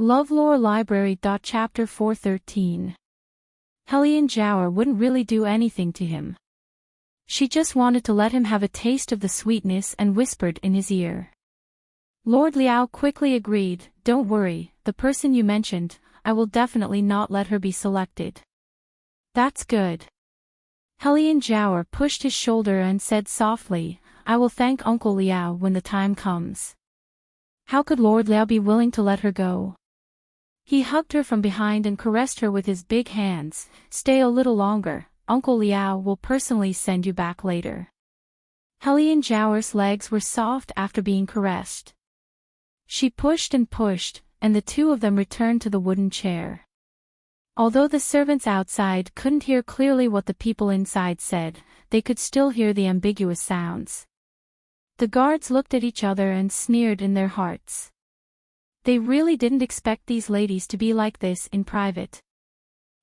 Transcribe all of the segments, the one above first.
LoveLore Library. Chapter 413. Helian Jower wouldn't really do anything to him. She just wanted to let him have a taste of the sweetness and whispered in his ear. Lord Liao quickly agreed, "Don't worry, the person you mentioned, I will definitely not let her be selected." "That's good." Helian Jower pushed his shoulder and said softly, "I will thank Uncle Liao when the time comes." How could Lord Liao be willing to let her go? He hugged her from behind and caressed her with his big hands. "Stay a little longer, Uncle Liao will personally send you back later." Helian Jower's legs were soft after being caressed. She pushed and pushed, and the two of them returned to the wooden chair. Although the servants outside couldn't hear clearly what the people inside said, they could still hear the ambiguous sounds. The guards looked at each other and sneered in their hearts. They really didn't expect these ladies to be like this in private.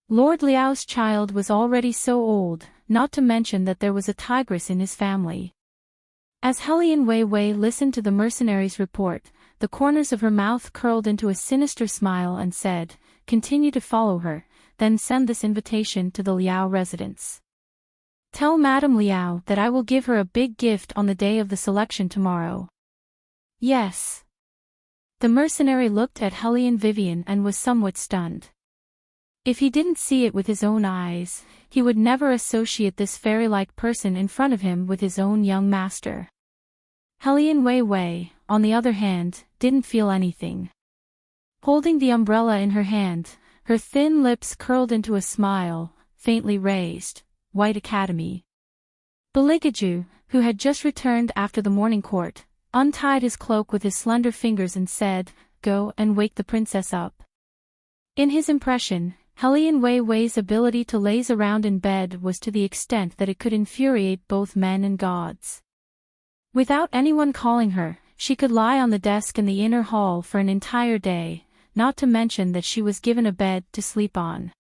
Lord Liao's child was already so old, not to mention that there was a tigress in his family. As Helian Wei listened to the mercenary's report, the corners of her mouth curled into a sinister smile and said, "Continue to follow her, then send this invitation to the Liao residence. Tell Madame Liao that I will give her a big gift on the day of the selection tomorrow." "Yes." The mercenary looked at Helian Vivian and was somewhat stunned. If he didn't see it with his own eyes, he would never associate this fairy-like person in front of him with his own young master. Helian Wei, on the other hand, didn't feel anything. Holding the umbrella in her hand, her thin lips curled into a smile, faintly raised. White Academy. Beligaju, who had just returned after the morning court, untied his cloak with his slender fingers and said, "Go and wake the princess up." In his impression, Helian Wei's ability to laze around in bed was to the extent that it could infuriate both men and gods. Without anyone calling her, she could lie on the desk in the inner hall for an entire day, not to mention that she was given a bed to sleep on.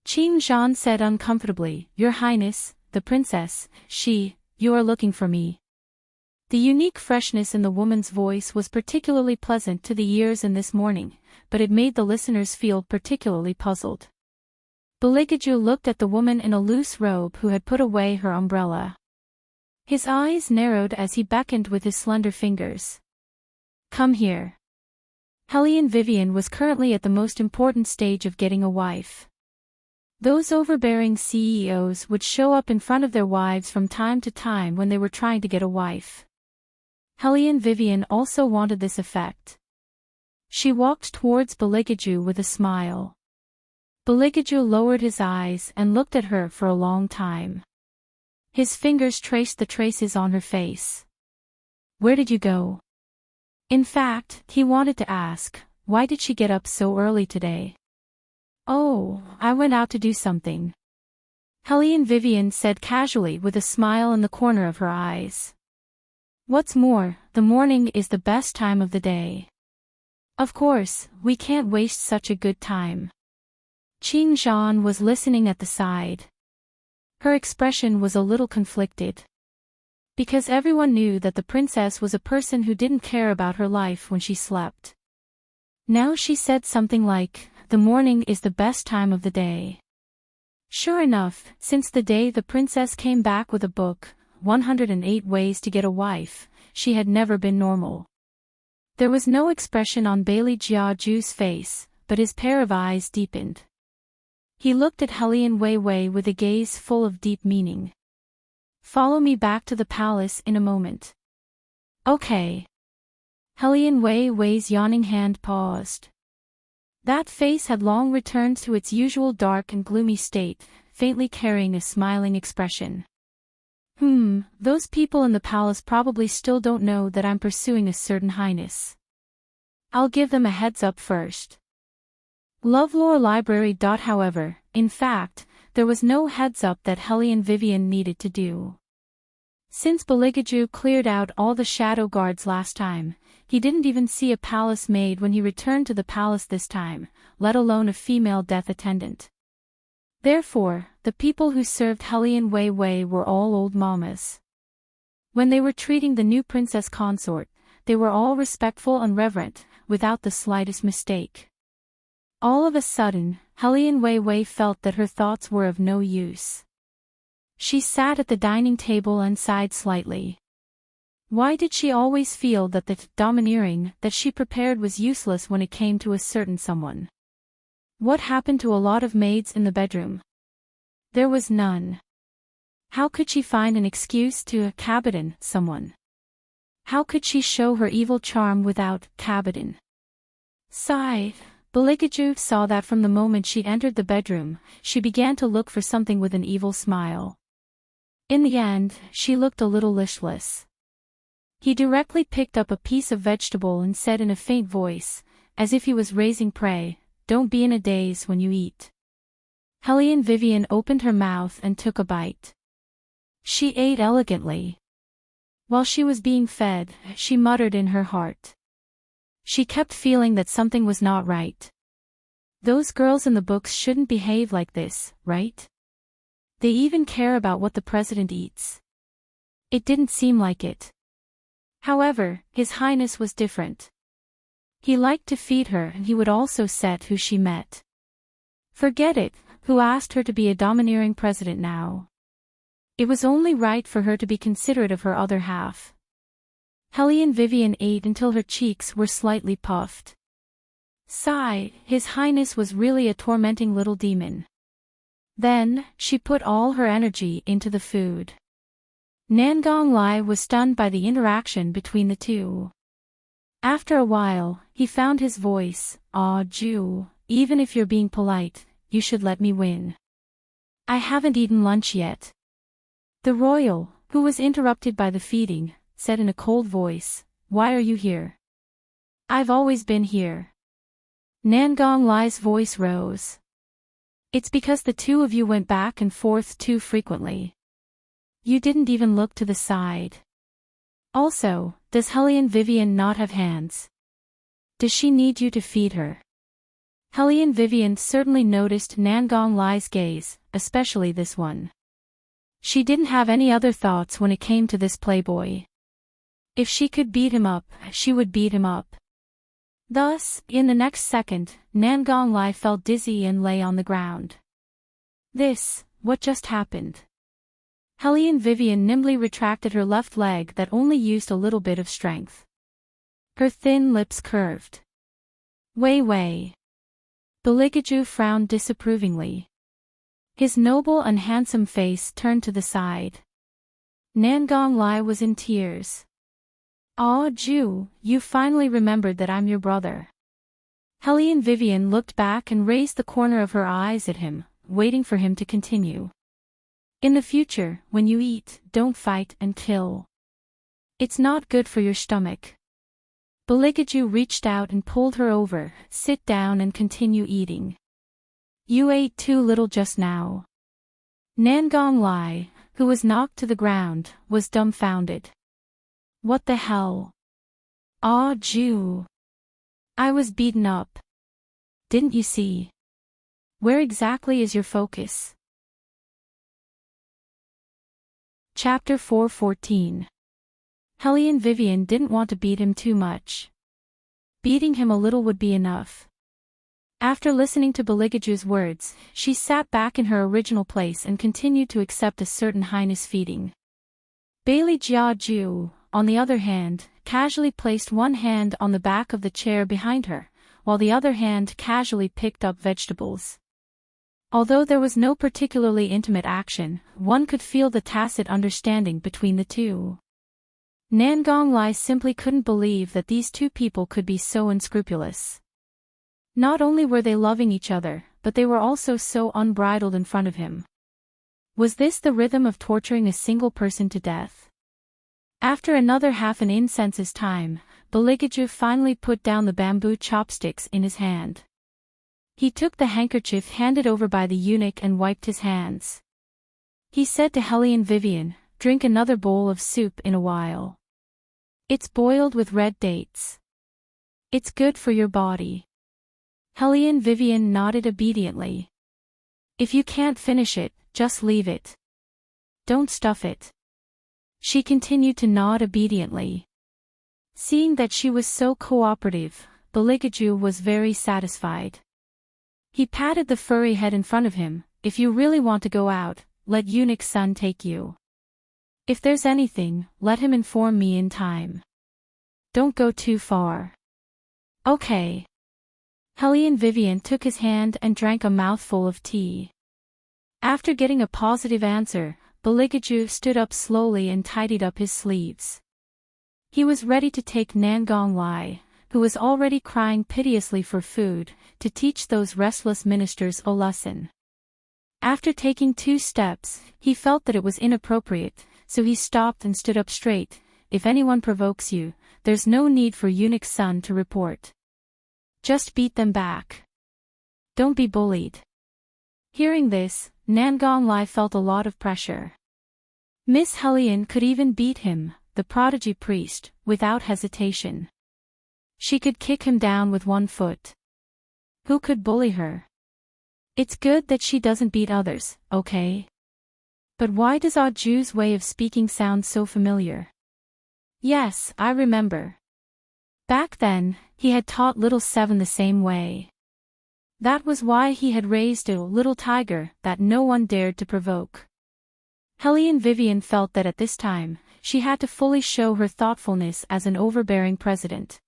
Qin Zhan said uncomfortably, "Your Highness, the princess, you are looking for me." The unique freshness in the woman's voice was particularly pleasant to the ears in this morning, but it made the listeners feel particularly puzzled. Beligaju looked at the woman in a loose robe who had put away her umbrella. His eyes narrowed as he beckoned with his slender fingers. "Come here." Helian Vivian was currently at the most important stage of getting a wife. Those overbearing CEOs would show up in front of their wives from time to time when they were trying to get a wife. Helian Vivian also wanted this effect. She walked towards Beligaju with a smile. Beligaju lowered his eyes and looked at her for a long time. His fingers traced the traces on her face. "Where did you go?" In fact, he wanted to ask, why did she get up so early today? "Oh, I went out to do something," Helian Vivian said casually with a smile in the corner of her eyes. "What's more, the morning is the best time of the day. Of course, we can't waste such a good time." Qin Zhan was listening at the side. Her expression was a little conflicted. Because everyone knew that the princess was a person who didn't care about her life when she slept. Now she said something like, "The morning is the best time of the day." Sure enough, since the day the princess came back with a book, 108 Ways to Get a Wife, she had never been normal. There was no expression on Bailey Jiaju's face, but his pair of eyes deepened. He looked at Helian Wei with a gaze full of deep meaning. "Follow me back to the palace in a moment." "Okay." Helian Wei's yawning hand paused. That face had long returned to its usual dark and gloomy state, faintly carrying a smiling expression. Those people in the palace probably still don't know that I'm pursuing a certain highness. I'll give them a heads up first. LoveLore Library. However, in fact, there was no heads up that Helian Vivian needed to do. Since Beligaju cleared out all the shadow guards last time, he didn't even see a palace maid when he returned to the palace this time, let alone a female death attendant. Therefore, the people who served Helian Wei were all old mamas. When they were treating the new princess consort, they were all respectful and reverent, without the slightest mistake. All of a sudden, Hellion Wei Wei felt that her thoughts were of no use. She sat at the dining table and sighed slightly. Why did she always feel that the domineering that she prepared was useless when it came to a certain someone? What happened to a lot of maids in the bedroom? There was none. How could she find an excuse to cabin someone? How could she show her evil charm without cabin? Sigh. Beligaju saw that from the moment she entered the bedroom, she began to look for something with an evil smile. In the end, she looked a little listless. He directly picked up a piece of vegetable and said in a faint voice, as if he was raising prey, "Don't be in a daze when you eat." Hellion Vivian opened her mouth and took a bite. She ate elegantly. While she was being fed, she muttered in her heart. She kept feeling that something was not right. Those girls in the books shouldn't behave like this, right? They even care about what the president eats. It didn't seem like it. However, His Highness was different. He liked to feed her and he would also set who she met. Forget it, who asked her to be a domineering president now? It was only right for her to be considerate of her other half. Hellion Vivian ate until her cheeks were slightly puffed. Sigh, His Highness was really a tormenting little demon. Then, she put all her energy into the food. Nangong Lai was stunned by the interaction between the two. After a while, he found his voice, "Ah, Ju, even if you're being polite, you should let me win. I haven't eaten lunch yet." The royal, who was interrupted by the feeding, said in a cold voice, "Why are you here?" "I've always been here." Nangong Lai's voice rose. "It's because the two of you went back and forth too frequently. You didn't even look to the side. Also, does Hellion Vivian not have hands? Does she need you to feed her?" Hellion Vivian certainly noticed Nangong Lai's gaze, especially this one. She didn't have any other thoughts when it came to this playboy. If she could beat him up, she would beat him up. Thus, in the next second, Nangong Lai felt dizzy and lay on the ground. What just happened? Hellion Vivian nimbly retracted her left leg that only used a little bit of strength. Her thin lips curved. "Wei Wei." Beligaju frowned disapprovingly. His noble and handsome face turned to the side. Nangong Lai was in tears. "Ah, Ju, you finally remembered that I'm your brother." Hellion Vivian looked back and raised the corner of her eyes at him, waiting for him to continue. "In the future, when you eat, don't fight and kill. It's not good for your stomach." Beligaju reached out and pulled her over. "Sit down and continue eating. You ate too little just now." Nangong Lai, who was knocked to the ground, was dumbfounded. "What the hell? Ah, Ju. I was beaten up. Didn't you see? Where exactly is your focus?" Chapter 4:14. Hellion Vivian didn't want to beat him too much. Beating him a little would be enough. After listening to Beligaju's words, she sat back in her original place and continued to accept a certain highness feeding. Bailey Jia Ju, on the other hand, casually placed one hand on the back of the chair behind her, while the other hand casually picked up vegetables. Although there was no particularly intimate action, one could feel the tacit understanding between the two. Nangong Lai simply couldn't believe that these two people could be so unscrupulous. Not only were they loving each other, but they were also so unbridled in front of him. Was this the rhythm of torturing a single person to death? After another half an incense's time, Beligaju finally put down the bamboo chopsticks in his hand. He took the handkerchief handed over by the eunuch and wiped his hands. He said to Hellion Vivian, "Drink another bowl of soup in a while. It's boiled with red dates. It's good for your body." Hellion Vivian nodded obediently. "If you can't finish it, just leave it. Don't stuff it." She continued to nod obediently. Seeing that she was so cooperative, Baligaju was very satisfied. He patted the furry head in front of him. If you really want to go out, let Eunuch's son take you. If there's anything, let him inform me in time. Don't go too far. Okay. Hellion Vivian took his hand and drank a mouthful of tea. After getting a positive answer, Baligaju stood up slowly and tidied up his sleeves. He was ready to take Nangong Lai, who was already crying piteously for food, to teach those restless ministers a lesson. After taking 2 steps, he felt that it was inappropriate, so he stopped and stood up straight. If anyone provokes you, there's no need for Eunuch's son to report. Just beat them back. Don't be bullied. Hearing this, Nangong Lai felt a lot of pressure. Miss Hellion could even beat him, the prodigy priest, without hesitation. She could kick him down with 1 foot. Who could bully her? It's good that she doesn't beat others, okay? But why does Ju's way of speaking sound so familiar? Yes, I remember. Back then, he had taught little Seven the same way. That was why he had raised a little tiger that no one dared to provoke. Hellion Vivian felt that at this time, she had to fully show her thoughtfulness as an overbearing president.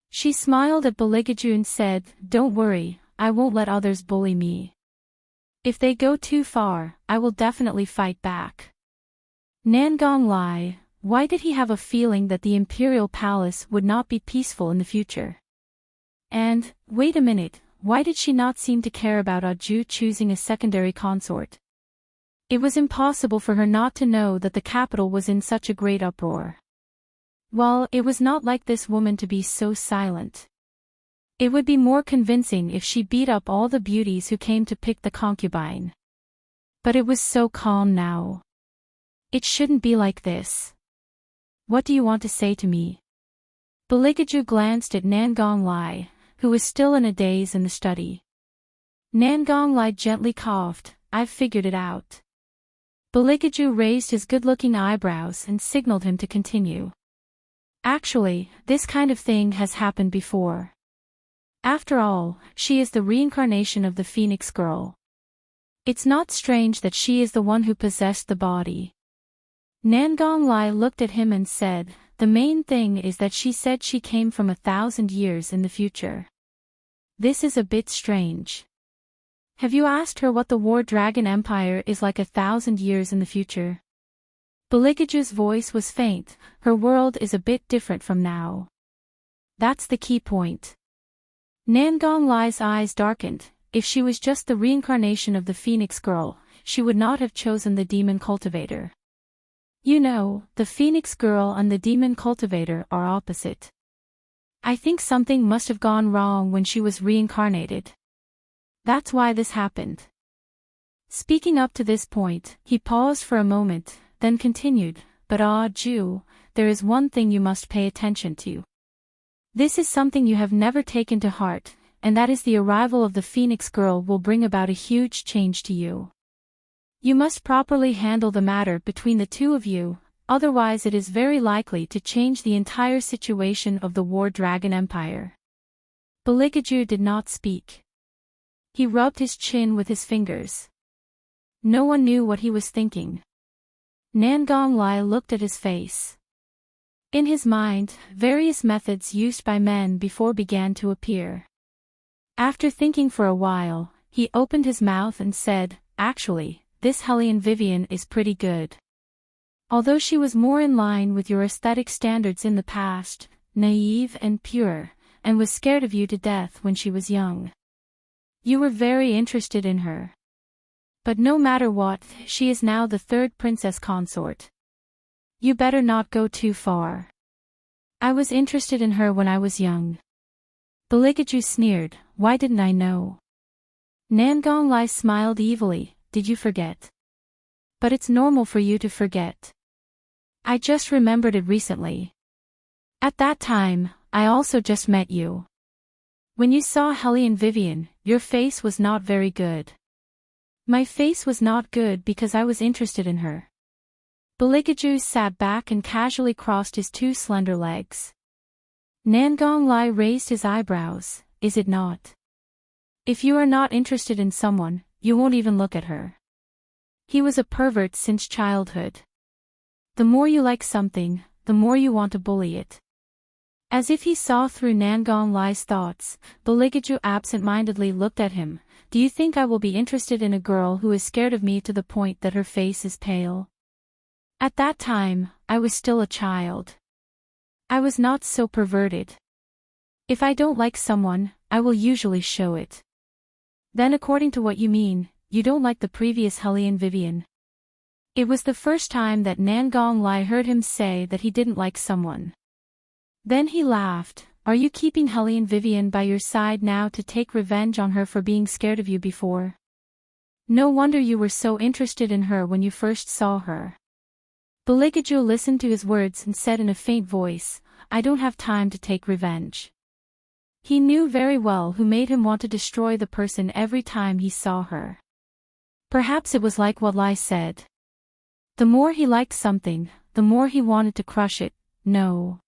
She smiled at Baligaju and said, "Don't worry, I won't let others bully me. If they go too far, I will definitely fight back." Nangong Lai, why did he have a feeling that the imperial palace would not be peaceful in the future? And, wait a minute, why did she not seem to care about Ju choosing a secondary consort? It was impossible for her not to know that the capital was in such a great uproar. Well, it was not like this woman to be so silent. It would be more convincing if she beat up all the beauties who came to pick the concubine. But it was so calm now. It shouldn't be like this. What do you want to say to me? Baligaju glanced at Nangong Lai, who was still in a daze in the study. Nangong Lai gently coughed. "I've figured it out." Baligaju raised his good-looking eyebrows and signaled him to continue. "Actually, this kind of thing has happened before. After all, she is the reincarnation of the Phoenix Girl. It's not strange that she is the one who possessed the body." Nangong Lai looked at him and said, "The main thing is that she said she came from 1,000 years in the future. This is a bit strange. Have you asked her what the War Dragon Empire is like 1,000 years in the future?" Baligaju's voice was faint. "Her world is a bit different from now. That's the key point." Nangong Lai's eyes darkened. If she was just the reincarnation of the Phoenix Girl, she would not have chosen the Demon Cultivator. You know, the Phoenix Girl and the Demon Cultivator are opposite. I think something must have gone wrong when she was reincarnated. That's why this happened. Speaking up to this point, he paused for a moment, then continued, "But Ju, there is one thing you must pay attention to. This is something you have never taken to heart, and that is the arrival of the Phoenix Girl will bring about a huge change to you. You must properly handle the matter between the two of you, otherwise it is very likely to change the entire situation of the War Dragon Empire." Baligaju did not speak. He rubbed his chin with his fingers. No one knew what he was thinking. Nangong Lai looked at his face. In his mind, various methods used by men before began to appear. After thinking for a while, he opened his mouth and said, "Actually, this Hellion Vivian is pretty good. Although she was more in line with your aesthetic standards in the past, naive and pure, and was scared of you to death when she was young. You were very interested in her. But no matter what, she is now the 3rd princess consort. You better not go too far. I was interested in her when I was young." Baligaju sneered, "Why didn't I know?" Nangong Lai smiled evilly, "Did you forget? But it's normal for you to forget. I just remembered it recently. At that time, I also just met you. When you saw Hellion Vivian, your face was not very good." "My face was not good because I was interested in her." Baligaju sat back and casually crossed his 2 slender legs. Nangong Lai raised his eyebrows. Is it not? If you are not interested in someone, you won't even look at her. He was a pervert since childhood. The more you like something, the more you want to bully it. As if he saw through Nangong Lai's thoughts, Baligaju absent-mindedly looked at him. Do you think I will be interested in a girl who is scared of me to the point that her face is pale? At that time, I was still a child. I was not so perverted. If I don't like someone, I will usually show it. Then according to what you mean, you don't like the previous Hellion Vivian. It was the first time that Nangong Lai heard him say that he didn't like someone. Then he laughed. Are you keeping Hellion Vivian by your side now to take revenge on her for being scared of you before? No wonder you were so interested in her when you first saw her. Baligaju listened to his words and said in a faint voice, I don't have time to take revenge. He knew very well who made him want to destroy the person every time he saw her. Perhaps it was like what Lai said. The more he liked something, the more he wanted to crush it. No.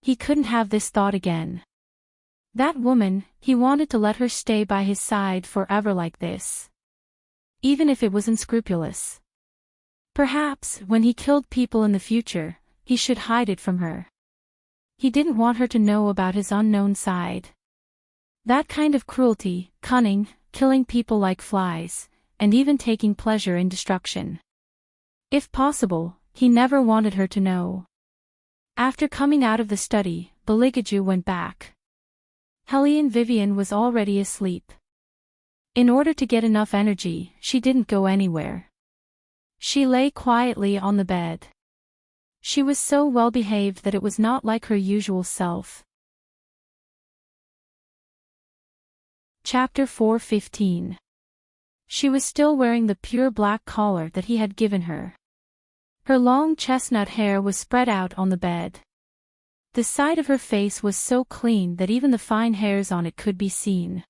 He couldn't have this thought again. That woman, he wanted to let her stay by his side forever like this. Even if it was unscrupulous. Perhaps, when he killed people in the future, he should hide it from her. He didn't want her to know about his unknown side. That kind of cruelty, cunning, killing people like flies, and even taking pleasure in destruction. If possible, he never wanted her to know. After coming out of the study, Baligaju went back. Hellion Vivian was already asleep. In order to get enough energy, she didn't go anywhere. She lay quietly on the bed. She was so well behaved that it was not like her usual self. Chapter 4:15. She was still wearing the pure black collar that he had given her. Her long chestnut hair was spread out on the bed. The side of her face was so clean that even the fine hairs on it could be seen.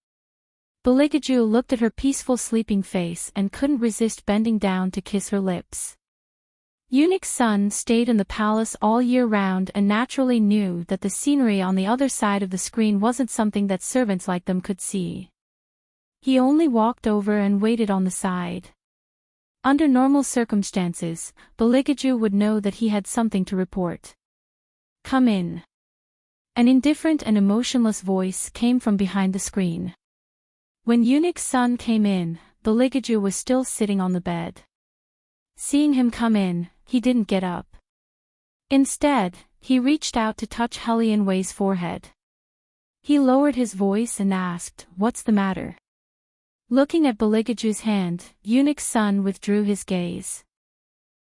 Baligaju looked at her peaceful sleeping face and couldn't resist bending down to kiss her lips. Eunuch's son stayed in the palace all year round and naturally knew that the scenery on the other side of the screen wasn't something that servants like them could see. He only walked over and waited on the side. Under normal circumstances, Baligaju would know that he had something to report. Come in. An indifferent and emotionless voice came from behind the screen. When Eunuch's son came in, Baligaju was still sitting on the bed. Seeing him come in, he didn't get up. Instead, he reached out to touch Hellion Wei's forehead. He lowered his voice and asked, "What's the matter?" Looking at Baligaju's hand, Eunuch's son withdrew his gaze.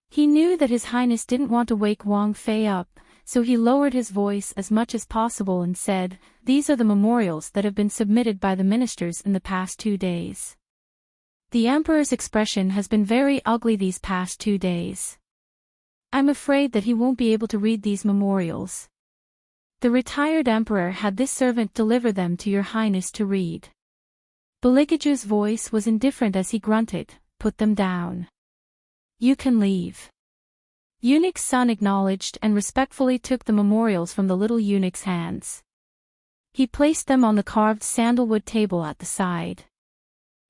He knew that His Highness didn't want to wake Wang Fei up, so he lowered his voice as much as possible and said, "These are the memorials that have been submitted by the ministers in the past 2 days. The Emperor's expression has been very ugly these past 2 days. I'm afraid that he won't be able to read these memorials. The retired Emperor had this servant deliver them to Your Highness to read." Baligaju's voice was indifferent as he grunted, "Put them down. You can leave." Eunuch's son acknowledged and respectfully took the memorials from the little eunuch's hands. He placed them on the carved sandalwood table at the side.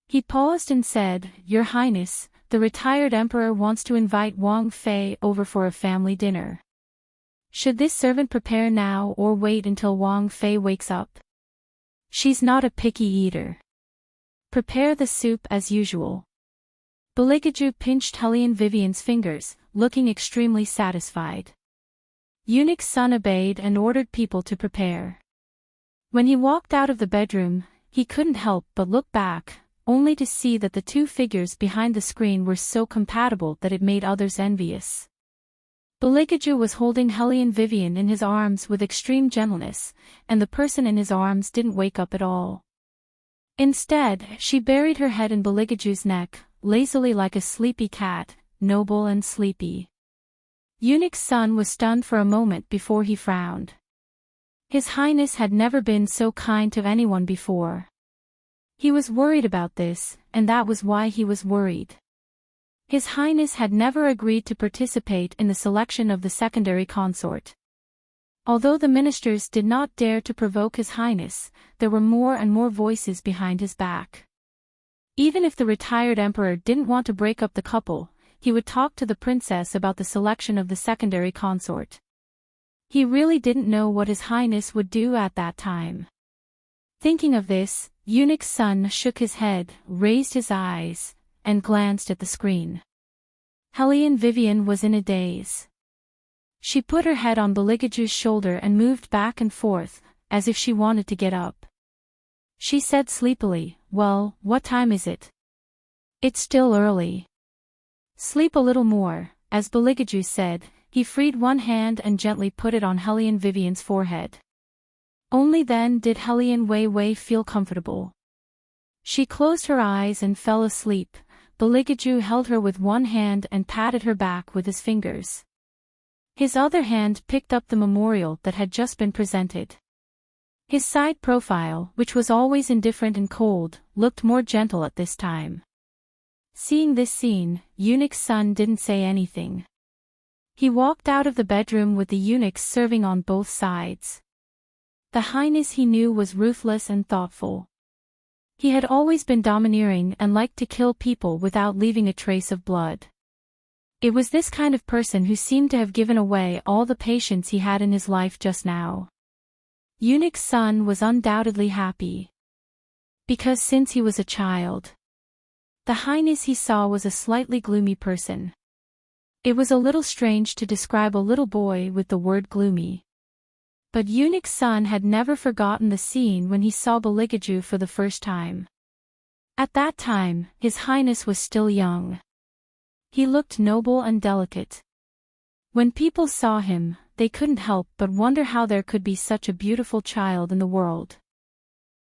He paused and said, "Your Highness, the retired Emperor wants to invite Wang Fei over for a family dinner. Should this servant prepare now or wait until Wang Fei wakes up? She's not a picky eater. Prepare the soup as usual." Baligaju pinched Hellion Vivian's fingers, looking extremely satisfied. Eunuch's son obeyed and ordered people to prepare. When he walked out of the bedroom, he couldn't help but look back, only to see that the two figures behind the screen were so compatible that it made others envious. Baligaju was holding Hellion Vivian in his arms with extreme gentleness, and the person in his arms didn't wake up at all. Instead, she buried her head in Baligaju's neck, lazily like a sleepy cat, noble and sleepy. Eunuch's son was stunned for a moment before he frowned. His Highness had never been so kind to anyone before. He was worried about this, and that was why he was worried. His Highness had never agreed to participate in the selection of the secondary consort. Although the ministers did not dare to provoke His Highness, there were more and more voices behind his back. Even if the retired emperor didn't want to break up the couple, he would talk to the princess about the selection of the secondary consort. He really didn't know what His Highness would do at that time. Thinking of this, Eunuch's son shook his head, raised his eyes, and glanced at the screen. Helene Vivian was in a daze. She put her head on Beligaju's shoulder and moved back and forth, as if she wanted to get up. She said sleepily, "Well, what time is it?" "It's still early." "Sleep a little more," as Beligaju said. He freed one hand and gently put it on Helene Vivian's forehead. Only then did Helene Wei feel comfortable. She closed her eyes and fell asleep. Beligaju held her with one hand and patted her back with his fingers. His other hand picked up the memorial that had just been presented. His side profile, which was always indifferent and cold, looked more gentle at this time. Seeing this scene, Eunuch's son didn't say anything. He walked out of the bedroom with the eunuchs serving on both sides. The Highness he knew was ruthless and thoughtful. He had always been domineering and liked to kill people without leaving a trace of blood. It was this kind of person who seemed to have given away all the patience he had in his life just now. Eunuch's son was undoubtedly happy. Because since he was a child, the Highness he saw was a slightly gloomy person. It was a little strange to describe a little boy with the word gloomy. But Eunuch's son had never forgotten the scene when he saw Beligaju for the first time. At that time, His Highness was still young. He looked noble and delicate. When people saw him, they couldn't help but wonder how there could be such a beautiful child in the world.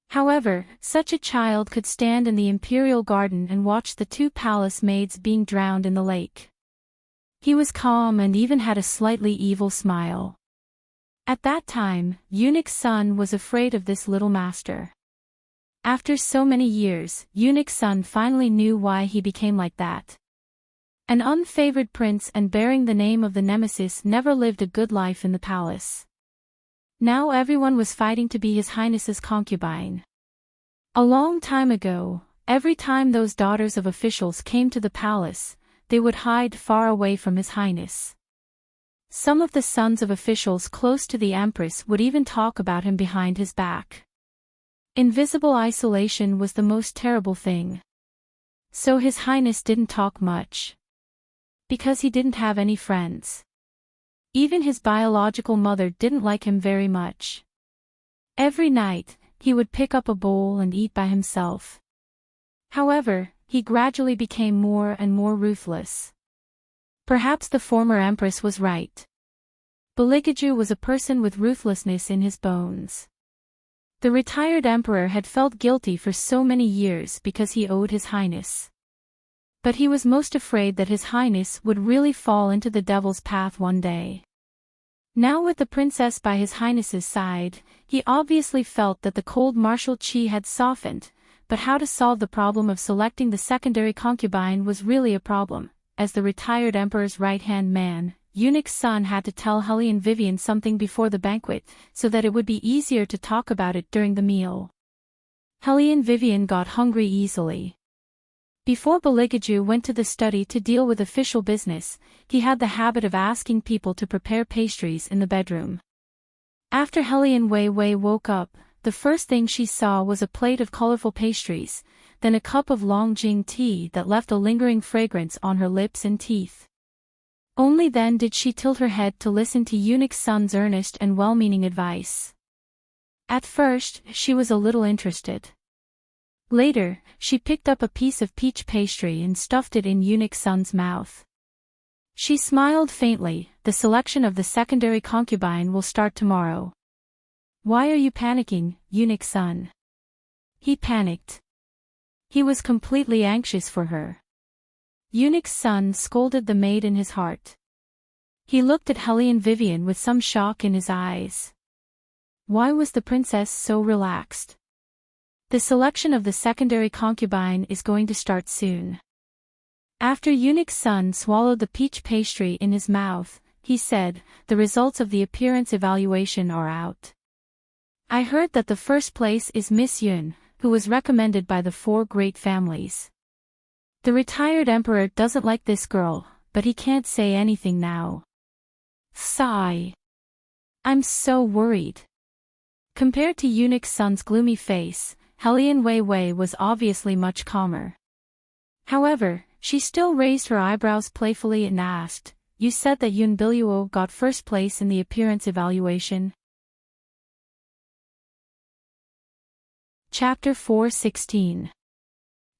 However, such a child could stand in the imperial garden and watch the two palace maids being drowned in the lake. He was calm and even had a slightly evil smile. At that time, Eunuch's son was afraid of this little master. After so many years, Eunuch's son finally knew why he became like that. An unfavored prince and bearing the name of the nemesis never lived a good life in the palace. Now everyone was fighting to be His Highness's concubine. A long time ago, every time those daughters of officials came to the palace, they would hide far away from His Highness. Some of the sons of officials close to the Empress would even talk about him behind his back. Invisible isolation was the most terrible thing. So His Highness didn't talk much. Because he didn't have any friends. Even his biological mother didn't like him very much. Every night, he would pick up a bowl and eat by himself. However, he gradually became more and more ruthless. Perhaps the former empress was right. Beligaju was a person with ruthlessness in his bones. The retired emperor had felt guilty for so many years because he owed His Highness. But he was most afraid that His Highness would really fall into the devil's path one day. Now with the princess by His Highness's side, he obviously felt that the cold martial chi had softened, but how to solve the problem of selecting the secondary concubine was really a problem. As the retired emperor's right-hand man, Eunuch's son had to tell Helene Vivian something before the banquet, so that it would be easier to talk about it during the meal. Helene Vivian got hungry easily. Before Beligaju went to the study to deal with official business, he had the habit of asking people to prepare pastries in the bedroom. After Helene Wei woke up, the first thing she saw was a plate of colorful pastries, then a cup of Longjing tea that left a lingering fragrance on her lips and teeth. Only then did she tilt her head to listen to Eunuch's son's earnest and well-meaning advice. At first, she was a little interested. Later, she picked up a piece of peach pastry and stuffed it in Eunuch's son's mouth. She smiled faintly. The selection of the secondary concubine will start tomorrow. Why are you panicking, Eunuch's son? He panicked. He was completely anxious for her. Eunuch's son scolded the maid in his heart. He looked at Helene Vivian with some shock in his eyes. Why was the princess so relaxed? The selection of the secondary concubine is going to start soon. After Eunuch's son swallowed the peach pastry in his mouth, he said, the results of the appearance evaluation are out. I heard that the first place is Miss Yun, who was recommended by the 4 great families. The retired emperor doesn't like this girl, but he can't say anything now. Sigh. I'm so worried. Compared to Eunuch Sun's gloomy face, Helian Wei Wei was obviously much calmer. However, she still raised her eyebrows playfully and asked, "You said that Yun Biluo got first place in the appearance evaluation?" Chapter 4:16.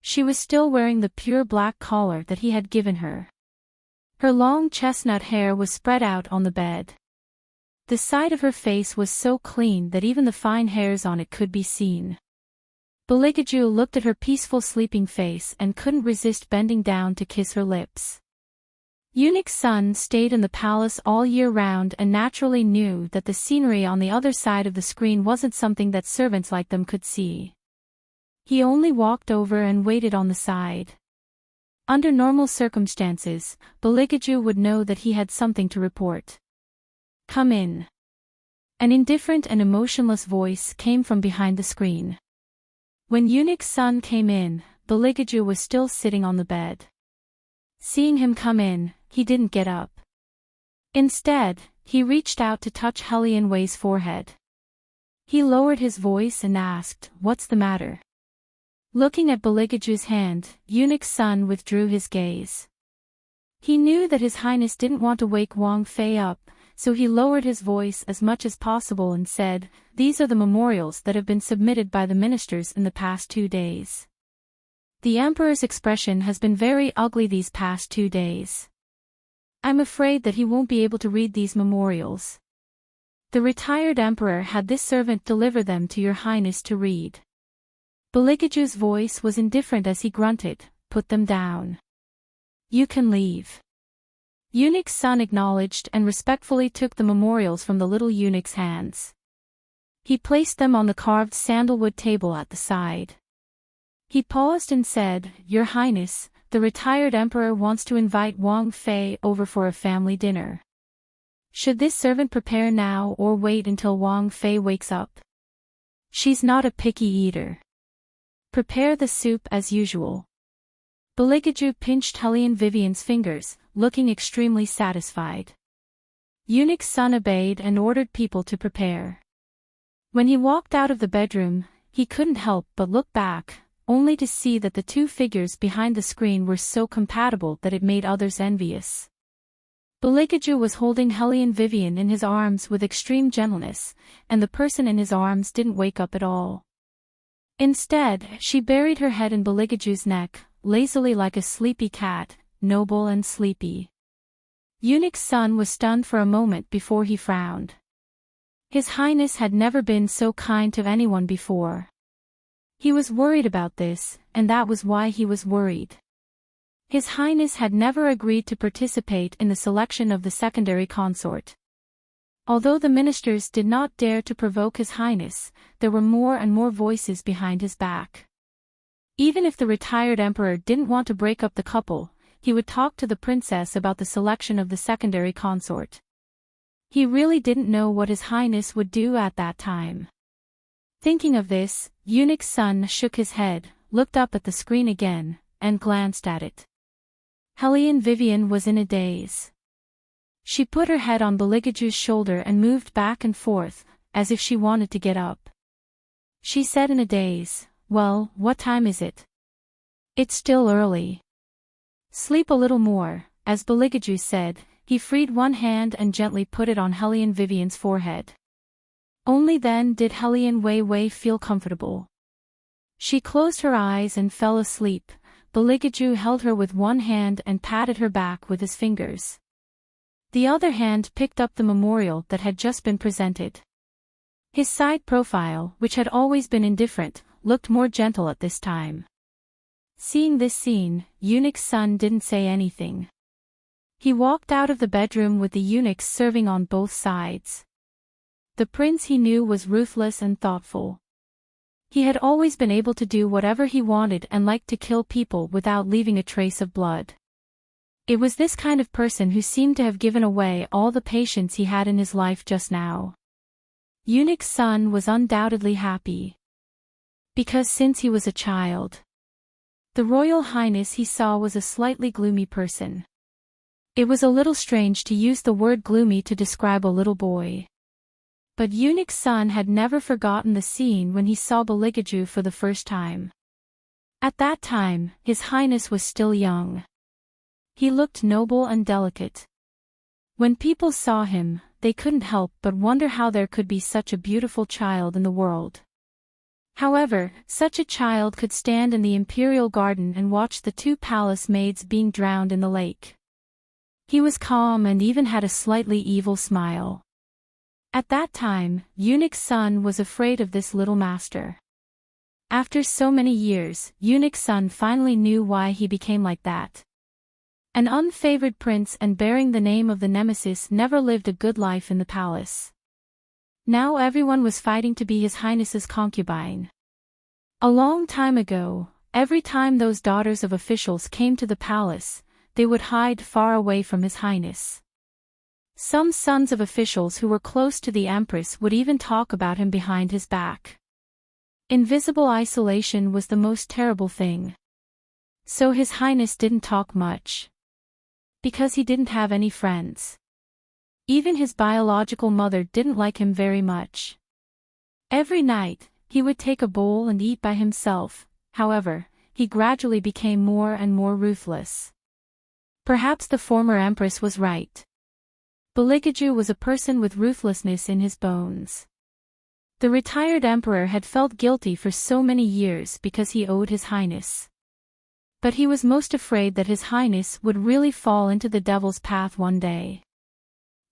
She was still wearing the pure black collar that he had given her. Her long chestnut hair was spread out on the bed. The side of her face was so clean that even the fine hairs on it could be seen. Beligaju looked at her peaceful sleeping face and couldn't resist bending down to kiss her lips. Eunuch Sun stayed in the palace all year round and naturally knew that the scenery on the other side of the screen wasn't something that servants like them could see. He only walked over and waited on the side. Under normal circumstances, Beligaju would know that he had something to report. "Come in." An indifferent and emotionless voice came from behind the screen. When Eunuch Sun came in, Beligaju was still sitting on the bed. Seeing him come in, he didn't get up. Instead, he reached out to touch Helian Wei's forehead. He lowered his voice and asked, "What's the matter?" Looking at Beligaju's hand, Eunuch Sun withdrew his gaze. He knew that His Highness didn't want to wake Wang Fei up, so he lowered his voice as much as possible and said, "These are the memorials that have been submitted by the ministers in the past 2 days. The Emperor's expression has been very ugly these past 2 days. I'm afraid that he won't be able to read these memorials. The retired Emperor had this servant deliver them to Your Highness to read." Beligaju's voice was indifferent as he grunted, "Put them down. You can leave." Eunuch Sun acknowledged and respectfully took the memorials from the little eunuch's hands. He placed them on the carved sandalwood table at the side. He paused and said, "Your Highness, the retired emperor wants to invite Wang Fei over for a family dinner. Should this servant prepare now or wait until Wang Fei wakes up? She's not a picky eater. Prepare the soup as usual." Beligaju pinched Helian Vivian's fingers, looking extremely satisfied. Eunuch Sun obeyed and ordered people to prepare. When he walked out of the bedroom, he couldn't help but look back, only to see that the 2 figures behind the screen were so compatible that it made others envious. Beligaju was holding Helian Vivian in his arms with extreme gentleness, and the person in his arms didn't wake up at all. Instead, she buried her head in Beligaju's neck, lazily like a sleepy cat, noble and sleepy. Eunuch Sun was stunned for a moment before he frowned. His Highness had never been so kind to anyone before. He was worried about this, and that was why he was worried. His Highness had never agreed to participate in the selection of the secondary consort. Although the ministers did not dare to provoke His Highness, there were more and more voices behind his back. Even if the retired emperor didn't want to break up the couple, he would talk to the princess about the selection of the secondary consort. He really didn't know what His Highness would do at that time. Thinking of this, Eunuch Sun shook his head, looked up at the screen again, and glanced at it. Helian Vivian was in a daze. She put her head on Beligaju's shoulder and moved back and forth, as if she wanted to get up. She said in a daze, "Well, what time is it?" "It's still early." "Sleep a little more," as Beligaju said. He freed one hand and gently put it on Helian Vivian's forehead. Only then did Helian Wei Wei feel comfortable. She closed her eyes and fell asleep. Beligaju held her with one hand and patted her back with his fingers. The other hand picked up the memorial that had just been presented. His side profile, which had always been indifferent, looked more gentle at this time. Seeing this scene, Eunuch Sun didn't say anything. He walked out of the bedroom with the eunuchs serving on both sides. The prince he knew was ruthless and thoughtful. He had always been able to do whatever he wanted and liked to kill people without leaving a trace of blood. It was this kind of person who seemed to have given away all the patience he had in his life just now. Eunuch's son was undoubtedly happy. Because since he was a child, the royal highness he saw was a slightly gloomy person. It was a little strange to use the word gloomy to describe a little boy. But Eunuch's son had never forgotten the scene when he saw Beligaju for the first time. At that time, His Highness was still young. He looked noble and delicate. When people saw him, they couldn't help but wonder how there could be such a beautiful child in the world. However, such a child could stand in the imperial garden and watch the two palace maids being drowned in the lake. He was calm and even had a slightly evil smile. At that time, Eunuch's son was afraid of this little master. After so many years, Eunuch's son finally knew why he became like that. An unfavored prince and bearing the name of the nemesis never lived a good life in the palace. Now everyone was fighting to be His Highness's concubine. A long time ago, every time those daughters of officials came to the palace, they would hide far away from His Highness. Some sons of officials who were close to the Empress would even talk about him behind his back. Invisible isolation was the most terrible thing. So His Highness didn't talk much. Because he didn't have any friends. Even his biological mother didn't like him very much. Every night, he would take a bowl and eat by himself. However, he gradually became more and more ruthless. Perhaps the former empress was right. Beligaju was a person with ruthlessness in his bones. The retired emperor had felt guilty for so many years because he owed His Highness. But he was most afraid that His Highness would really fall into the devil's path one day.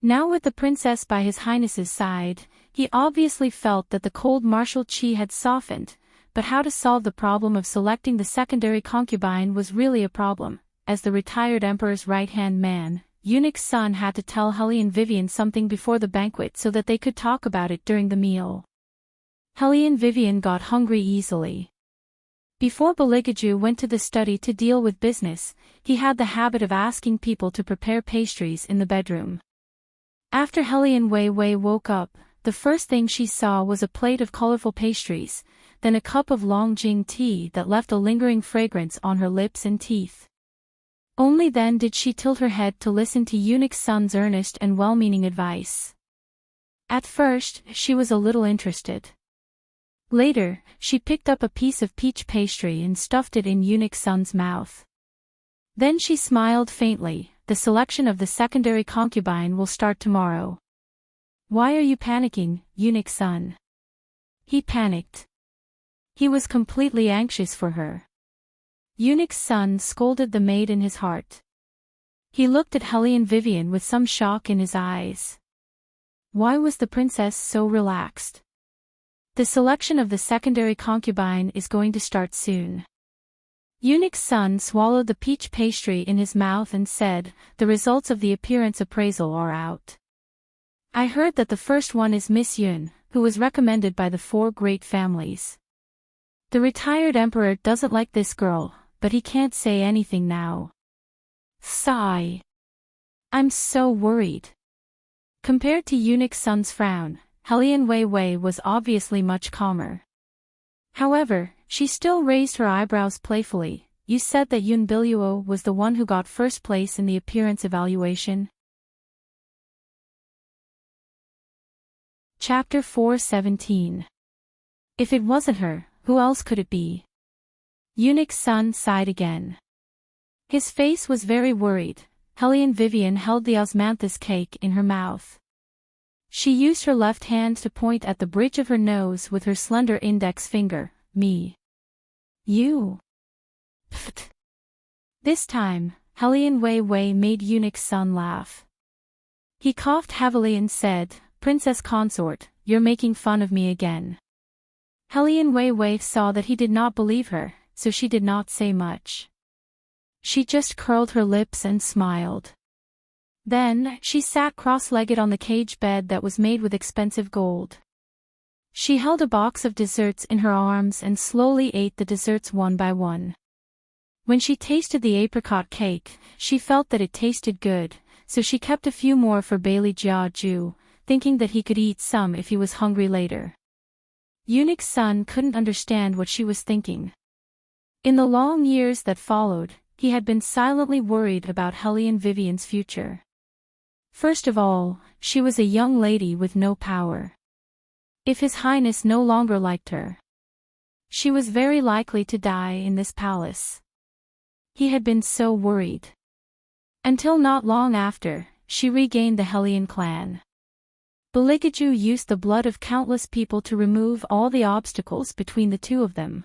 Now with the princess by His Highness's side, he obviously felt that the cold martial chi had softened, but how to solve the problem of selecting the secondary concubine was really a problem. As the retired emperor's right-hand man, Eunuch's son had to tell Helene Vivian something before the banquet so that they could talk about it during the meal. Helene Vivian got hungry easily. Before Beligaju went to the study to deal with business, he had the habit of asking people to prepare pastries in the bedroom. After Helene Wei woke up, the first thing she saw was a plate of colorful pastries, then a cup of Longjing tea that left a lingering fragrance on her lips and teeth. Only then did she tilt her head to listen to Eunuch's son's earnest and well-meaning advice. At first, she was a little interested. Later, she picked up a piece of peach pastry and stuffed it in Eunuch's son's mouth. Then she smiled faintly. The selection of the secondary concubine will start tomorrow. Why are you panicking, Eunuch's son? He panicked. He was completely anxious for her. Eunuch's son scolded the maid in his heart. He looked at Helene Vivian with some shock in his eyes. Why was the princess so relaxed? The selection of the secondary concubine is going to start soon. Eunuch's son swallowed the peach pastry in his mouth and said, "The results of the appearance appraisal are out. I heard that the first one is Miss Yun, who was recommended by the 4 great families. The retired emperor doesn't like this girl, but he can't say anything now." Sigh. I'm so worried. Compared to Eunuch's son's frown, Helene Wei was obviously much calmer. However, she still raised her eyebrows playfully. You said that Yun Biluo was the one who got first place in the appearance evaluation? Chapter 4:17. If it wasn't her, who else could it be? Eunuch's son sighed again. His face was very worried. Helene Vivian held the osmanthus cake in her mouth. She used her left hand to point at the bridge of her nose with her slender index finger. Me. You. Pfft. This time, Helene Wei made Eunuch's son laugh. He coughed heavily and said, "Princess Consort, you're making fun of me again." Helene Wei saw that he did not believe her, so she did not say much. She just curled her lips and smiled. Then, she sat cross-legged on the cage bed that was made with expensive gold. She held a box of desserts in her arms and slowly ate the desserts one by one. When she tasted the apricot cake, she felt that it tasted good, so she kept a few more for Bailey Jiaju, thinking that he could eat some if he was hungry later. Eunuch's son couldn't understand what she was thinking. In the long years that followed, he had been silently worried about Hellion Vivian's future. First of all, she was a young lady with no power. If His Highness no longer liked her, she was very likely to die in this palace. He had been so worried. Until not long after, she regained the Hellion clan. Beligaju used the blood of countless people to remove all the obstacles between the two of them.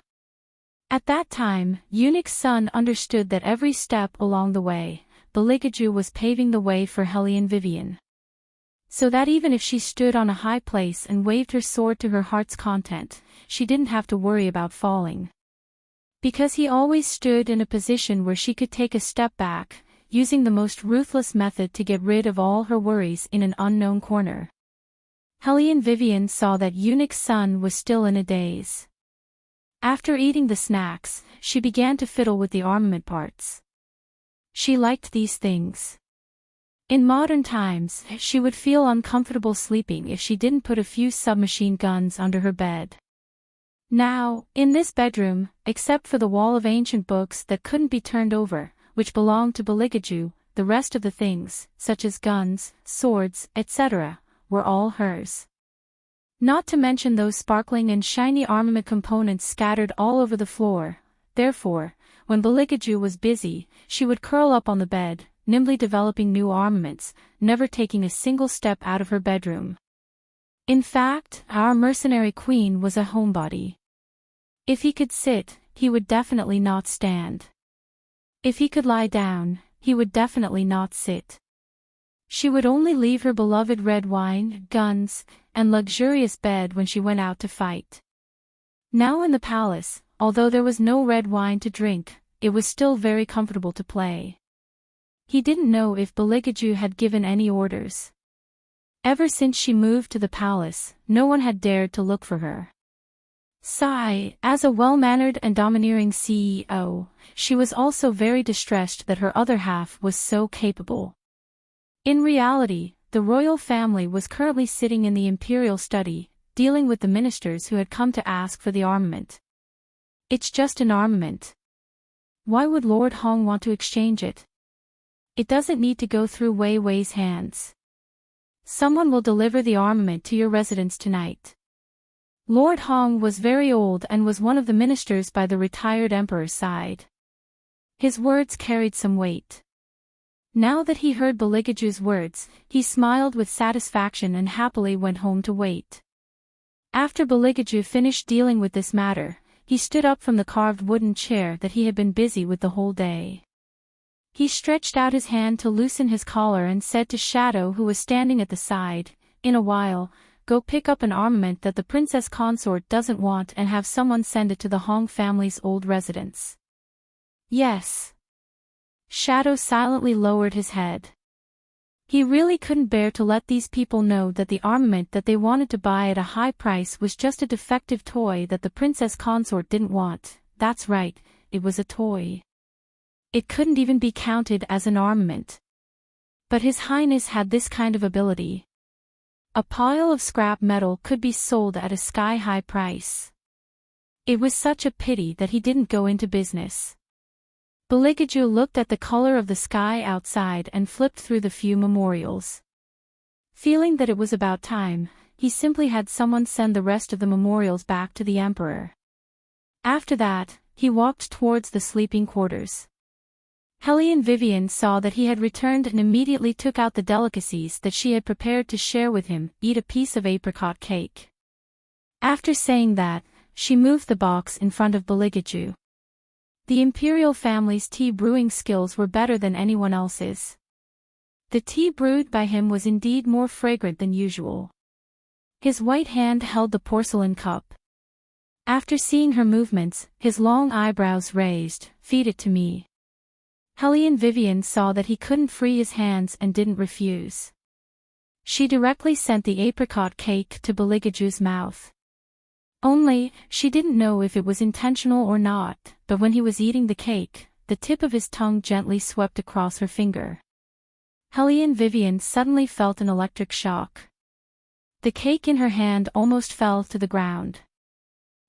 At that time, Eunuch's son understood that every step along the way, Beligaju was paving the way for Hellion Vivian. So that even if she stood on a high place and waved her sword to her heart's content, she didn't have to worry about falling. Because he always stood in a position where she could take a step back, using the most ruthless method to get rid of all her worries in an unknown corner. Hellion Vivian saw that Eunuch's son was still in a daze. After eating the snacks, she began to fiddle with the armament parts. She liked these things. In modern times, she would feel uncomfortable sleeping if she didn't put a few submachine guns under her bed. Now, in this bedroom, except for the wall of ancient books that couldn't be turned over, which belonged to Beligaju, the rest of the things, such as guns, swords, etc., were all hers. Not to mention those sparkling and shiny armament components scattered all over the floor. Therefore, when Beligaju was busy, she would curl up on the bed, nimbly developing new armaments, never taking a single step out of her bedroom. In fact, our mercenary queen was a homebody. If he could sit, he would definitely not stand. If he could lie down, he would definitely not sit. She would only leave her beloved red wine, guns, and luxurious bed when she went out to fight. Now in the palace, although there was no red wine to drink, it was still very comfortable to play. He didn't know if Beligaju had given any orders. Ever since she moved to the palace, no one had dared to look for her. Sigh, as a well-mannered and domineering CEO, she was also very distressed that her other half was so capable. In reality, the royal family was currently sitting in the imperial study, dealing with the ministers who had come to ask for the armament. It's just an armament. Why would Lord Hong want to exchange it? It doesn't need to go through Wei Wei's hands. Someone will deliver the armament to your residence tonight. Lord Hong was very old and was one of the ministers by the retired emperor's side. His words carried some weight. Now that he heard Beligaju's words, he smiled with satisfaction and happily went home to wait. After Beligaju finished dealing with this matter, he stood up from the carved wooden chair that he had been busy with the whole day. He stretched out his hand to loosen his collar and said to Shadow, who was standing at the side, "In a while, go pick up an armament that the princess consort doesn't want and have someone send it to the Hong family's old residence." "Yes." Shadow silently lowered his head. He really couldn't bear to let these people know that the armament that they wanted to buy at a high price was just a defective toy that the princess consort didn't want. That's right, it was a toy. It couldn't even be counted as an armament. But His Highness had this kind of ability. A pile of scrap metal could be sold at a sky-high price. It was such a pity that he didn't go into business. Beligaju looked at the color of the sky outside and flipped through the few memorials. Feeling that it was about time, he simply had someone send the rest of the memorials back to the emperor. After that, he walked towards the sleeping quarters. Hellion Vivian saw that he had returned and immediately took out the delicacies that she had prepared to share with him, eat a piece of apricot cake. After saying that, she moved the box in front of Beligaju. The imperial family's tea brewing skills were better than anyone else's. The tea brewed by him was indeed more fragrant than usual. His white hand held the porcelain cup. After seeing her movements, his long eyebrows raised. "Feed it to me." Hellion Vivian saw that he couldn't free his hands and didn't refuse. She directly sent the apricot cake to Beligaju's mouth. Only, she didn't know if it was intentional or not, but when he was eating the cake, the tip of his tongue gently swept across her finger. Helene Vivian suddenly felt an electric shock. The cake in her hand almost fell to the ground.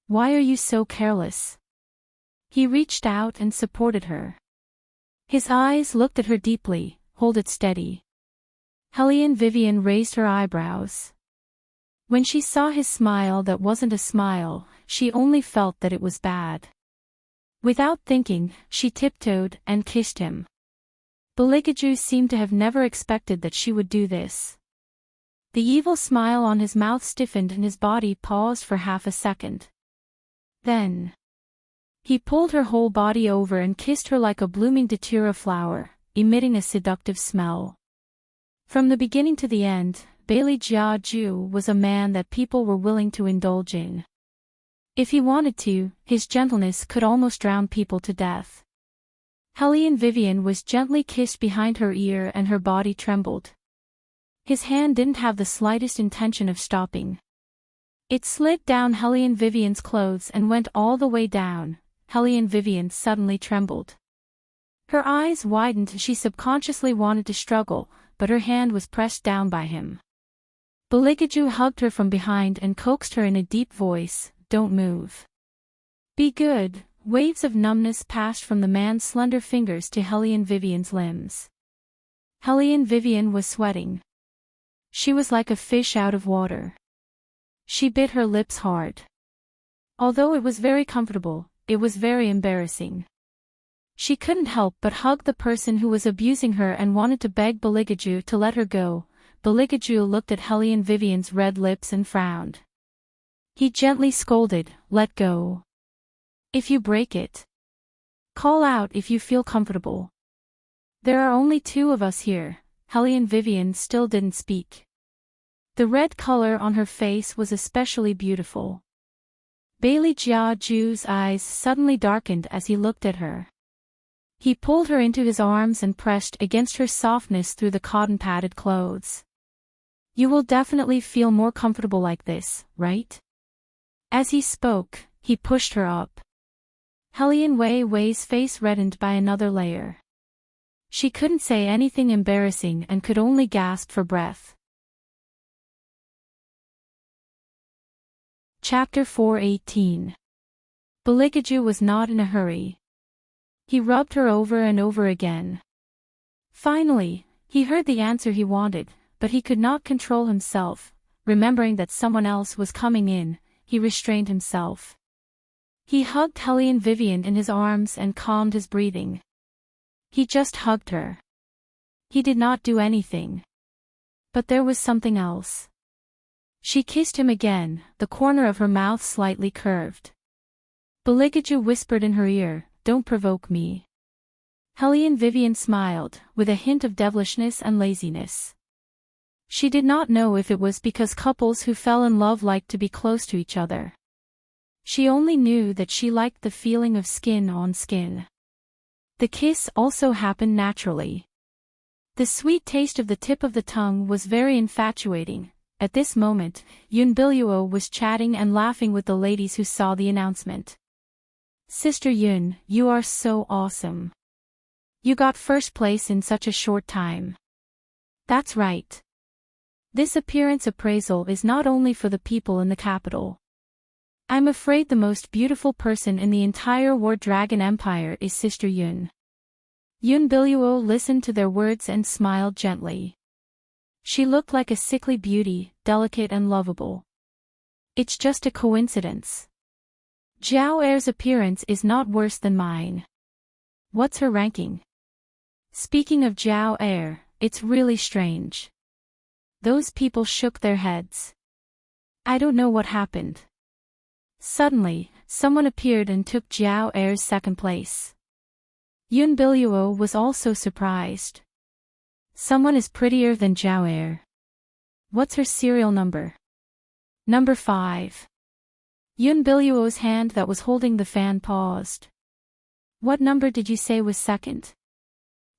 "Why are you so careless?" He reached out and supported her. His eyes looked at her deeply. "Hold it steady." Helene Vivian raised her eyebrows. When she saw his smile that wasn't a smile, she only felt that it was bad. Without thinking, she tiptoed and kissed him. Beligaju seemed to have never expected that she would do this. The evil smile on his mouth stiffened and his body paused for half a second. Then he pulled her whole body over and kissed her like a blooming datura flower, emitting a seductive smell. From the beginning to the end, Bailey Jiaju was a man that people were willing to indulge in. If he wanted to, his gentleness could almost drown people to death. Helene Vivian was gently kissed behind her ear and her body trembled. His hand didn't have the slightest intention of stopping. It slid down Helene Vivian's clothes and went all the way down. Helene Vivian suddenly trembled. Her eyes widened and she subconsciously wanted to struggle, but her hand was pressed down by him. Beligaju hugged her from behind and coaxed her in a deep voice, "Don't move. Be good." Waves of numbness passed from the man's slender fingers to Helene Vivian's limbs. Helene Vivian was sweating. She was like a fish out of water. She bit her lips hard. Although it was very comfortable, it was very embarrassing. She couldn't help but hug the person who was abusing her and wanted to beg Beligaju to let her go. Beligaju looked at Helene Vivian's red lips and frowned. He gently scolded, "Let go. If you break it, call out if you feel comfortable. There are only two of us here." Helene Vivian still didn't speak. The red color on her face was especially beautiful. Bailey Jiaju's eyes suddenly darkened as he looked at her. He pulled her into his arms and pressed against her softness through the cotton-padded clothes. "You will definitely feel more comfortable like this, right?" As he spoke, he pushed her up. Helene Wei's face reddened by another layer. She couldn't say anything embarrassing and could only gasp for breath. Chapter 4:18. Beligaju was not in a hurry. He rubbed her over and over again. Finally, he heard the answer he wanted, but he could not control himself. Remembering that someone else was coming in, he restrained himself. He hugged Helene Vivian in his arms and calmed his breathing. He just hugged her. He did not do anything. But there was something else. She kissed him again, the corner of her mouth slightly curved. Beligaju whispered in her ear, "Don't provoke me." Helene Vivian smiled, with a hint of devilishness and laziness. She did not know if it was because couples who fell in love liked to be close to each other. She only knew that she liked the feeling of skin on skin. The kiss also happened naturally. The sweet taste of the tip of the tongue was very infatuating. At this moment, Yun Biluo was chatting and laughing with the ladies who saw the announcement. "Sister Yun, you are so awesome. You got first place in such a short time." "That's right. This appearance appraisal is not only for the people in the capital. I'm afraid the most beautiful person in the entire War Dragon Empire is Sister Yun." Yun Biluo listened to their words and smiled gently. She looked like a sickly beauty, delicate and lovable. "It's just a coincidence. Zhao Er's appearance is not worse than mine." "What's her ranking?" "Speaking of Zhao Er, it's really strange." Those people shook their heads. "I don't know what happened." Suddenly, someone appeared and took Zhao Er's second place. Yun Biluo was also surprised. "Someone is prettier than Zhao Er. What's her serial number?" "Number 5. Yun Biluo's hand that was holding the fan paused. "What number did you say was second?"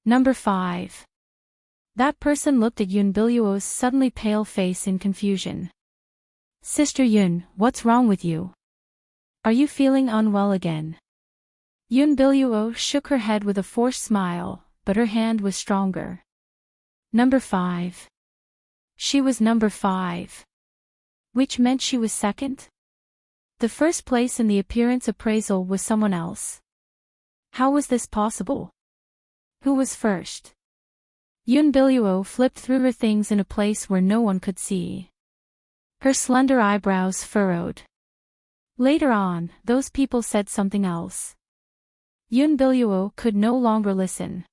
"Number 5. That person looked at Yun Biluo's suddenly pale face in confusion. "Sister Yun, what's wrong with you? Are you feeling unwell again?" Yunbiluo shook her head with a forced smile, but her hand was stronger. Number 5. She was number 5. Which meant she was second? The first place in the appearance appraisal was someone else. How was this possible? Who was first? Yunbiluo flipped through her things in a place where no one could see. Her slender eyebrows furrowed. Later on, those people said something else. Yunbiluo could no longer listen.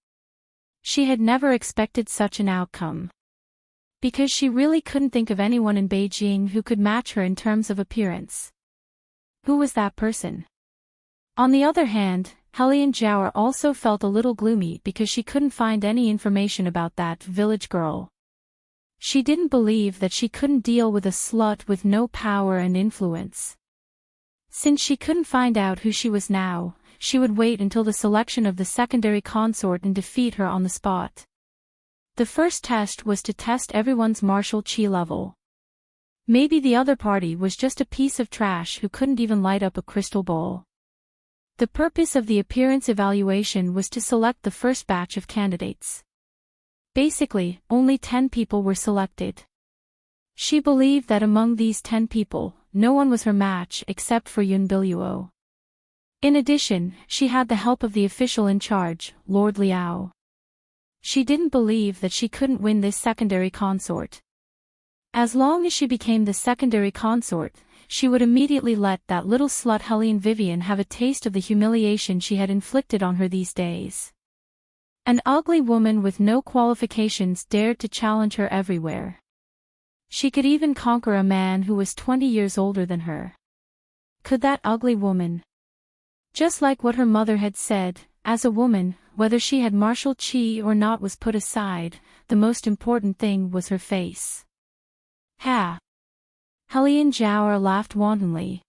She had never expected such an outcome. Because she really couldn't think of anyone in Beijing who could match her in terms of appearance. Who was that person? On the other hand, Helian Jiao also felt a little gloomy because she couldn't find any information about that village girl. She didn't believe that she couldn't deal with a slut with no power and influence. Since she couldn't find out who she was now, she would wait until the selection of the secondary consort and defeat her on the spot. The first test was to test everyone's martial chi level. Maybe the other party was just a piece of trash who couldn't even light up a crystal bowl. The purpose of the appearance evaluation was to select the first batch of candidates. Basically, only 10 people were selected. She believed that among these 10 people, no one was her match except for Yunbiluo. In addition, she had the help of the official in charge, Lord Liao. She didn't believe that she couldn't win this secondary consort. As long as she became the secondary consort, she would immediately let that little slut Helene Vivian have a taste of the humiliation she had inflicted on her these days. An ugly woman with no qualifications dared to challenge her everywhere. She could even conquer a man who was 20 years older than her. Could that ugly woman? Just like what her mother had said, as a woman, whether she had martial chi or not was put aside, the most important thing was her face. Ha! Helian Jiao laughed wantonly.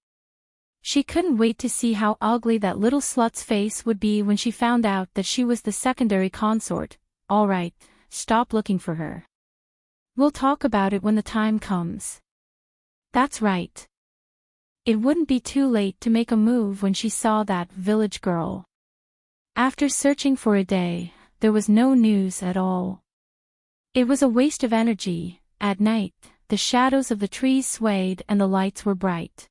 She couldn't wait to see how ugly that little slut's face would be when she found out that she was the secondary consort. All right, stop looking for her. We'll talk about it when the time comes. That's right. It wouldn't be too late to make a move when she saw that village girl. After searching for a day, there was no news at all. It was a waste of energy. At night, the shadows of the trees swayed and the lights were bright.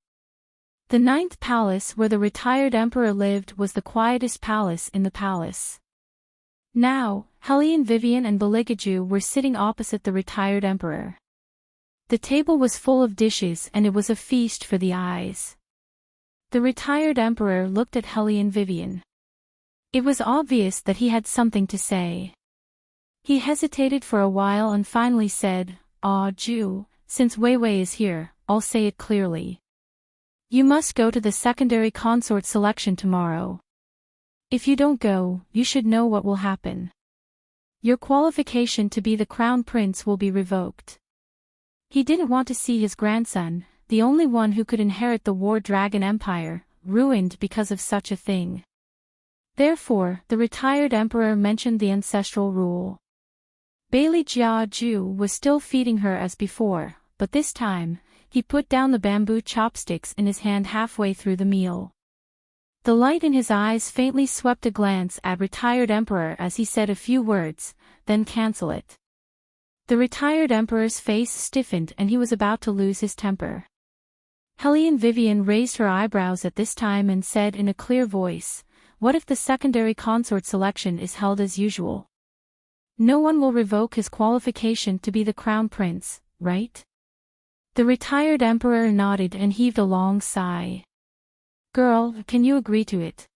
The 9th palace where the retired emperor lived was the quietest palace in the palace. Now, Helian Vivian and Beligaju were sitting opposite the retired emperor. The table was full of dishes and it was a feast for the eyes. The retired emperor looked at Helian Vivian. It was obvious that he had something to say. He hesitated for a while and finally said, "Ah, Ju, since Wei Wei is here, I'll say it clearly. You must go to the secondary consort selection tomorrow. If you don't go, you should know what will happen. Your qualification to be the crown prince will be revoked." He didn't want to see his grandson, the only one who could inherit the War Dragon Empire, ruined because of such a thing. Therefore, the retired emperor mentioned the ancestral rule. Bailey Jia Ju was still feeding her as before, but this time, he put down the bamboo chopsticks in his hand halfway through the meal. The light in his eyes faintly swept a glance at retired emperor as he said a few words, then cancel it. The retired emperor's face stiffened and he was about to lose his temper. Helian Vivian raised her eyebrows at this time and said in a clear voice, "What if the secondary consort selection is held as usual? No one will revoke his qualification to be the crown prince, right?" The retired emperor nodded and heaved a long sigh. "Girl, can you agree to it?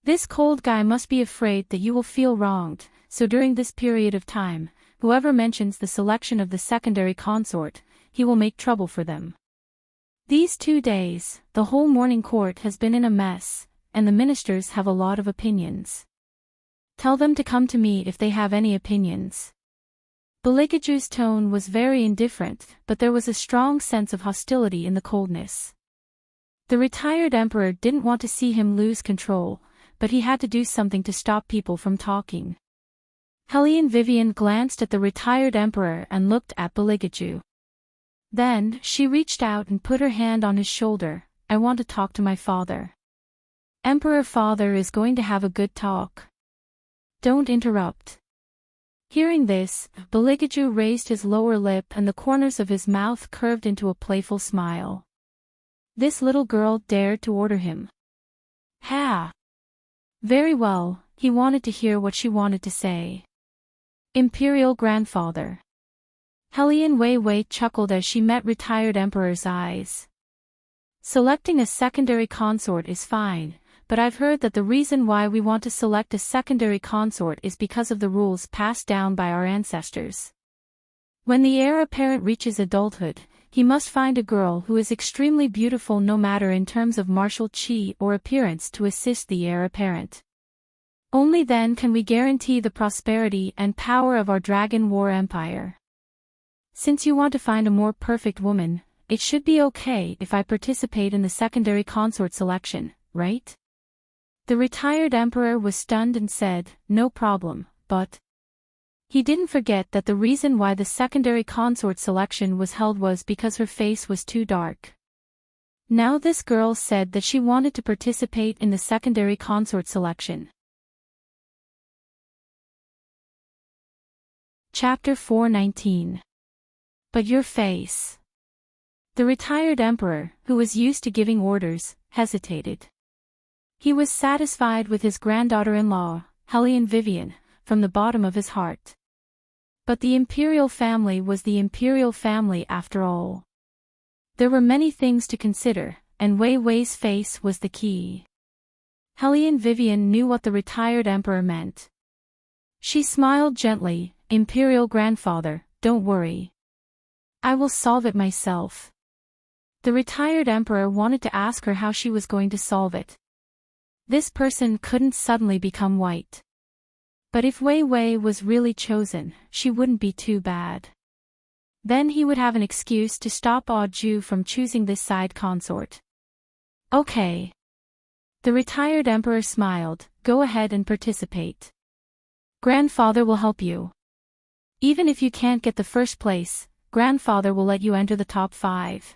This cold guy must be afraid that you will feel wronged, so during this period of time, whoever mentions the selection of the secondary consort, he will make trouble for them. These 2 days, the whole morning court has been in a mess, and the ministers have a lot of opinions. Tell them to come to me if they have any opinions." Beligaju's tone was very indifferent, but there was a strong sense of hostility in the coldness. The retired emperor didn't want to see him lose control, but he had to do something to stop people from talking. Helian Vivian glanced at the retired emperor and looked at Beligaju. Then, she reached out and put her hand on his shoulder. "I want to talk to my father." Emperor Father is going to have a good talk. Don't interrupt. Hearing this, Beligaju raised his lower lip and the corners of his mouth curved into a playful smile. This little girl dared to order him. Ha! Very well, he wanted to hear what she wanted to say. Imperial Grandfather. Hellion Wei Wei chuckled as she met retired Emperor's eyes. Selecting a secondary consort is fine, but I've heard that the reason why we want to select a secondary consort is because of the rules passed down by our ancestors. When the heir apparent reaches adulthood, he must find a girl who is extremely beautiful no matter in terms of martial chi or appearance to assist the heir apparent. Only then can we guarantee the prosperity and power of our Dragon War Empire. Since you want to find a more perfect woman, it should be okay if I participate in the secondary consort selection, right? The retired emperor was stunned and said, no problem, but... He didn't forget that the reason why the secondary consort selection was held was because her face was too dark. Now this girl said that she wanted to participate in the secondary consort selection. Chapter 419. But your face. The retired emperor, who was used to giving orders, hesitated. He was satisfied with his granddaughter-in-law, Hellion Vivian, from the bottom of his heart. But the imperial family was the imperial family after all. There were many things to consider, and Wei Wei's face was the key. Hellion Vivian knew what the retired emperor meant. She smiled gently, Imperial Grandfather, don't worry. I will solve it myself. The retired emperor wanted to ask her how she was going to solve it. This person couldn't suddenly become white. But if Wei Wei was really chosen, she wouldn't be too bad. Then he would have an excuse to stop Ju from choosing this side consort. Okay. The retired emperor smiled, go ahead and participate. Grandfather will help you. Even if you can't get the first place, Grandfather will let you enter the top 5.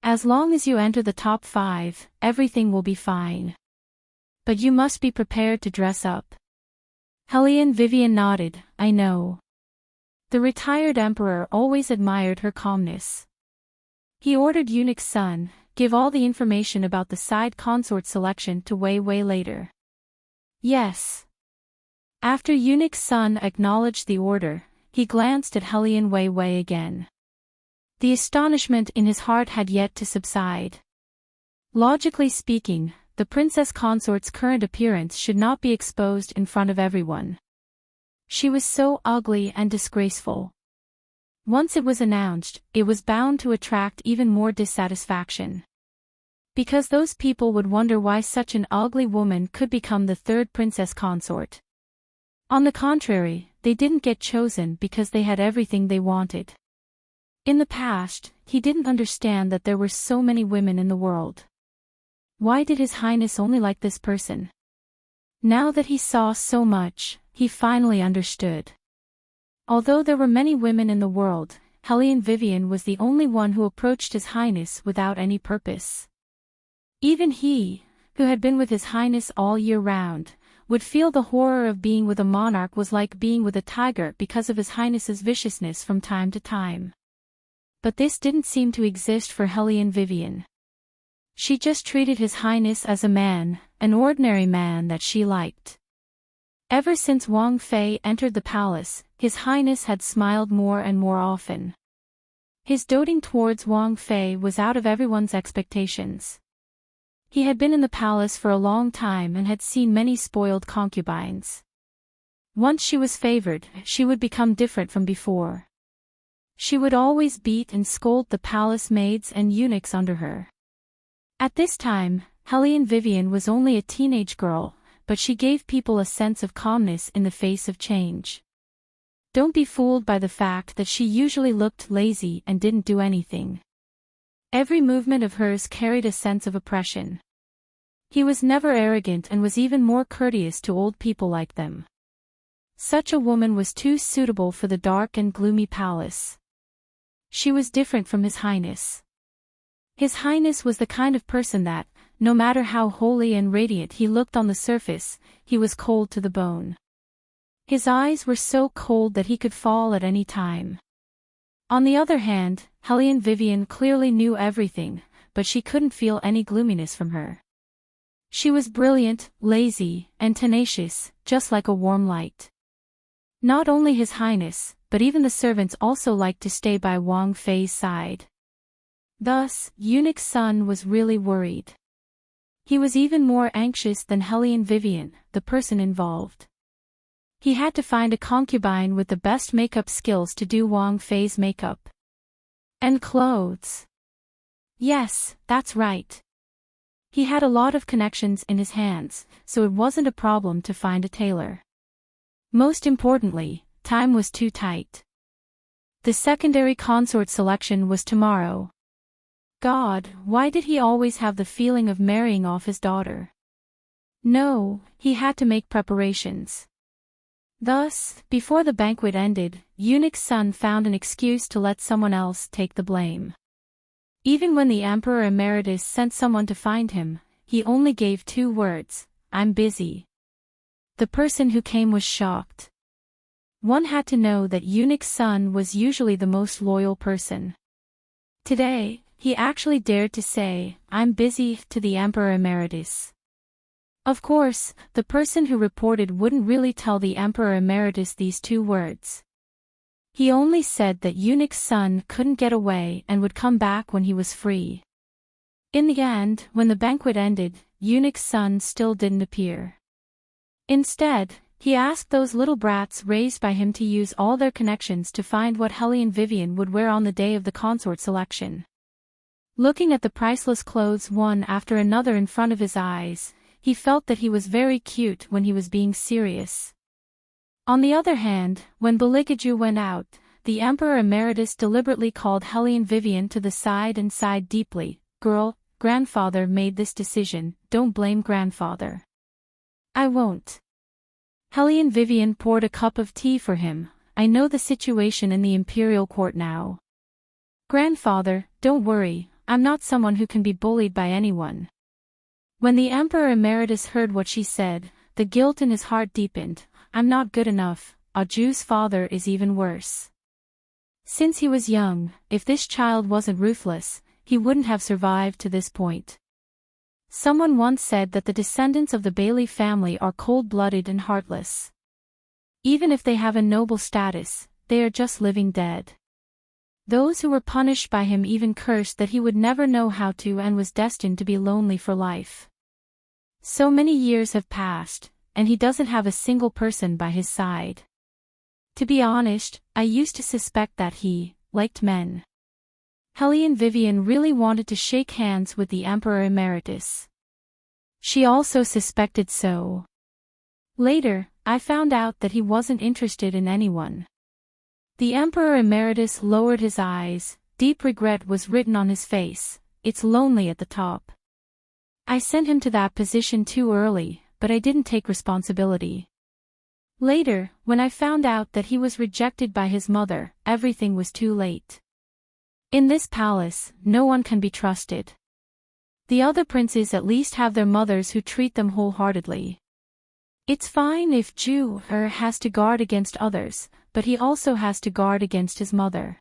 As long as you enter the top 5, everything will be fine. But you must be prepared to dress up. Hellion Vivian nodded, I know. The retired emperor always admired her calmness. He ordered Eunuch's son, give all the information about the side consort selection to Wei Wei later. Yes. After Eunuch's son acknowledged the order, he glanced at Hellion Wei Wei again. The astonishment in his heart had yet to subside. Logically speaking, the princess consort's current appearance should not be exposed in front of everyone. She was so ugly and disgraceful. Once it was announced, it was bound to attract even more dissatisfaction. Because those people would wonder why such an ugly woman could become the third princess consort. On the contrary, they didn't get chosen because they had everything they wanted. In the past, he didn't understand that there were so many women in the world. Why did His Highness only like this person? Now that he saw so much, he finally understood. Although there were many women in the world, Hellion Vivian was the only one who approached His Highness without any purpose. Even he, who had been with His Highness all year round, would feel the horror of being with a monarch was like being with a tiger because of His Highness's viciousness from time to time. But this didn't seem to exist for Hellion Vivian. She just treated His Highness as a man, an ordinary man that she liked. Ever since Wang Fei entered the palace, His Highness had smiled more and more often. His doting towards Wang Fei was out of everyone's expectations. He had been in the palace for a long time and had seen many spoiled concubines. Once she was favored, she would become different from before. She would always beat and scold the palace maids and eunuchs under her. At this time, Hellion Vivian was only a teenage girl, but she gave people a sense of calmness in the face of change. Don't be fooled by the fact that she usually looked lazy and didn't do anything. Every movement of hers carried a sense of oppression. He was never arrogant and was even more courteous to old people like them. Such a woman was too suitable for the dark and gloomy palace. She was different from His Highness. His Highness was the kind of person that, no matter how holy and radiant he looked on the surface, he was cold to the bone. His eyes were so cold that he could fall at any time. On the other hand, Helene Vivian clearly knew everything, but she couldn't feel any gloominess from her. She was brilliant, lazy, and tenacious, just like a warm light. Not only His Highness, but even the servants also liked to stay by Wang Fei's side. Thus, Eunuch Sun was really worried. He was even more anxious than Helene Vivian, the person involved. He had to find a concubine with the best makeup skills to do Wang Fei's makeup. And clothes. Yes, that's right. He had a lot of connections in his hands, so it wasn't a problem to find a tailor. Most importantly, time was too tight. The secondary consort selection was tomorrow. God, why did he always have the feeling of marrying off his daughter? No, he had to make preparations. Thus, before the banquet ended, Eunuch Sun found an excuse to let someone else take the blame. Even when the Emperor Emeritus sent someone to find him, he only gave 2 words, "I'm busy." The person who came was shocked. One had to know that Eunuch Sun was usually the most loyal person. Today, he actually dared to say, "I'm busy," to the Emperor Emeritus. Of course, the person who reported wouldn't really tell the Emperor Emeritus these 2 words. He only said that Eunuch Sun couldn't get away and would come back when he was free. In the end, when the banquet ended, Eunuch Sun still didn't appear. Instead, he asked those little brats raised by him to use all their connections to find what Helene Vivian would wear on the day of the consort selection. Looking at the priceless clothes one after another in front of his eyes, he felt that he was very cute when he was being serious. On the other hand, when Beligaju went out, the Emperor Emeritus deliberately called Helene Vivian to the side and sighed deeply. "Girl, grandfather made this decision, don't blame grandfather." "I won't." Helene Vivian poured a cup of tea for him. "I know the situation in the imperial court now. Grandfather, don't worry, I'm not someone who can be bullied by anyone." When the Emperor Emeritus heard what she said, the guilt in his heart deepened. "I'm not good enough, Aju's father is even worse." Since he was young, if this child wasn't ruthless, he wouldn't have survived to this point. Someone once said that the descendants of the Bailey family are cold-blooded and heartless. Even if they have a noble status, they are just living dead. Those who were punished by him even cursed that he would never know how to and was destined to be lonely for life. So many years have passed, and he doesn't have a single person by his side. To be honest, I used to suspect that he liked men. Helene Vivian really wanted to shake hands with the Emperor Emeritus. She also suspected so. Later, I found out that he wasn't interested in anyone. The Emperor Emeritus lowered his eyes, deep regret was written on his face. "It's lonely at the top. I sent him to that position too early, but I didn't take responsibility." Later, when I found out that he was rejected by his mother, everything was too late. In this palace, no one can be trusted. The other princes at least have their mothers who treat them wholeheartedly. It's fine if Ju has to guard against others, but he also has to guard against his mother.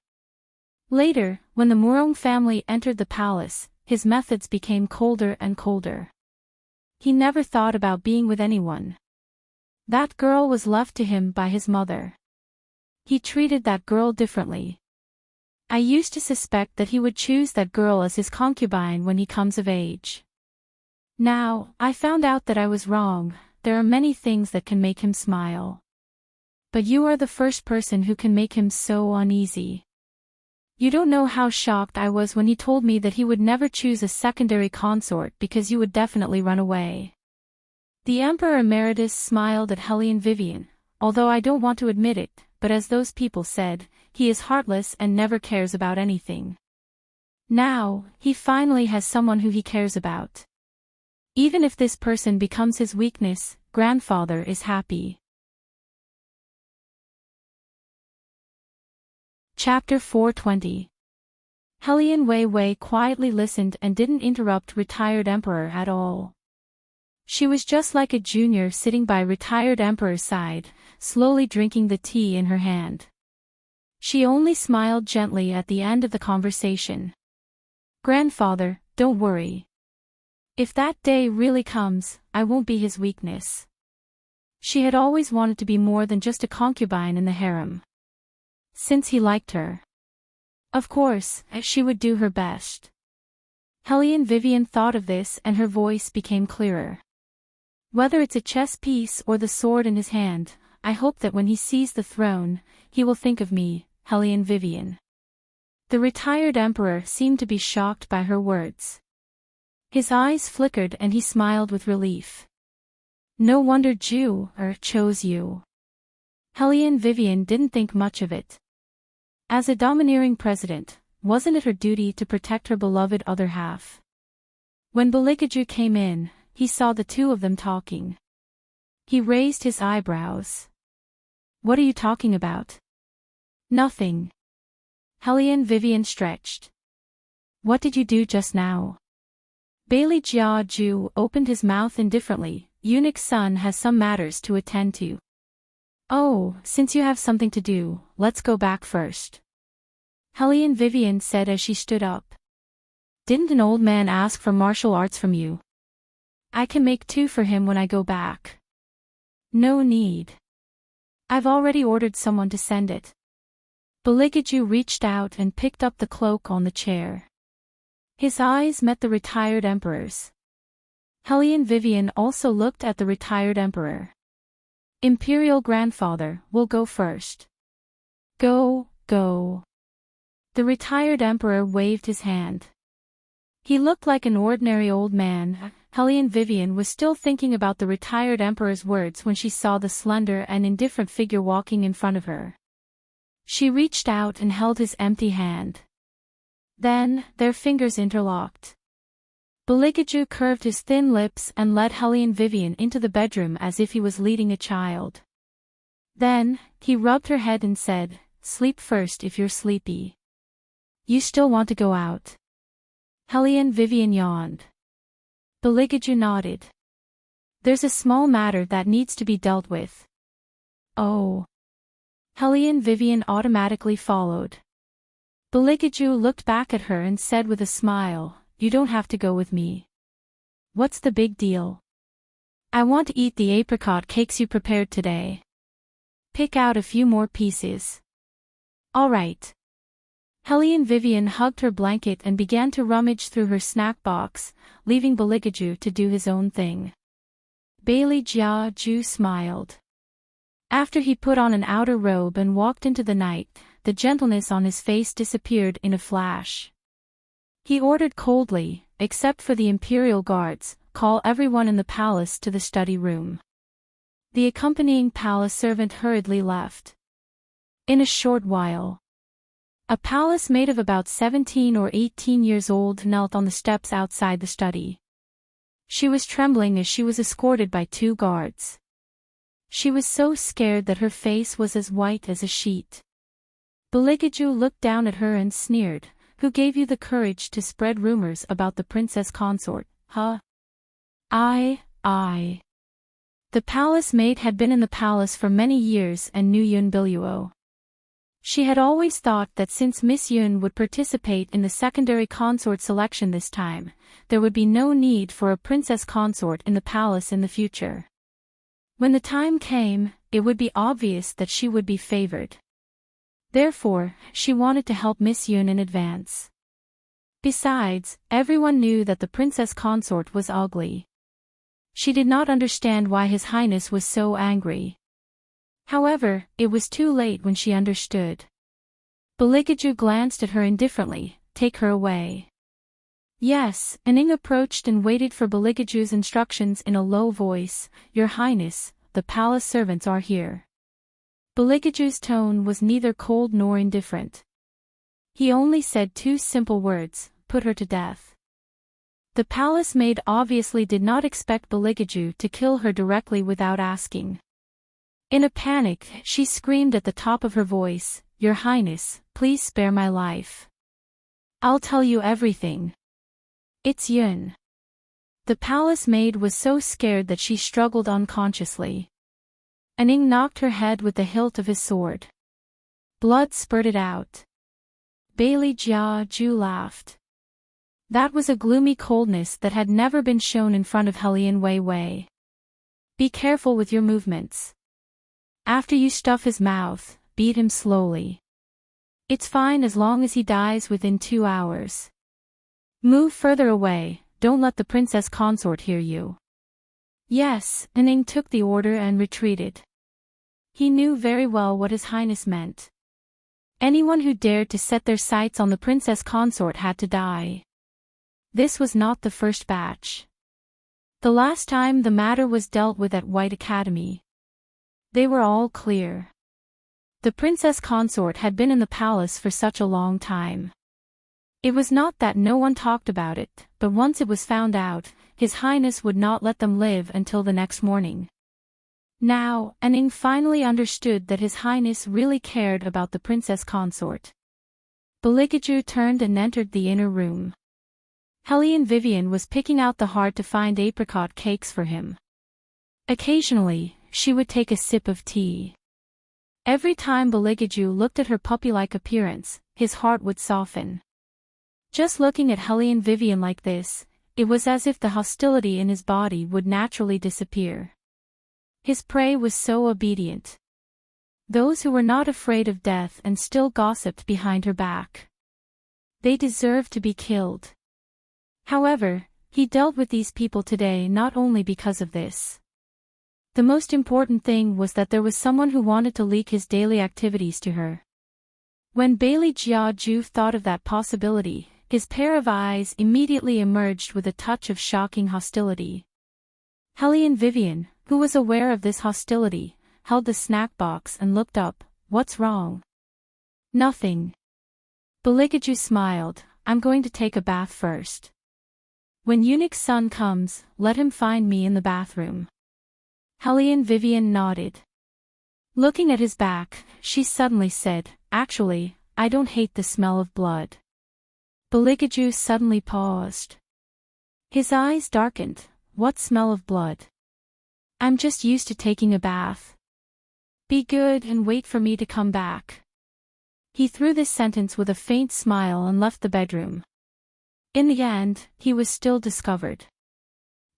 Later, when the Murong family entered the palace, his methods became colder and colder. He never thought about being with anyone. That girl was left to him by his mother. He treated that girl differently. I used to suspect that he would choose that girl as his concubine when he comes of age. Now, I found out that I was wrong. There are many things that can make him smile. But you are the first person who can make him so uneasy. You don't know how shocked I was when he told me that he would never choose a secondary consort because you would definitely run away. The Emperor Emeritus smiled at Helene Vivian, although I don't want to admit it, but as those people said, he is heartless and never cares about anything. Now, he finally has someone who he cares about. Even if this person becomes his weakness, grandfather is happy. Chapter 420. Hellion Wei Wei quietly listened and didn't interrupt retired emperor at all. She was just like a junior sitting by retired emperor's side, slowly drinking the tea in her hand. She only smiled gently at the end of the conversation. "Grandfather, don't worry. If that day really comes, I won't be his weakness." She had always wanted to be more than just a concubine in the harem. Since he liked her, of course, she would do her best. Hellion Vivian thought of this and her voice became clearer. "Whether it's a chess piece or the sword in his hand, I hope that when he sees the throne, he will think of me, Hellion Vivian." The retired emperor seemed to be shocked by her words. His eyes flickered and he smiled with relief. "No wonder Ju chose you." Hellion Vivian didn't think much of it. As a domineering president, wasn't it her duty to protect her beloved other half? When Belikaju came in, he saw the two of them talking. He raised his eyebrows. "What are you talking about?" "Nothing." Hellion Vivian stretched. "What did you do just now?" Bailey Jia Ju opened his mouth indifferently. "Eunuch's son has some matters to attend to." "Oh, since you have something to do, let's go back first," Hellion Vivian said as she stood up. "Didn't an old man ask for martial arts from you?" "I can make 2 for him when I go back." "No need. I've already ordered someone to send it." Belikaju reached out and picked up the cloak on the chair. His eyes met the retired emperor's. Hellion Vivian also looked at the retired emperor. "Imperial grandfather, will go first." Go. The retired emperor waved his hand. He looked like an ordinary old man. Hellion Vivian was still thinking about the retired emperor's words when she saw the slender and indifferent figure walking in front of her. She reached out and held his empty hand. Then, their fingers interlocked. Belikaju curved his thin lips and led Hellion Vivian into the bedroom as if he was leading a child. Then, he rubbed her head and said, "Sleep first if you're sleepy." "You still want to go out?" Hellion Vivian yawned. Belikaju nodded. "There's a small matter that needs to be dealt with." "Oh." Hellion Vivian automatically followed. Belikaju looked back at her and said with a smile, "You don't have to go with me." "What's the big deal?" "I want to eat the apricot cakes you prepared today." "Pick out a few more pieces." "All right." Hellion Vivian hugged her blanket and began to rummage through her snack box, leaving Belikaju to do his own thing. Bailey Jia Ju smiled. After he put on an outer robe and walked into the night, the gentleness on his face disappeared in a flash. He ordered coldly, except for the imperial guards, "Call everyone in the palace to the study room." The accompanying palace servant hurriedly left. In a short while, a palace maid of about 17 or 18 years old knelt on the steps outside the study. She was trembling as she was escorted by 2 guards. She was so scared that her face was as white as a sheet. Belikaju looked down at her and sneered, "Who gave you the courage to spread rumors about the princess consort, huh?" I. The palace maid had been in the palace for many years and knew Yun Biluo. She had always thought that since Miss Yun would participate in the secondary consort selection this time, there would be no need for a princess consort in the palace in the future. When the time came, it would be obvious that she would be favored. Therefore, she wanted to help Miss Yun in advance. Besides, everyone knew that the princess consort was ugly. She did not understand why His Highness was so angry. However, it was too late when she understood. Belikaju glanced at her indifferently, "Take her away." Yes, Aning approached and waited for Belikaju's instructions in a low voice, "Your Highness, the palace servants are here." Belikaju's tone was neither cold nor indifferent. He only said 2 simple words, "Put her to death." The palace maid obviously did not expect Belikaju to kill her directly without asking. In a panic, she screamed at the top of her voice, "Your Highness, please spare my life. I'll tell you everything. It's Yun. The palace maid was so scared that she struggled unconsciously. Aning knocked her head with the hilt of his sword. Blood spurted out. Bailey Jia Ju laughed. That was a gloomy coldness that had never been shown in front of Helian Wei Wei. Be careful with your movements. After you stuff his mouth, beat him slowly. It's fine as long as he dies within 2 hours. Move further away, don't let the princess consort hear you. Yes, Aning took the order and retreated. He knew very well what His Highness meant. Anyone who dared to set their sights on the princess consort had to die. This was not the first batch. The last time the matter was dealt with at White Academy. They were all clear. The princess consort had been in the palace for such a long time. It was not that no one talked about it, but once it was found out, His Highness would not let them live until the next morning. Now, Aning finally understood that His Highness really cared about the princess consort. Beligaju turned and entered the inner room. Helian Vivian was picking out the hard-to-find apricot cakes for him. Occasionally, she would take a sip of tea. Every time Beligaju looked at her puppy-like appearance, his heart would soften. Just looking at Helian Vivian like this, it was as if the hostility in his body would naturally disappear. His prey was so obedient. Those who were not afraid of death and still gossiped behind her back. They deserved to be killed. However, he dealt with these people today not only because of this. The most important thing was that there was someone who wanted to leak his daily activities to her. When Bailey Jia Ju thought of that possibility, his pair of eyes immediately emerged with a touch of shocking hostility. Helian Vivian, who was aware of this hostility, held the snack box and looked up. What's wrong? Nothing. Beligaju smiled. I'm going to take a bath first. When Eunuch's son comes, let him find me in the bathroom. Helian Vivian nodded. Looking at his back, she suddenly said, Actually, I don't hate the smell of blood. Beligaju suddenly paused. His eyes darkened. What smell of blood? I'm just used to taking a bath. Be good and wait for me to come back. He threw this sentence with a faint smile and left the bedroom. In the end, he was still discovered.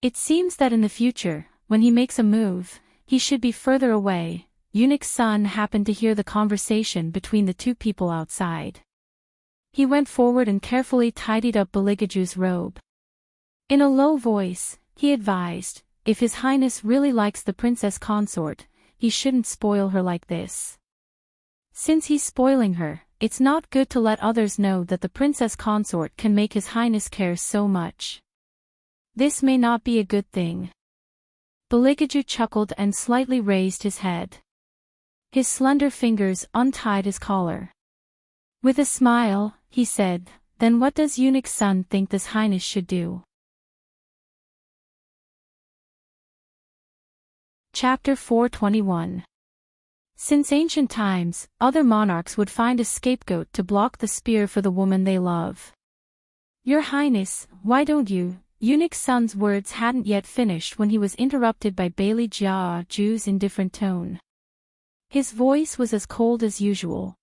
It seems that in the future, when he makes a move, he should be further away. Eunuch's son happened to hear the conversation between the two people outside. He went forward and carefully tidied up Beligaju's robe. In a low voice, he advised, if His Highness really likes the princess consort, he shouldn't spoil her like this. Since he's spoiling her, it's not good to let others know that the princess consort can make His Highness care so much. This may not be a good thing. Beligaju chuckled and slightly raised his head. His slender fingers untied his collar. With a smile, he said, Then what does Eunuch's son think this Highness should do? Chapter 421. Since ancient times, other monarchs would find a scapegoat to block the spear for the woman they love. Your Highness, why don't you? Eunuch's son's words hadn't yet finished when he was interrupted by Bailey Jia Ju's indifferent tone. His voice was as cold as usual.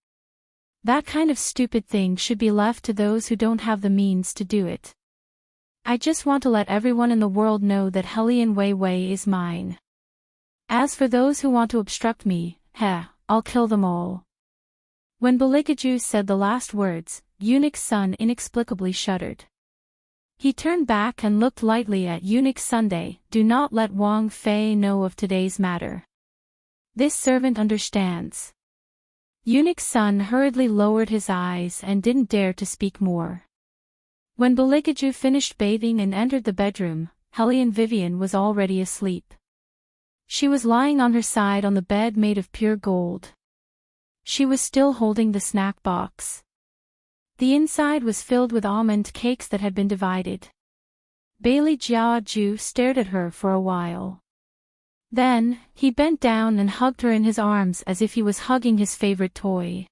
That kind of stupid thing should be left to those who don't have the means to do it. I just want to let everyone in the world know that Helian Wei Wei is mine. As for those who want to obstruct me, I'll kill them all. When Beligaju said the last words, Eunuch's son inexplicably shuddered. He turned back and looked lightly at Eunuch Sunday. Do not let Wang Fei know of today's matter. This servant understands. Eunuch's son hurriedly lowered his eyes and didn't dare to speak more. When Beligaju finished bathing and entered the bedroom, Helian Vivian was already asleep. She was lying on her side on the bed made of pure gold. She was still holding the snack box. The inside was filled with almond cakes that had been divided. Bailey Jia Ju stared at her for a while. Then, he bent down and hugged her in his arms as if he was hugging his favorite toy.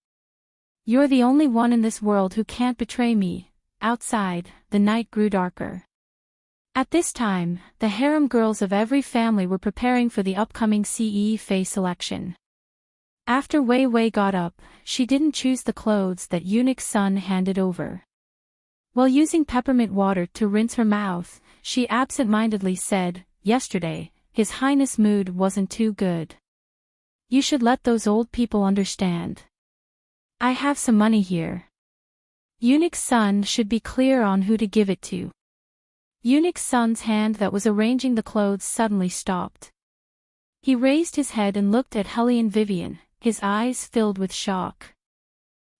You're the only one in this world who can't betray me, outside, the night grew darker. At this time, the harem girls of every family were preparing for the upcoming Fei selection. After Wei Wei got up, she didn't choose the clothes that Eunuch Sun handed over. While using peppermint water to rinse her mouth, she absent-mindedly said, "Yesterday, His Highness' mood wasn't too good. You should let those old people understand. I have some money here." Eunuch Sun should be clear on who to give it to. Eunuch Sun's hand that was arranging the clothes suddenly stopped. He raised his head and looked at Hellion Vivian, his eyes filled with shock.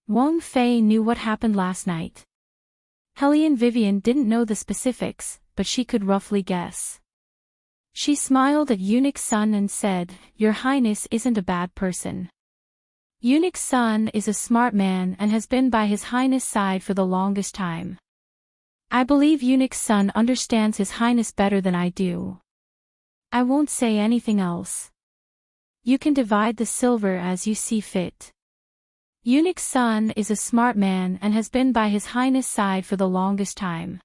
Wang Fei knew what happened last night. Hellion Vivian didn't know the specifics, but she could roughly guess. She smiled at Eunuch Sun and said, "Your Highness isn't a bad person. Eunuch Sun is a smart man and has been by His Highness' side for the longest time. I believe Eunuch Sun understands His Highness better than I do. I won't say anything else. You can divide the silver as you see fit. Eunuch Sun is a smart man and has been by His Highness' side for the longest time.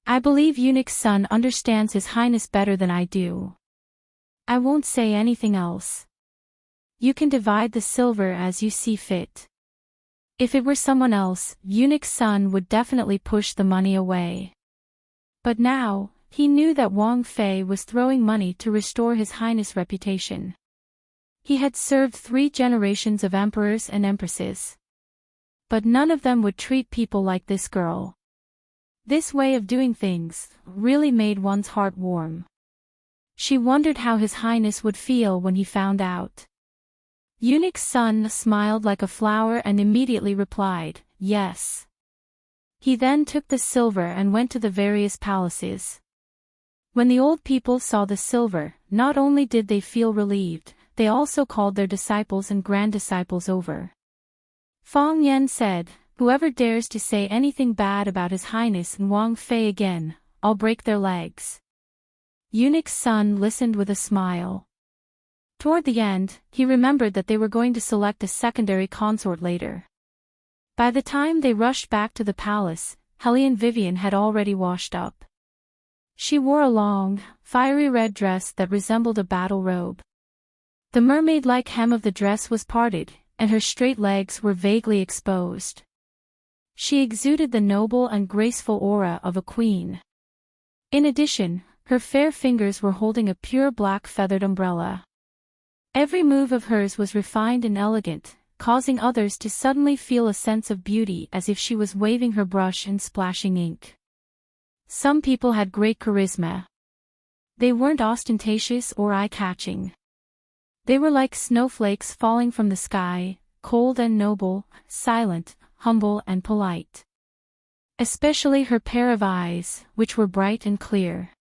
I believe Eunuch Sun understands His Highness better than I do. I won't say anything else. You can divide the silver as you see fit." If it were someone else, Eunuch Sun would definitely push the money away. But now, he knew that Wang Fei was throwing money to restore His Highness' reputation. He had served 3 generations of emperors and empresses. But none of them would treat people like this girl. This way of doing things really made one's heart warm. She wondered how His Highness would feel when he found out. Eunuch Sun smiled like a flower and immediately replied, "Yes." He then took the silver and went to the various palaces. When the old people saw the silver, not only did they feel relieved, they also called their disciples and grand-disciples over. Fang Yan said, "Whoever dares to say anything bad about His Highness and Wang Fei again, I'll break their legs." Eunuch Sun listened with a smile. Toward the end, he remembered that they were going to select a secondary consort later. By the time they rushed back to the palace, Hellion Vivian had already washed up. She wore a long, fiery red dress that resembled a battle robe. The mermaid-like hem of the dress was parted, and her straight legs were vaguely exposed. She exuded the noble and graceful aura of a queen. In addition, her fair fingers were holding a pure black feathered umbrella. Every move of hers was refined and elegant, causing others to suddenly feel a sense of beauty as if she was waving her brush and splashing ink. Some people had great charisma. They weren't ostentatious or eye-catching. They were like snowflakes falling from the sky, cold and noble, silent, humble and polite. Especially her pair of eyes, which were bright and clear.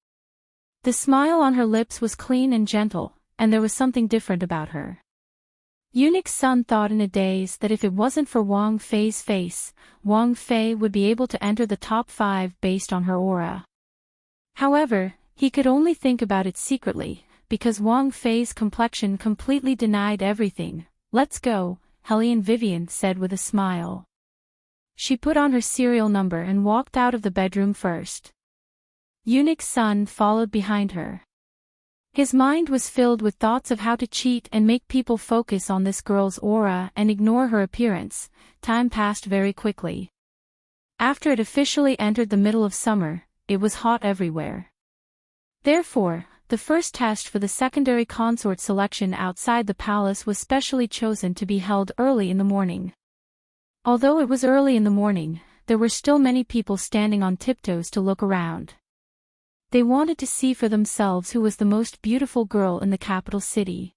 The smile on her lips was clean and gentle, and there was something different about her. Eunuch Sun thought in a daze that if it wasn't for Wang Fei's face, Wang Fei would be able to enter the top 5 based on her aura. However, he could only think about it secretly, because Wang Fei's complexion completely denied everything. "Let's go," Hellion Vivian said with a smile. She put on her serial number and walked out of the bedroom first. Eunuch Sun followed behind her. His mind was filled with thoughts of how to cheat and make people focus on this girl's aura and ignore her appearance. Time passed very quickly. After it officially entered the middle of summer, it was hot everywhere. Therefore, the first test for the secondary consort selection outside the palace was specially chosen to be held early in the morning. Although it was early in the morning, there were still many people standing on tiptoes to look around. They wanted to see for themselves who was the most beautiful girl in the capital city.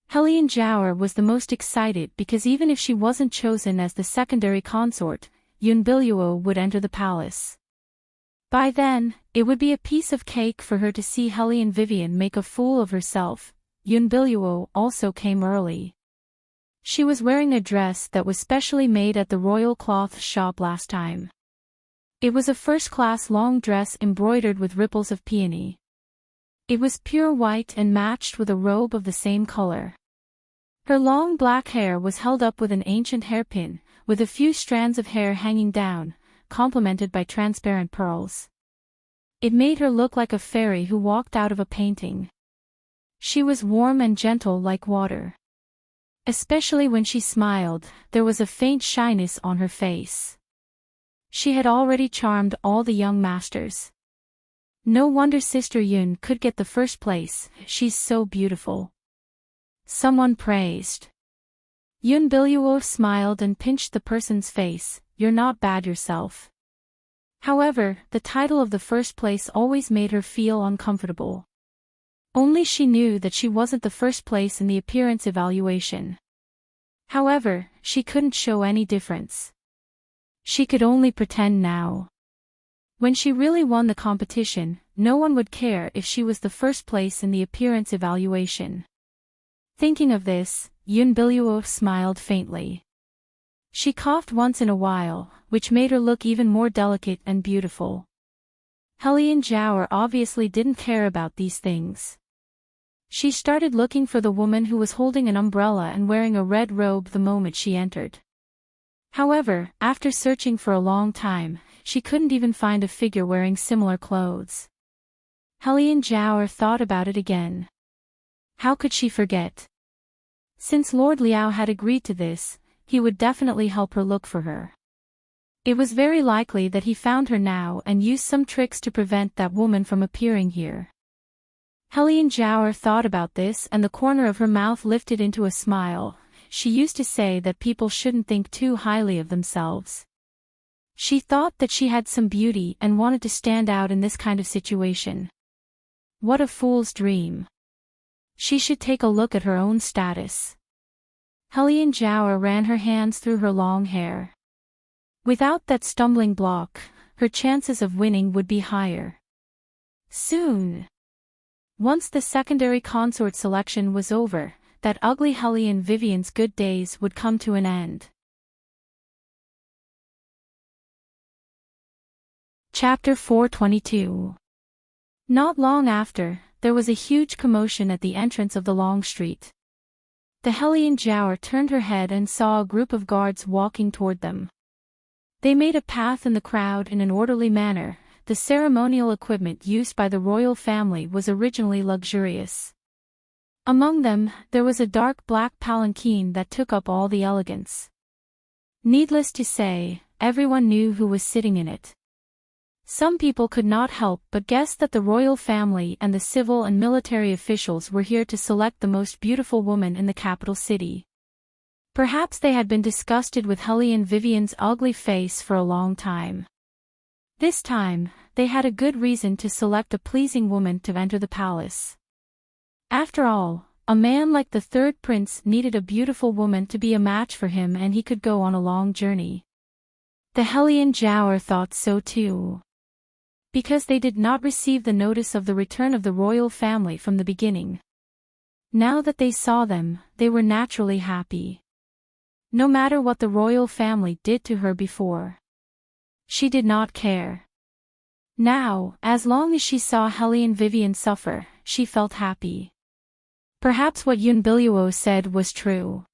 Hellion Jiaor was the most excited because even if she wasn't chosen as the secondary consort, Yun Biluo would enter the palace. By then, it would be a piece of cake for her to see Hellion Vivian make a fool of herself. Yun Biluo also came early. She was wearing a dress that was specially made at the royal cloth shop last time. It was a first-class long dress embroidered with ripples of peony. It was pure white and matched with a robe of the same color. Her long black hair was held up with an ancient hairpin, with a few strands of hair hanging down, complemented by transparent pearls. It made her look like a fairy who walked out of a painting. She was warm and gentle like water. Especially when she smiled, there was a faint shyness on her face. She had already charmed all the young masters. No wonder Sister Yun could get the first place, she's so beautiful. Someone praised. Yun Biluo smiled and pinched the person's face, you're not bad yourself. However, the title of the first place always made her feel uncomfortable. Only she knew that she wasn't the first place in the appearance evaluation. However, she couldn't show any difference. She could only pretend now. When she really won the competition, no one would care if she was the first place in the appearance evaluation. Thinking of this, Yun Biluo smiled faintly. She coughed once in a while, which made her look even more delicate and beautiful. Hellion Jiao obviously didn't care about these things. She started looking for the woman who was holding an umbrella and wearing a red robe the moment she entered. However, after searching for a long time, she couldn't even find a figure wearing similar clothes. Hellion Jiao thought about it again. How could she forget? Since Lord Liao had agreed to this, he would definitely help her look for her. It was very likely that he found her now and used some tricks to prevent that woman from appearing here. Hellion Jiao thought about this and the corner of her mouth lifted into a smile. She used to say that people shouldn't think too highly of themselves. She thought that she had some beauty and wanted to stand out in this kind of situation. What a fool's dream. She should take a look at her own status. Hellion Jiao ran her hands through her long hair. Without that stumbling block, her chances of winning would be higher. Soon. Once the secondary consort selection was over, that ugly Hellion Vivian's good days would come to an end. Chapter 422. Not long after, there was a huge commotion at the entrance of the long street. The Hellion Jiao turned her head and saw a group of guards walking toward them. They made a path in the crowd in an orderly manner. The ceremonial equipment used by the royal family was originally luxurious. Among them, there was a dark black palanquin that took up all the elegance. Needless to say, everyone knew who was sitting in it. Some people could not help but guess that the royal family and the civil and military officials were here to select the most beautiful woman in the capital city. Perhaps they had been disgusted with Hellion Vivian's ugly face for a long time. This time, they had a good reason to select a pleasing woman to enter the palace. After all, a man like the third prince needed a beautiful woman to be a match for him and he could go on a long journey. The Hellion Jiao thought so too. Because they did not receive the notice of the return of the royal family from the beginning. Now that they saw them, they were naturally happy. No matter what the royal family did to her before. She did not care. Now, as long as she saw Hellion Vivian suffer, she felt happy. Perhaps what Yun Biluo said was true.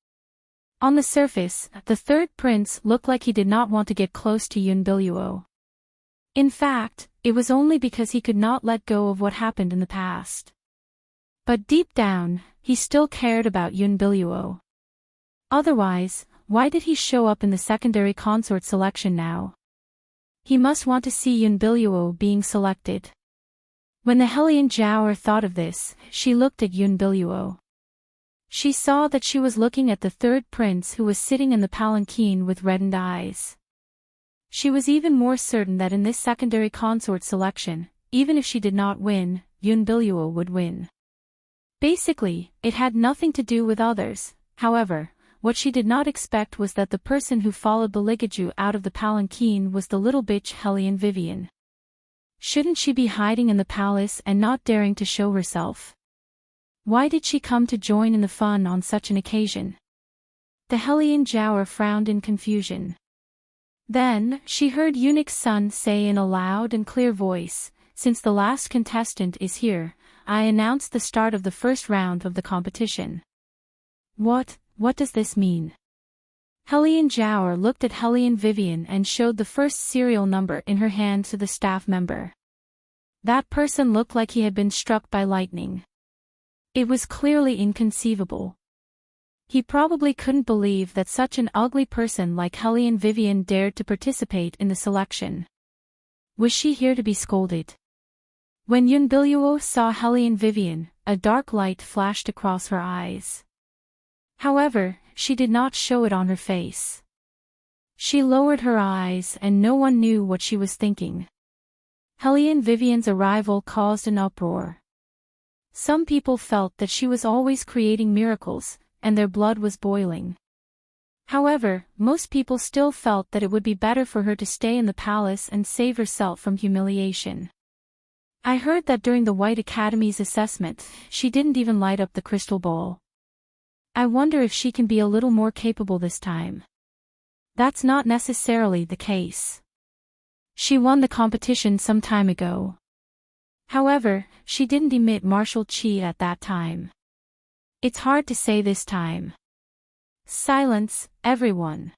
On the surface, the third prince looked like he did not want to get close to Yun Biluo. In fact, it was only because he could not let go of what happened in the past. But deep down, he still cared about Yun Biluo. Otherwise, why did he show up in the secondary consort selection now? He must want to see Yun Biluo being selected. When the Hellion Jiao thought of this, she looked at Yun Biluo. She saw that she was looking at the third prince who was sitting in the palanquin with reddened eyes. She was even more certain that in this secondary consort selection, even if she did not win, Yun Biluo would win. Basically, it had nothing to do with others. However, what she did not expect was that the person who followed the Ligaju out of the palanquin was the little bitch Hellion Vivian. Shouldn't she be hiding in the palace and not daring to show herself? Why did she come to join in the fun on such an occasion? The Hellion Jiao frowned in confusion. Then, she heard Eunuch's son say in a loud and clear voice, "Since the last contestant is here, I announce the start of the first round of the competition." What does this mean? Hellion Jower looked at Hellion Vivian and showed the first serial number in her hand to the staff member. That person looked like he had been struck by lightning. It was clearly inconceivable. He probably couldn't believe that such an ugly person like Hellion Vivian dared to participate in the selection. Was she here to be scolded? When Yunbiluo saw Hellion Vivian, a dark light flashed across her eyes. However, she did not show it on her face. She lowered her eyes and no one knew what she was thinking. Hellion Vivian's arrival caused an uproar. Some people felt that she was always creating miracles, and their blood was boiling. However, most people still felt that it would be better for her to stay in the palace and save herself from humiliation. I heard that during the White Academy's assessment, she didn't even light up the crystal ball. I wonder if she can be a little more capable this time. That's not necessarily the case. She won the competition some time ago. However, she didn't emit martial qi at that time. It's hard to say this time. Silence, everyone.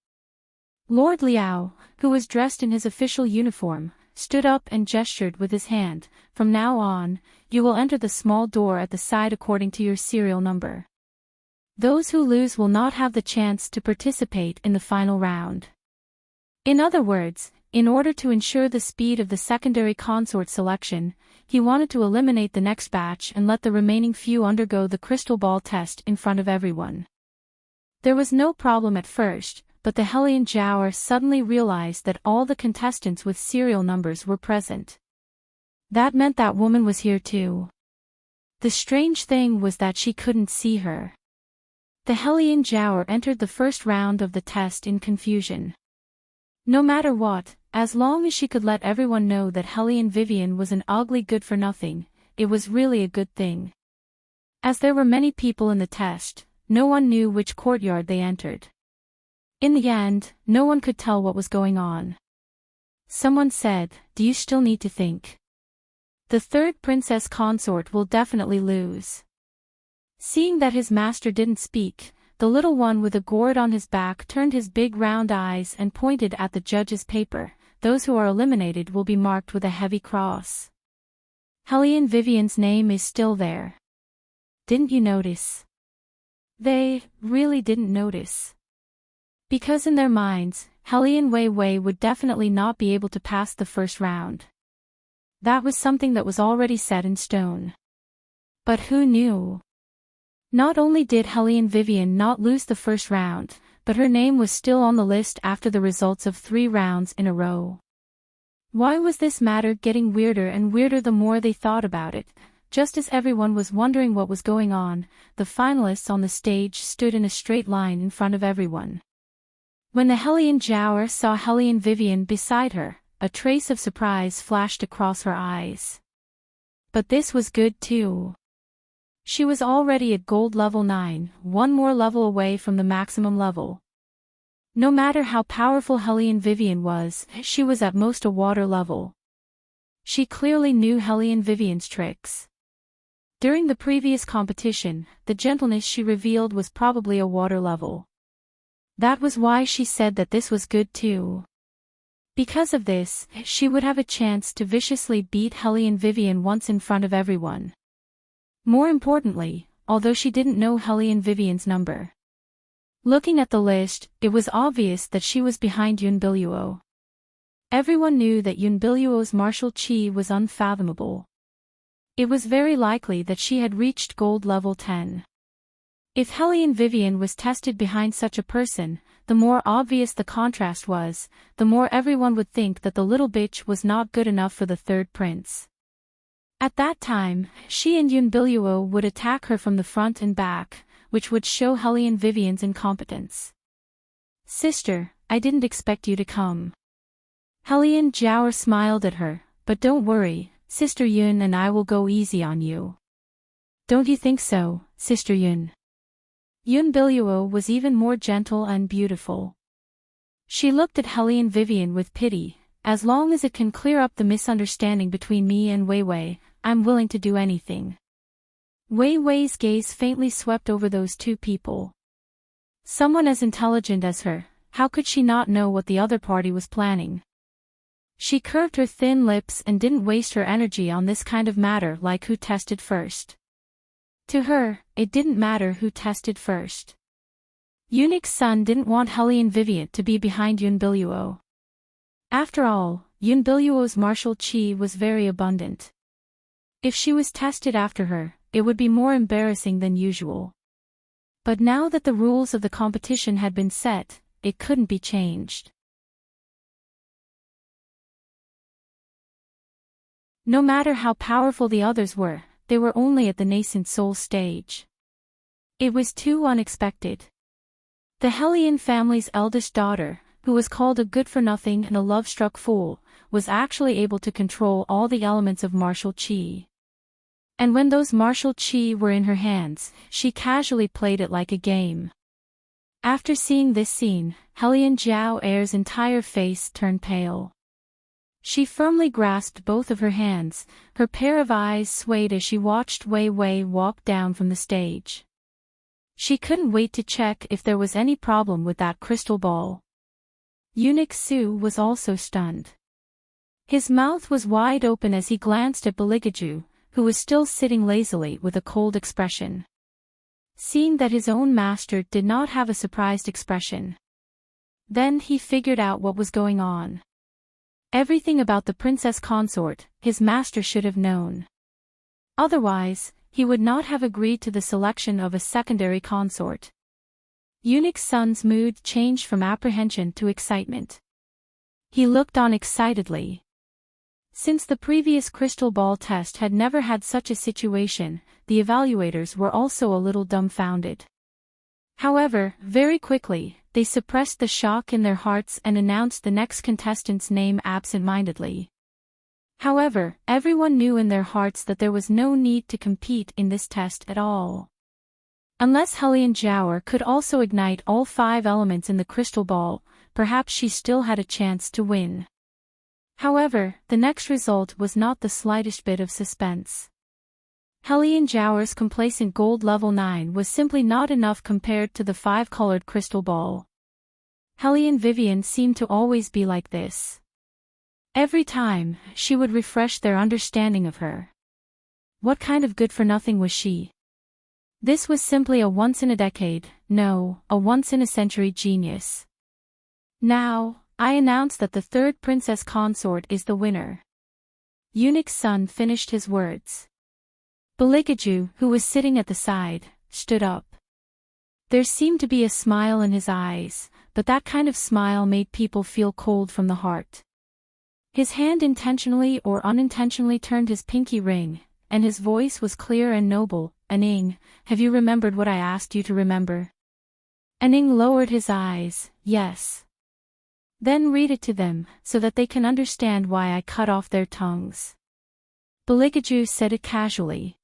Lord Liao, who was dressed in his official uniform, stood up and gestured with his hand. From now on, you will enter the small door at the side according to your serial number. Those who lose will not have the chance to participate in the final round. In other words, in order to ensure the speed of the secondary consort selection, he wanted to eliminate the next batch and let the remaining few undergo the crystal ball test in front of everyone. There was no problem at first, but the Hellion Jower suddenly realized that all the contestants with serial numbers were present. That meant that woman was here too. The strange thing was that she couldn't see her. The Hellion Jower entered the first round of the test in confusion. No matter what, as long as she could let everyone know that Hellion Vivian was an ugly good-for-nothing, it was really a good thing. As there were many people in the test, no one knew which courtyard they entered. In the end, no one could tell what was going on. Someone said, "Do you still need to think? The third princess consort will definitely lose." Seeing that his master didn't speak, the little one with a gourd on his back turned his big round eyes and pointed at the judge's paper. Those who are eliminated will be marked with a heavy cross. Hellion Vivian's name is still there. Didn't you notice? They really didn't notice. Because in their minds, Hellion Wei Wei would definitely not be able to pass the first round. That was something that was already set in stone. But who knew? Not only did Hellion Vivian not lose the first round, but her name was still on the list after the results of 3 rounds in a row. Why was this matter getting weirder and weirder the more they thought about it? Just as everyone was wondering what was going on, the finalists on the stage stood in a straight line in front of everyone. When the Hellion Jower saw Hellion Vivian beside her, a trace of surprise flashed across her eyes. But this was good too. She was already at gold level 9, one more level away from the maximum level. No matter how powerful Hellion Vivian was, she was at most a water level. She clearly knew Hellion Vivian's tricks. During the previous competition, the gentleness she revealed was probably a water level. That was why she said that this was good too. Because of this, she would have a chance to viciously beat Hellion Vivian once in front of everyone. More importantly, although she didn't know Hellion Vivian's number. Looking at the list, it was obvious that she was behind Yunbiluo. Everyone knew that Yunbiluo's martial qi was unfathomable. It was very likely that she had reached gold level 10. If Hellion Vivian was tested behind such a person, the more obvious the contrast was, the more everyone would think that the little bitch was not good enough for the third prince. At that time, she and Yunbiluo would attack her from the front and back, which would show Hellion Vivian's incompetence. "Sister, I didn't expect you to come." Hellion Jower smiled at her, "But don't worry, Sister Yun and I will go easy on you." "Don't you think so, Sister Yun?" Yunbiluo was even more gentle and beautiful. She looked at Hellion Vivian with pity. "As long as it can clear up the misunderstanding between me and Wei Wei, I'm willing to do anything." Wei Wei's gaze faintly swept over those two people. Someone as intelligent as her, how could she not know what the other party was planning? She curved her thin lips and didn't waste her energy on this kind of matter like who tested first. To her, it didn't matter who tested first. Eunuch's son didn't want Hellion Vivien to be behind Yunbiluo. After all, Yunbiluo's martial chi was very abundant. If she was tested after her, it would be more embarrassing than usual. But now that the rules of the competition had been set, it couldn't be changed. No matter how powerful the others were, they were only at the nascent soul stage. It was too unexpected. The Hellion family's eldest daughter, who was called a good-for-nothing and a love-struck fool, was actually able to control all the elements of martial chi. And when those martial chi were in her hands, she casually played it like a game. After seeing this scene, Hellion Jiao Er's entire face turned pale. She firmly grasped both of her hands, her pair of eyes swayed as she watched Wei Wei walk down from the stage. She couldn't wait to check if there was any problem with that crystal ball. Eunuch Su was also stunned. His mouth was wide open as he glanced at Beligaju, who was still sitting lazily with a cold expression. Seeing that his own master did not have a surprised expression. Then he figured out what was going on. Everything about the princess consort, his master should have known. Otherwise, he would not have agreed to the selection of a secondary consort. Eunuch's son's mood changed from apprehension to excitement. He looked on excitedly. Since the previous crystal ball test had never had such a situation, the evaluators were also a little dumbfounded. However, very quickly, they suppressed the shock in their hearts and announced the next contestant's name absent-mindedly. However, everyone knew in their hearts that there was no need to compete in this test at all. Unless Hellion Jiao could also ignite all 5 elements in the crystal ball, perhaps she still had a chance to win. However, the next result was not the slightest bit of suspense. Hellion Jiao's complacent gold level 9 was simply not enough compared to the 5-colored crystal ball. Hellion Vivien seemed to always be like this. Every time, she would refresh their understanding of her. What kind of good-for-nothing was she? This was simply a once-in-a-decade, no, a once-in-a-century genius. Now, I announce that the 3rd princess consort is the winner. Eunuch's son finished his words. Beligaju, who was sitting at the side, stood up. There seemed to be a smile in his eyes, but that kind of smile made people feel cold from the heart. His hand intentionally or unintentionally turned his pinky ring, and his voice was clear and noble. Aning, have you remembered what I asked you to remember? Aning lowered his eyes, yes. Then read it to them, so that they can understand why I cut off their tongues. Beligaju said it casually.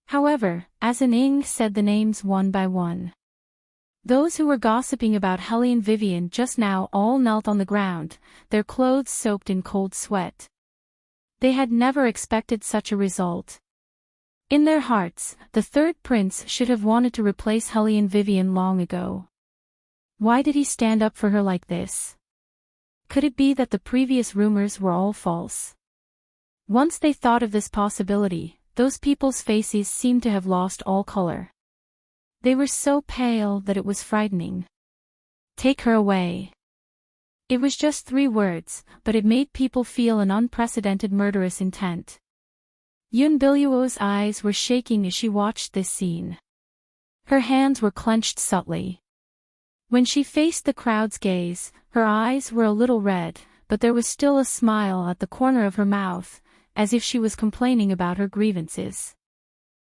However, as Aning said the names one by one. Those who were gossiping about Hellion Vivien just now all knelt on the ground, their clothes soaked in cold sweat. They had never expected such a result. In their hearts, the 3rd prince should have wanted to replace Hellion Vivien long ago. Why did he stand up for her like this? Could it be that the previous rumors were all false? Once they thought of this possibility, those people's faces seemed to have lost all color. They were so pale that it was frightening. Take her away. It was just 3 words, but it made people feel an unprecedented murderous intent. Yunbiluo's eyes were shaking as she watched this scene. Her hands were clenched subtly. When she faced the crowd's gaze, her eyes were a little red, but there was still a smile at the corner of her mouth, as if she was complaining about her grievances.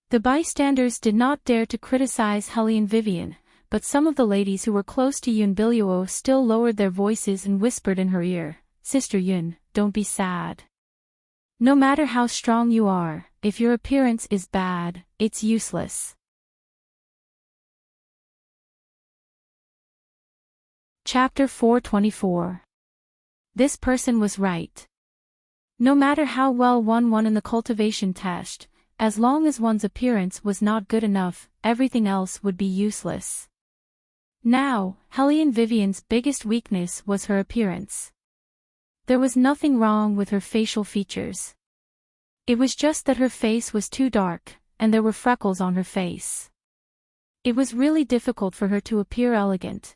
The bystanders did not dare to criticize Hellion Vivien, but some of the ladies who were close to Yunbiluo still lowered their voices and whispered in her ear, "Sister Yun, don't be sad. No matter how strong you are, if your appearance is bad, it's useless." Chapter 424. This person was right. No matter how well one won in the cultivation test, as long as one's appearance was not good enough, everything else would be useless. Now, Helene Vivian's biggest weakness was her appearance. There was nothing wrong with her facial features. It was just that her face was too dark, and there were freckles on her face. It was really difficult for her to appear elegant.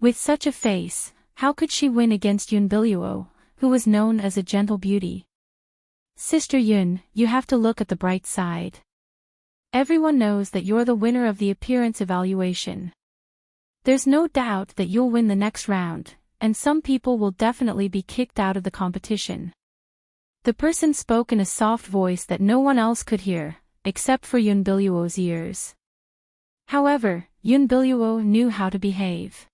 With such a face, how could she win against Yunbiluo, who was known as a gentle beauty? Sister Yun, you have to look at the bright side. Everyone knows that you're the winner of the appearance evaluation. There's no doubt that you'll win the next round, and some people will definitely be kicked out of the competition. The person spoke in a soft voice that no one else could hear, except for Yunbiluo's ears. However, Yunbiluo knew how to behave.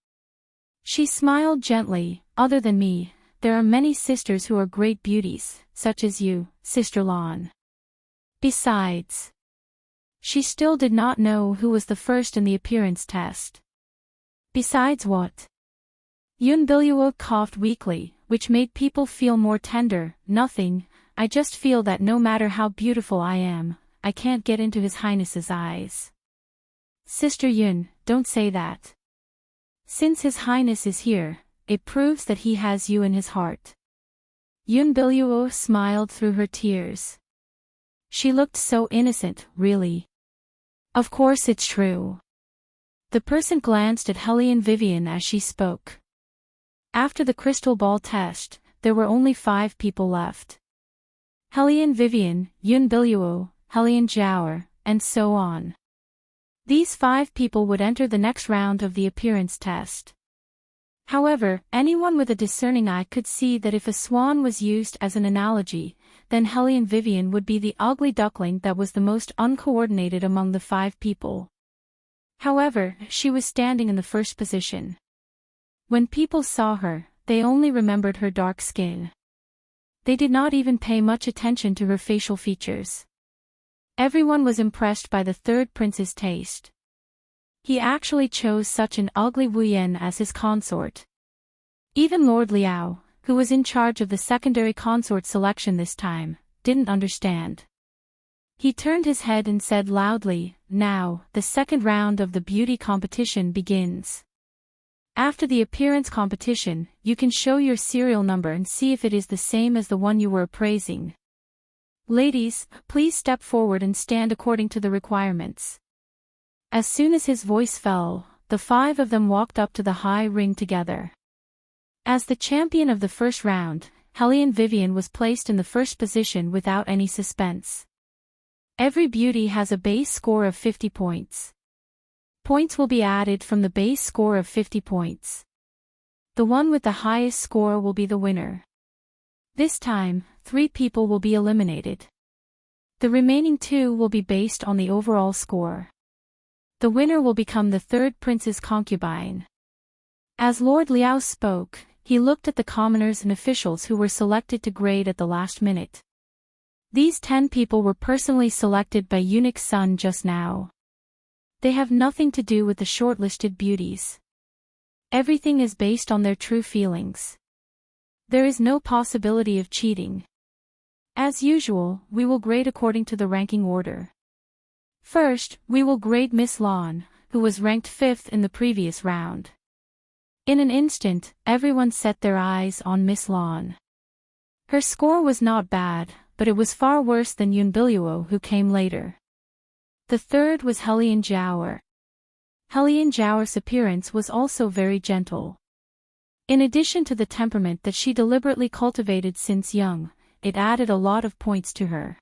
She smiled gently. Other than me, there are many sisters who are great beauties, such as you, Sister Lan. Besides, she still did not know who was the first in the appearance test. Besides what? Yunbiluo coughed weakly, which made people feel more tender. Nothing, I just feel that no matter how beautiful I am, I can't get into His Highness's eyes. Sister Yun, don't say that. Since His Highness is here, it proves that he has you in his heart. Yunbiluo smiled through her tears. She looked so innocent, really. Of course it's true. The person glanced at Helene Vivian as she spoke. After the crystal ball test, there were only 5 people left. Helene Vivian, Yunbiluo, Helene Zhao, and so on. These 5 people would enter the next round of the appearance test. However, anyone with a discerning eye could see that if a swan was used as an analogy, then Helene Vivian would be the ugly duckling that was the most uncoordinated among the 5 people. However, she was standing in the first position. When people saw her, they only remembered her dark skin. They did not even pay much attention to her facial features. Everyone was impressed by the third prince's taste. He actually chose such an ugly Wu Yan as his consort. Even Lord Liao, who was in charge of the secondary consort selection this time, didn't understand. He turned his head and said loudly, "Now, the second round of the beauty competition begins. After the appearance competition, you can show your serial number and see if it is the same as the one you were appraising. Ladies, please step forward and stand according to the requirements." As soon as his voice fell, the 5 of them walked up to the high ring together. As the champion of the first round, Helene Vivian was placed in the first position without any suspense. Every beauty has a base score of 50 points. Points will be added from the base score of 50 points. The one with the highest score will be the winner. This time, 3 people will be eliminated. The remaining 2 will be based on the overall score. The winner will become the third prince's concubine. As Lord Liao spoke, he looked at the commoners and officials who were selected to grade at the last minute. These 10 people were personally selected by Eunuch Sun just now. They have nothing to do with the shortlisted beauties. Everything is based on their true feelings. There is no possibility of cheating. As usual, we will grade according to the ranking order. First, we will grade Miss Lan, who was ranked 5th in the previous round. In an instant, everyone set their eyes on Miss Lan. Her score was not bad, but it was far worse than Yunbiluo, who came later. The third was Helene Zhao. Helene Zhao's appearance was also very gentle. In addition to the temperament that she deliberately cultivated since young, it added a lot of points to her.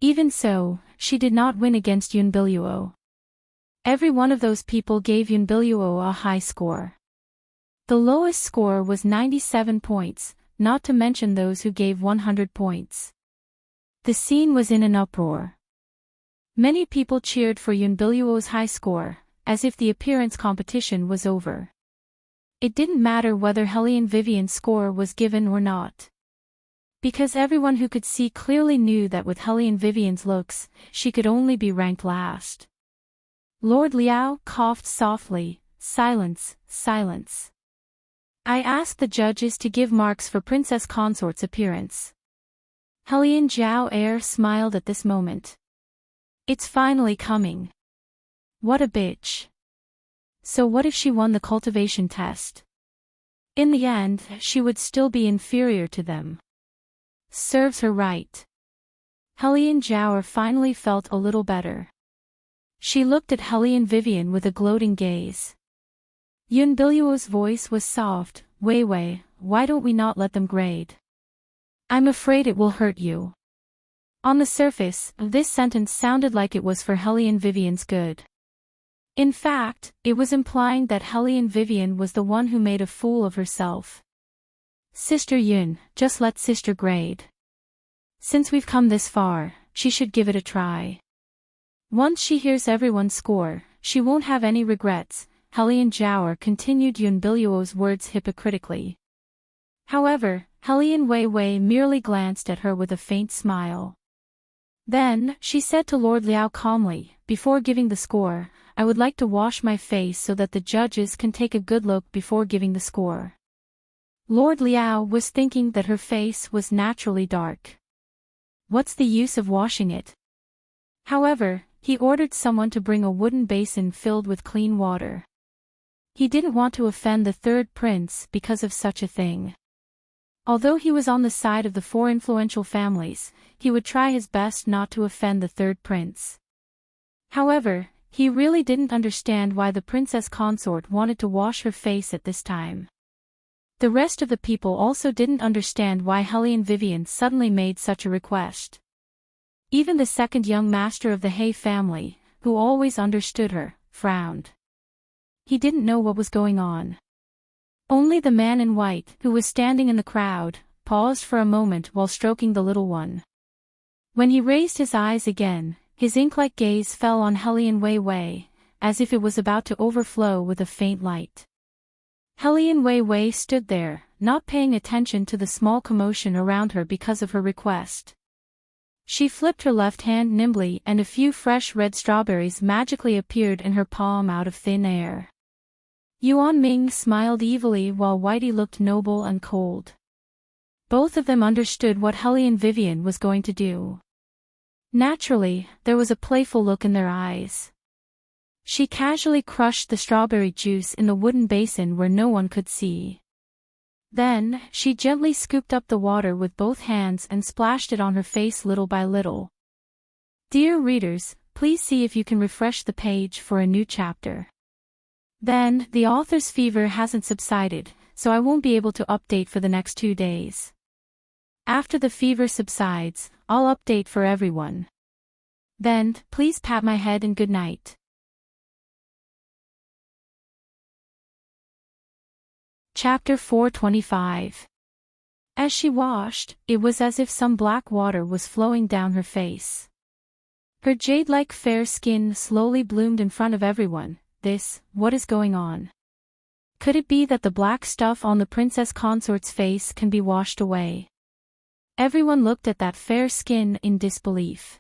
Even so, she did not win against Yunbiluo. Every one of those people gave Yunbiluo a high score. The lowest score was 97 points, not to mention those who gave 100 points. The scene was in an uproar. Many people cheered for Yunbiluo's high score, as if the appearance competition was over. It didn't matter whether Helene Vivian's score was given or not. Because everyone who could see clearly knew that with Helene Vivian's looks, she could only be ranked last. Lord Liao coughed softly. Silence, silence. I asked the judges to give marks for Princess Consort's appearance. Helene Zhao smiled at this moment. It's finally coming. What a bitch. So what if she won the cultivation test? In the end, she would still be inferior to them. Serves her right. Hellion Jower finally felt a little better. She looked at Hellion Vivian with a gloating gaze. Yun Biluo's voice was soft. Wei Wei, why don't we not let them grade? I'm afraid it will hurt you. On the surface, this sentence sounded like it was for Hellion Vivian's good. In fact, it was implying that Hellion Vivian was the one who made a fool of herself. Sister Yun, just let sister grade. Since we've come this far, she should give it a try. Once she hears everyone's score, she won't have any regrets. Hellion Jower continued Yun Biluo's words hypocritically. However, Hellion Wei Wei merely glanced at her with a faint smile. Then, she said to Lord Liao calmly, before giving the score, I would like to wash my face so that the judges can take a good look before giving the score. Lord Liao was thinking that her face was naturally dark. What's the use of washing it? However, he ordered someone to bring a wooden basin filled with clean water. He didn't want to offend the third prince because of such a thing. Although he was on the side of the four influential families, he would try his best not to offend the third prince. However, he really didn't understand why the princess consort wanted to wash her face at this time. The rest of the people also didn't understand why Hellion Vivian suddenly made such a request. Even the second young master of the He family, who always understood her, frowned. He didn't know what was going on. Only the man in white, who was standing in the crowd, paused for a moment while stroking the little one. When he raised his eyes again, his ink-like gaze fell on Hellion Wei Wei, as if it was about to overflow with a faint light. Hellion Wei Wei stood there, not paying attention to the small commotion around her because of her request. She flipped her left hand nimbly and a few fresh red strawberries magically appeared in her palm out of thin air. Yuan Ming smiled evilly while Whitey looked noble and cold. Both of them understood what Hellion Vivian was going to do. Naturally, there was a playful look in their eyes. She casually crushed the strawberry juice in the wooden basin where no one could see. Then, she gently scooped up the water with both hands and splashed it on her face little by little. Dear readers, please see if you can refresh the page for a new chapter. Then, the author's fever hasn't subsided, so I won't be able to update for the next 2 days. After the fever subsides, I'll update for everyone. Then, please pat my head and good night. Chapter 425. As she washed, it was as if some black water was flowing down her face. Her jade-like fair skin slowly bloomed in front of everyone. What is going on? Could it be that the black stuff on the princess consort's face can be washed away? Everyone looked at that fair skin in disbelief.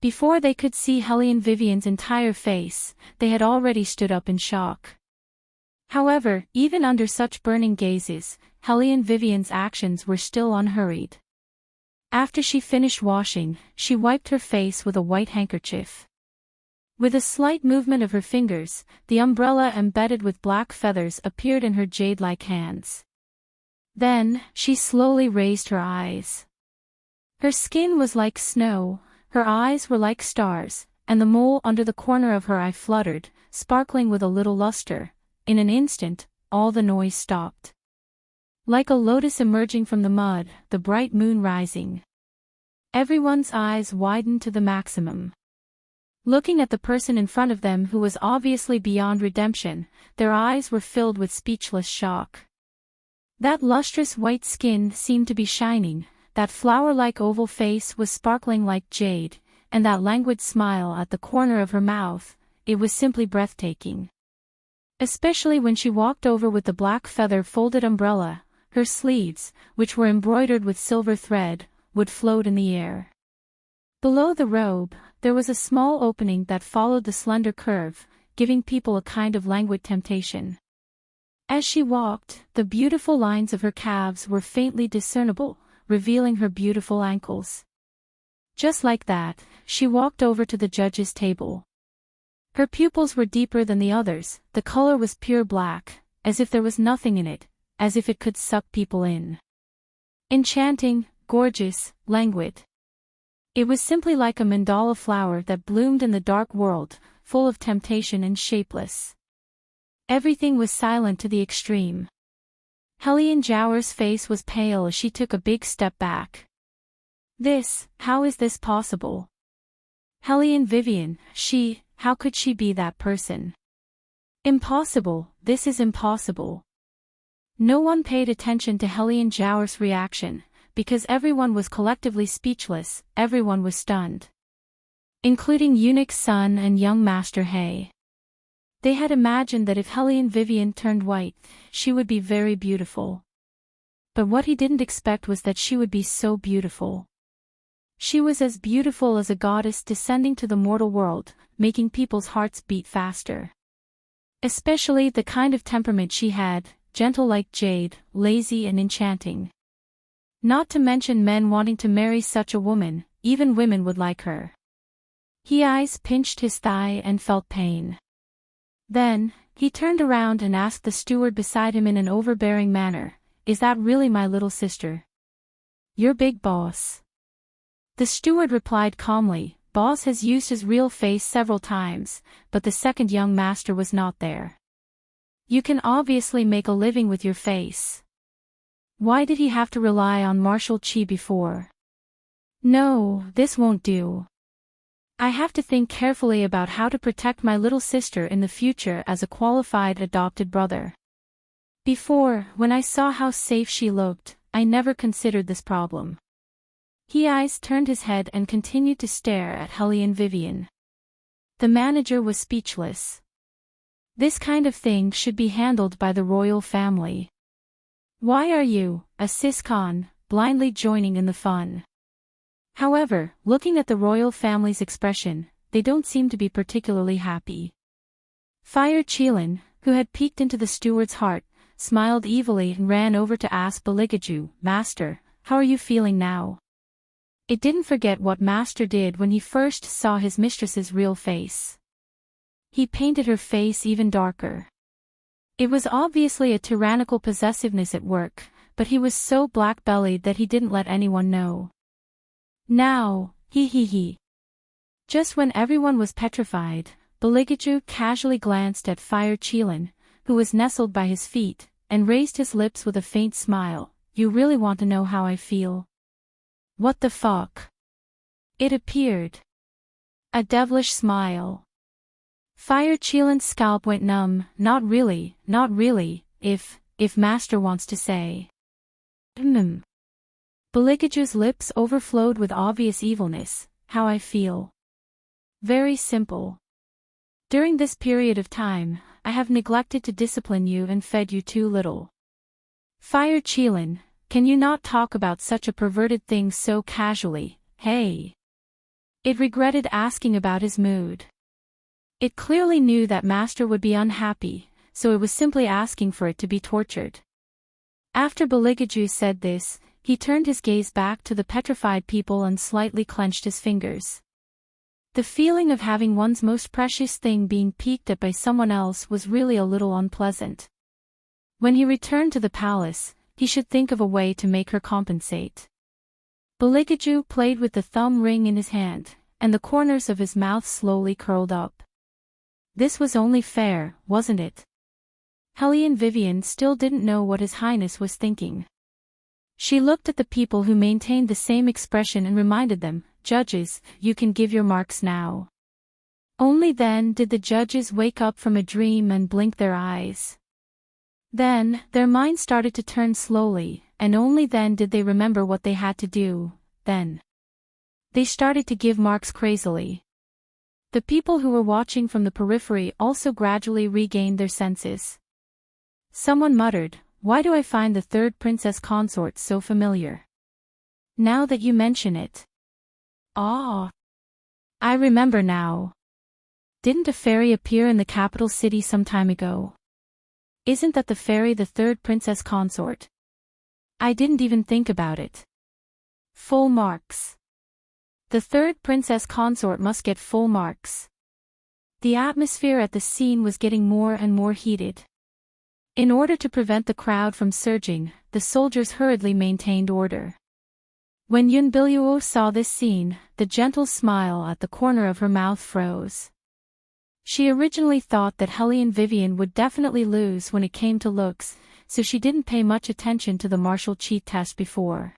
Before they could see Hellion Vivian's entire face, they had already stood up in shock. However, even under such burning gazes, Hellion Vivian's actions were still unhurried. After she finished washing, she wiped her face with a white handkerchief. With a slight movement of her fingers, the umbrella embedded with black feathers appeared in her jade-like hands. Then, she slowly raised her eyes. Her skin was like snow, her eyes were like stars, and the mole under the corner of her eye fluttered, sparkling with a little luster. In an instant, all the noise stopped. Like a lotus emerging from the mud, the bright moon rising. Everyone's eyes widened to the maximum. Looking at the person in front of them who was obviously beyond redemption, their eyes were filled with speechless shock. That lustrous white skin seemed to be shining, that flower-like oval face was sparkling like jade, and that languid smile at the corner of her mouth, it was simply breathtaking. Especially when she walked over with the black feather-folded umbrella, her sleeves, which were embroidered with silver thread, would float in the air. Below the robe, there was a small opening that followed the slender curve, giving people a kind of languid temptation. As she walked, the beautiful lines of her calves were faintly discernible, revealing her beautiful ankles. Just like that, she walked over to the judge's table. Her pupils were deeper than the others, the color was pure black, as if there was nothing in it, as if it could suck people in. Enchanting, gorgeous, languid. It was simply like a mandala flower that bloomed in the dark world, full of temptation and shapeless. Everything was silent to the extreme. Helian Jower's face was pale as she took a big step back. How is this possible? Helian Vivian, how could she be that person? Impossible, this is impossible. No one paid attention to Helian Jower's reaction, because everyone was collectively speechless, everyone was stunned. Including Eunuch's son and young Master Hay. They had imagined that if Helian Vivian turned white, she would be very beautiful. But what he didn't expect was that she would be so beautiful. She was as beautiful as a goddess descending to the mortal world, making people's hearts beat faster. Especially the kind of temperament she had, gentle like jade, lazy and enchanting. Not to mention men wanting to marry such a woman, even women would like her. He eyes pinched his thigh and felt pain. Then, he turned around and asked the steward beside him in an overbearing manner, "Is that really my little sister?" "Your big boss." The steward replied calmly, "Boss has used his real face several times, but the second young master was not there. You can obviously make a living with your face. Why did he have to rely on martial chi before? No, this won't do. I have to think carefully about how to protect my little sister in the future as a qualified adopted brother. Before, when I saw how safe she looked, I never considered this problem." He eyes turned his head and continued to stare at Helian Vivian. The manager was speechless. This kind of thing should be handled by the royal family. Why are you, a Siscon, blindly joining in the fun? However, looking at the royal family's expression, they don't seem to be particularly happy. Fire Chilin, who had peeked into the steward's heart, smiled evilly and ran over to ask Baligaju, "Master, how are you feeling now?" It didn't forget what Master did when he first saw his mistress's real face. He painted her face even darker. It was obviously a tyrannical possessiveness at work, but he was so black-bellied that he didn't let anyone know. Now, he. Just when everyone was petrified, Baligaju casually glanced at Fire Chilin, who was nestled by his feet, and raised his lips with a faint smile. "You really want to know how I feel?" "What the fuck?" It appeared. A devilish smile. Fire Chilin's scalp went numb. Not really, if Master wants to say. Baligaju's lips overflowed with obvious evilness. "How I feel. Very simple. During this period of time, I have neglected to discipline you and fed you too little. Fire Chilin, can you not talk about such a perverted thing so casually, hey?" It regretted asking about his mood. It clearly knew that Master would be unhappy, so it was simply asking for it to be tortured. After Baligaju said this, he turned his gaze back to the petrified people and slightly clenched his fingers. The feeling of having one's most precious thing being peeked at by someone else was really a little unpleasant. When he returned to the palace, he should think of a way to make her compensate. Baligaju played with the thumb ring in his hand, and the corners of his mouth slowly curled up. This was only fair, wasn't it? Helian Vivian still didn't know what His Highness was thinking. She looked at the people who maintained the same expression and reminded them, "Judges, you can give your marks now." Only then did the judges wake up from a dream and blink their eyes. Then, their minds started to turn slowly, and only then did they remember what they had to do. Then they started to give marks crazily. The people who were watching from the periphery also gradually regained their senses. Someone muttered, "Why do I find the third princess consort so familiar? Now that you mention it. Ah, I remember now. Didn't a fairy appear in the capital city some time ago? Isn't that the fairy the third princess consort? I didn't even think about it. Full marks. The third princess consort must get full marks." The atmosphere at the scene was getting more and more heated. In order to prevent the crowd from surging, the soldiers hurriedly maintained order. When Yun Biluo saw this scene, the gentle smile at the corner of her mouth froze. She originally thought that Hellion Vivian would definitely lose when it came to looks, so she didn't pay much attention to the martial cheat test before.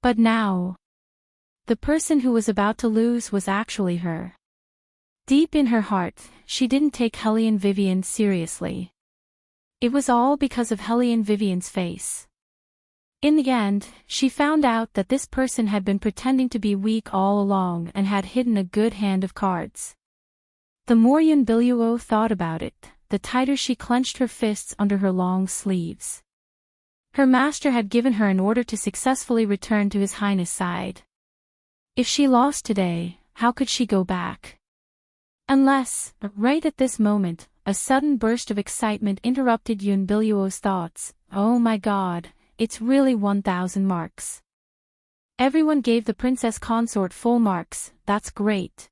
But now, the person who was about to lose was actually her. Deep in her heart, she didn't take Hellion Vivian seriously. It was all because of Hellion Vivian's face. In the end, she found out that this person had been pretending to be weak all along and had hidden a good hand of cards. The more Yun Biluo thought about it, the tighter she clenched her fists under her long sleeves. Her master had given her an order to successfully return to His Highness' side. If she lost today, how could she go back? Unless, right at this moment, a sudden burst of excitement interrupted Yun Biluo's thoughts. Oh my god, it's really 1,000 marks. Everyone gave the Princess Consort full marks, that's great.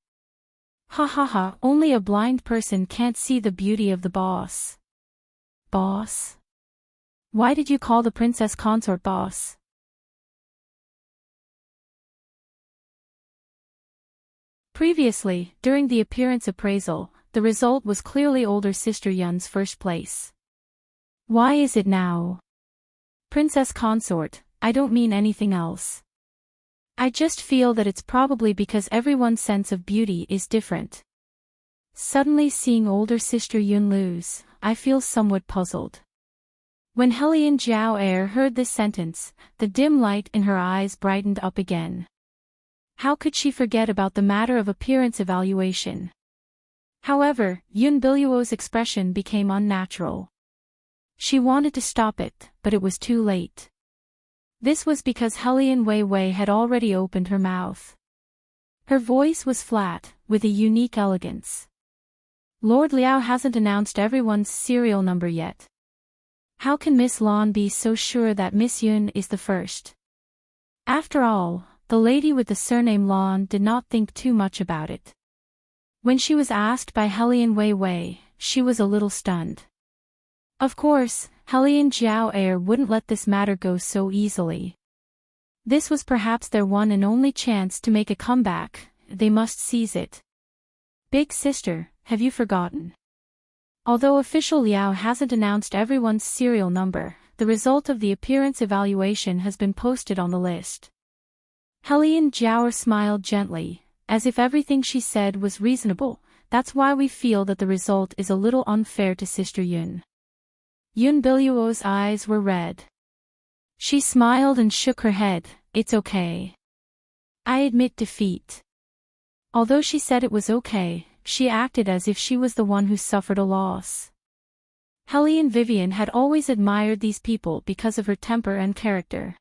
Ha ha ha, only a blind person can't see the beauty of the boss. Boss? Why did you call the Princess Consort boss? Previously, during the appearance appraisal, the result was clearly older sister Yun's first place. Why is it now? Princess Consort, I don't mean anything else. I just feel that it's probably because everyone's sense of beauty is different. Suddenly seeing older sister Yun lose, I feel somewhat puzzled. When Hellion Jiao Air heard this sentence, the dim light in her eyes brightened up again. How could she forget about the matter of appearance evaluation? However, Yun Biluo's expression became unnatural. She wanted to stop it, but it was too late. This was because Hellion Wei Wei had already opened her mouth. Her voice was flat, with a unique elegance. Lord Liao hasn't announced everyone's serial number yet. How can Miss Lan be so sure that Miss Yun is the first? After all, the lady with the surname Lan did not think too much about it. When she was asked by Hellion Wei Wei, she was a little stunned. Of course, Hellion Jiao Air wouldn't let this matter go so easily. This was perhaps their one and only chance to make a comeback, they must seize it. Big sister, have you forgotten? Although official Liao hasn't announced everyone's serial number, the result of the appearance evaluation has been posted on the list. Hellion Jiao smiled gently, as if everything she said was reasonable. That's why we feel that the result is a little unfair to Sister Yun. Yun Biluo's eyes were red. She smiled and shook her head. It's okay. I admit defeat. Although she said it was okay, she acted as if she was the one who suffered a loss. Hellion Vivian had always admired these people because of her temper and character.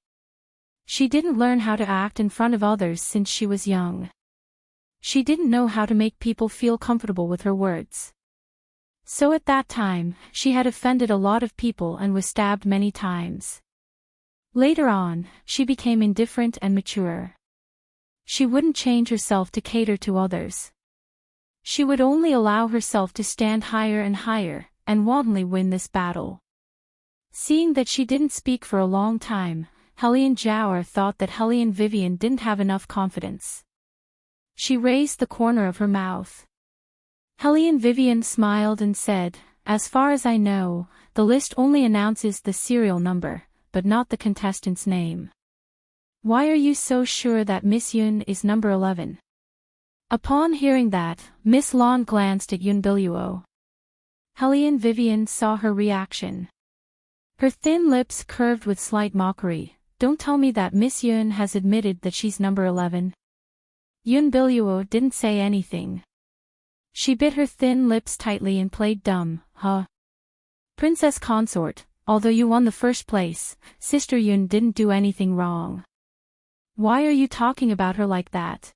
She didn't learn how to act in front of others since she was young. She didn't know how to make people feel comfortable with her words. So at that time, she had offended a lot of people and was stabbed many times. Later on, she became indifferent and mature. She wouldn't change herself to cater to others. She would only allow herself to stand higher and higher, and wantonly win this battle. Seeing that she didn't speak for a long time, Hellion Jiao thought that Hellion Vivian didn't have enough confidence. She raised the corner of her mouth. Hellion Vivian smiled and said, as far as I know, the list only announces the serial number, but not the contestant's name. Why are you so sure that Miss Yun is number 11? Upon hearing that, Miss Lan glanced at Yun Biluo. Hellion Vivian saw her reaction. Her thin lips curved with slight mockery. Don't tell me that Miss Yun has admitted that she's number 11. Yun Biluo didn't say anything. She bit her thin lips tightly and played dumb. Princess Consort, although you won the first place, Sister Yun didn't do anything wrong. Why are you talking about her like that?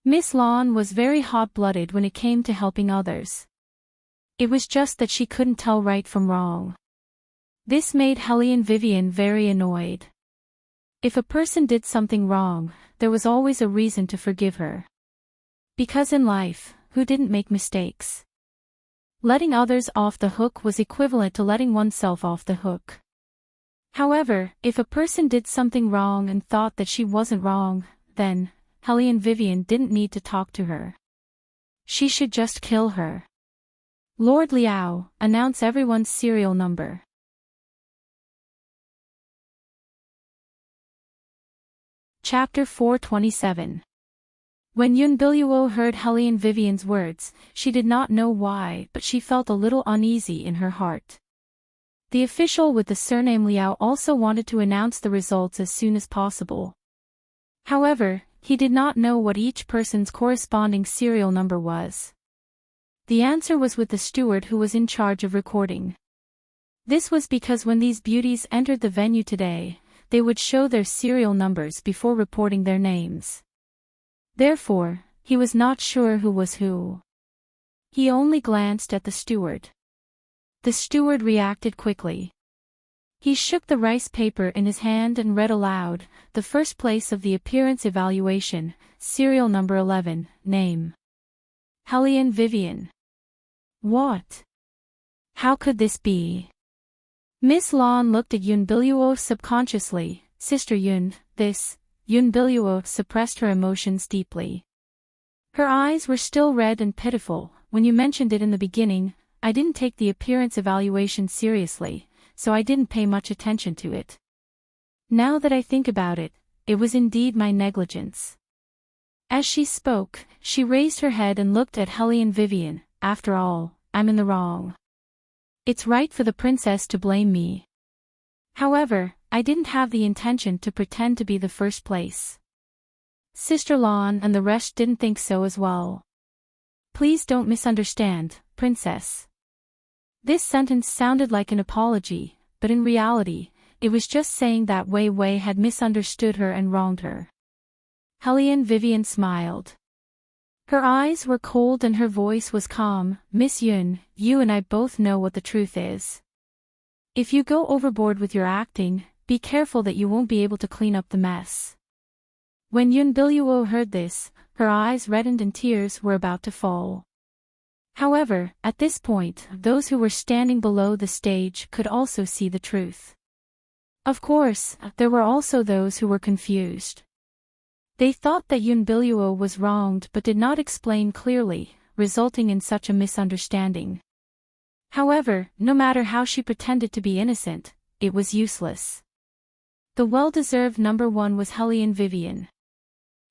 Miss Lan was very hot-blooded when it came to helping others. It was just that she couldn't tell right from wrong. This made Hellion Vivian very annoyed. If a person did something wrong, there was always a reason to forgive her. Because in life, who didn't make mistakes. Letting others off the hook was equivalent to letting oneself off the hook. However, if a person did something wrong and thought that she wasn't wrong, then Hellion Vivian didn't need to talk to her. She should just kill her. Lord Liao, announce everyone's serial number. Chapter 427. When Yun Biluo heard Hellion Vivian's words, she did not know why, but she felt a little uneasy in her heart. The official with the surname Liao also wanted to announce the results as soon as possible. However, he did not know what each person's corresponding serial number was. The answer was with the steward who was in charge of recording. This was because when these beauties entered the venue today, they would show their serial numbers before reporting their names. Therefore, he was not sure who was who. He only glanced at the steward. The steward reacted quickly. He shook the rice paper in his hand and read aloud, the first place of the appearance evaluation, serial number 11, name. Hellion Vivian. What? How could this be? Miss Lan looked at Yun Biluo subconsciously. Sister Yun, this. Yun Biluo suppressed her emotions deeply. Her eyes were still red and pitiful. When you mentioned it in the beginning, I didn't take the appearance evaluation seriously, so I didn't pay much attention to it. Now that I think about it, it was indeed my negligence. As she spoke, she raised her head and looked at Hellion Vivian. After all, I'm in the wrong. It's right for the princess to blame me. However, I didn't have the intention to pretend to be the first place. Sister Lan and the rest didn't think so as well. Please don't misunderstand, princess. This sentence sounded like an apology, but in reality, it was just saying that Wei Wei had misunderstood her and wronged her. Hellion Vivian smiled. Her eyes were cold and her voice was calm. Miss Yun, you and I both know what the truth is. If you go overboard with your acting, be careful that you won't be able to clean up the mess. When Yun Biluo heard this, her eyes reddened and tears were about to fall. However, at this point, those who were standing below the stage could also see the truth. Of course, there were also those who were confused. They thought that Yun Biluo was wronged but did not explain clearly, resulting in such a misunderstanding. However, no matter how she pretended to be innocent, it was useless. The well-deserved number one was Hellion Vivian.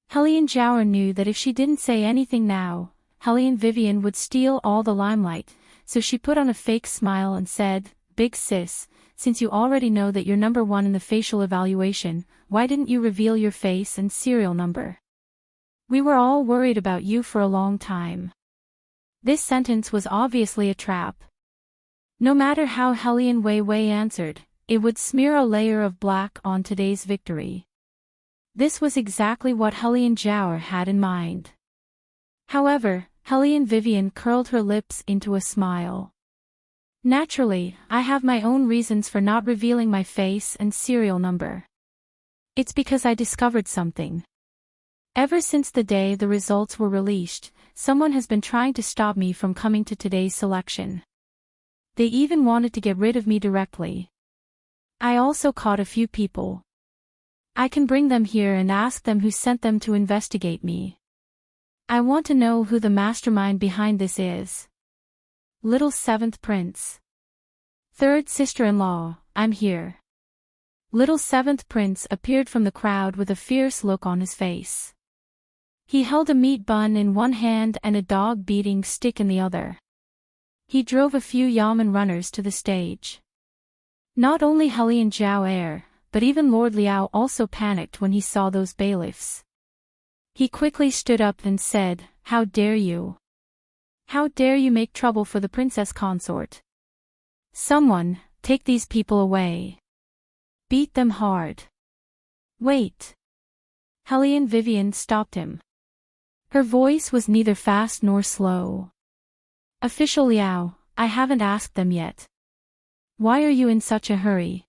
Hellion Jiaoer knew that if she didn't say anything now, Hellion Vivian would steal all the limelight, so she put on a fake smile and said, "Big sis, since you already know that you're number one in the facial evaluation, why didn't you reveal your face and serial number? We were all worried about you for a long time." This sentence was obviously a trap. No matter how Hellion Wei Wei answered, it would smear a layer of black on today's victory. This was exactly what Hellion Jiaoer had in mind. However, Hellion Vivian curled her lips into a smile. Naturally, I have my own reasons for not revealing my face and serial number. It's because I discovered something. Ever since the day the results were released, someone has been trying to stop me from coming to today's selection. They even wanted to get rid of me directly. I also caught a few people. I can bring them here and ask them who sent them to investigate me. I want to know who the mastermind behind this is. Little seventh prince. Third sister-in-law, I'm here. Little seventh prince appeared from the crowd with a fierce look on his face. He held a meat bun in one hand and a dog-beating stick in the other. He drove a few yamen runners to the stage. Not only Hellion Jiaoer, but even Lord Liao also panicked when he saw those bailiffs. He quickly stood up and said, "How dare you? How dare you make trouble for the princess consort? Someone, take these people away. Beat them hard." Wait. Hellion Vivian stopped him. Her voice was neither fast nor slow. "Official Liao, I haven't asked them yet. Why are you in such a hurry?"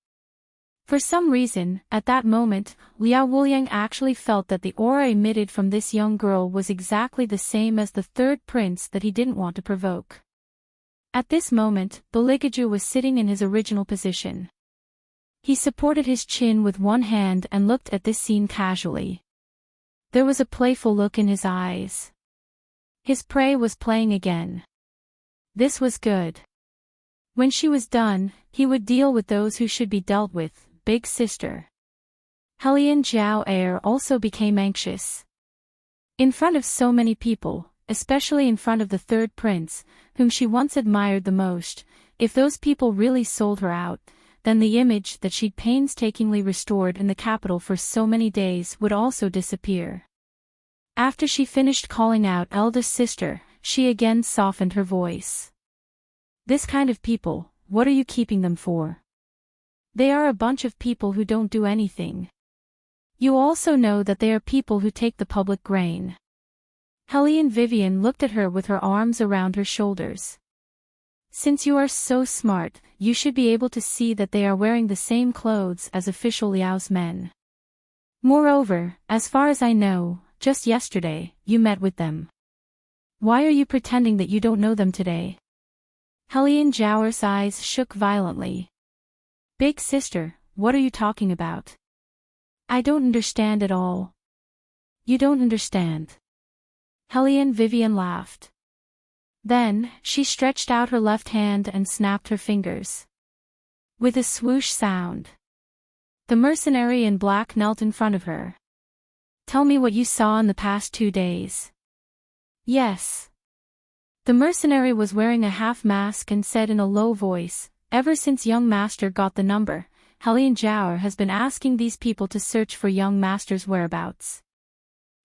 For some reason, at that moment, Liao Wuliang actually felt that the aura emitted from this young girl was exactly the same as the third prince that he didn't want to provoke. At this moment, Beligaju was sitting in his original position. He supported his chin with one hand and looked at this scene casually. There was a playful look in his eyes. His prey was playing again. This was good. When she was done, he would deal with those who should be dealt with, big sister. Helian Zhao Air also became anxious. In front of so many people, especially in front of the third prince, whom she once admired the most, if those people really sold her out, then the image that she'd painstakingly restored in the capital for so many days would also disappear. After she finished calling out eldest sister, she again softened her voice. This kind of people, what are you keeping them for? They are a bunch of people who don't do anything. You also know that they are people who take the public grain. Helene Vivian looked at her with her arms around her shoulders. Since you are so smart, you should be able to see that they are wearing the same clothes as official Liao's men. Moreover, as far as I know, just yesterday, you met with them. Why are you pretending that you don't know them today? Helene Zhao's eyes shook violently. Big sister, what are you talking about? I don't understand at all. You don't understand. Helene Vivian laughed. Then, she stretched out her left hand and snapped her fingers. With a swoosh sound. The mercenary in black knelt in front of her. Tell me what you saw in the past 2 days. Yes. The mercenary was wearing a half mask and said in a low voice, ever since young master got the number, Helene Zhao has been asking these people to search for young master's whereabouts.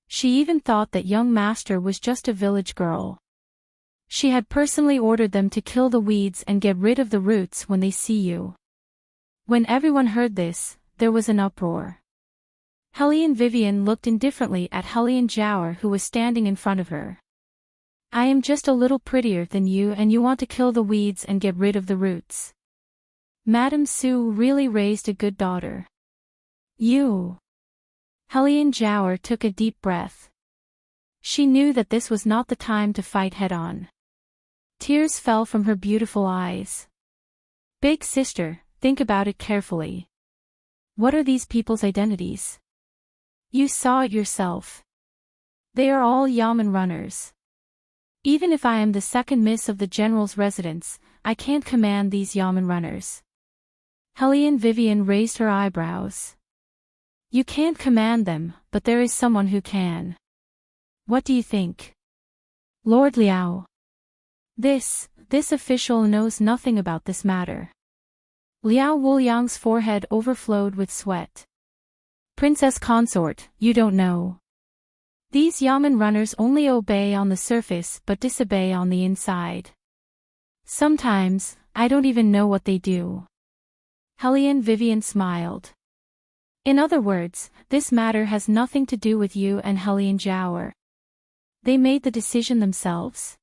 She even thought that young master was just a village girl. She had personally ordered them to kill the weeds and get rid of the roots when they see you. When everyone heard this, there was an uproar. Helene Vivian looked indifferently at Helene Zhao who was standing in front of her. I am just a little prettier than you and you want to kill the weeds and get rid of the roots. Madame Su really raised a good daughter. You. Helene Zhao took a deep breath. She knew that this was not the time to fight head-on. Tears fell from her beautiful eyes. Big sister, think about it carefully. What are these people's identities? You saw it yourself. They are all yamen runners. Even if I am the second miss of the general's residence, I can't command these yamen runners. Helene Vivian raised her eyebrows. You can't command them, but there is someone who can. What do you think? Lord Liao. This official knows nothing about this matter. Liao Wuliang's forehead overflowed with sweat. Princess Consort, you don't know. These yamen runners only obey on the surface but disobey on the inside. Sometimes, I don't even know what they do. Helene Vivian smiled. In other words, this matter has nothing to do with you and Helene Zhao. They made the decision themselves.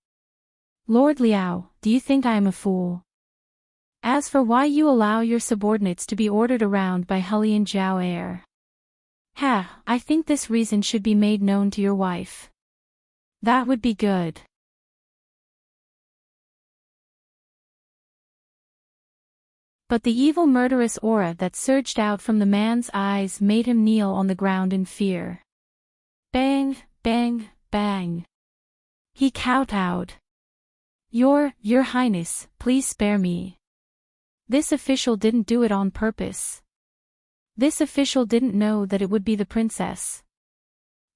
Lord Liao, do you think I am a fool? As for why you allow your subordinates to be ordered around by Helene Zhao, I think this reason should be made known to your wife. That would be good. But the evil murderous aura that surged out from the man's eyes made him kneel on the ground in fear. Bang, bang, bang. He kowtowed. Your Highness, please spare me. This official didn't do it on purpose. This official didn't know that it would be the princess.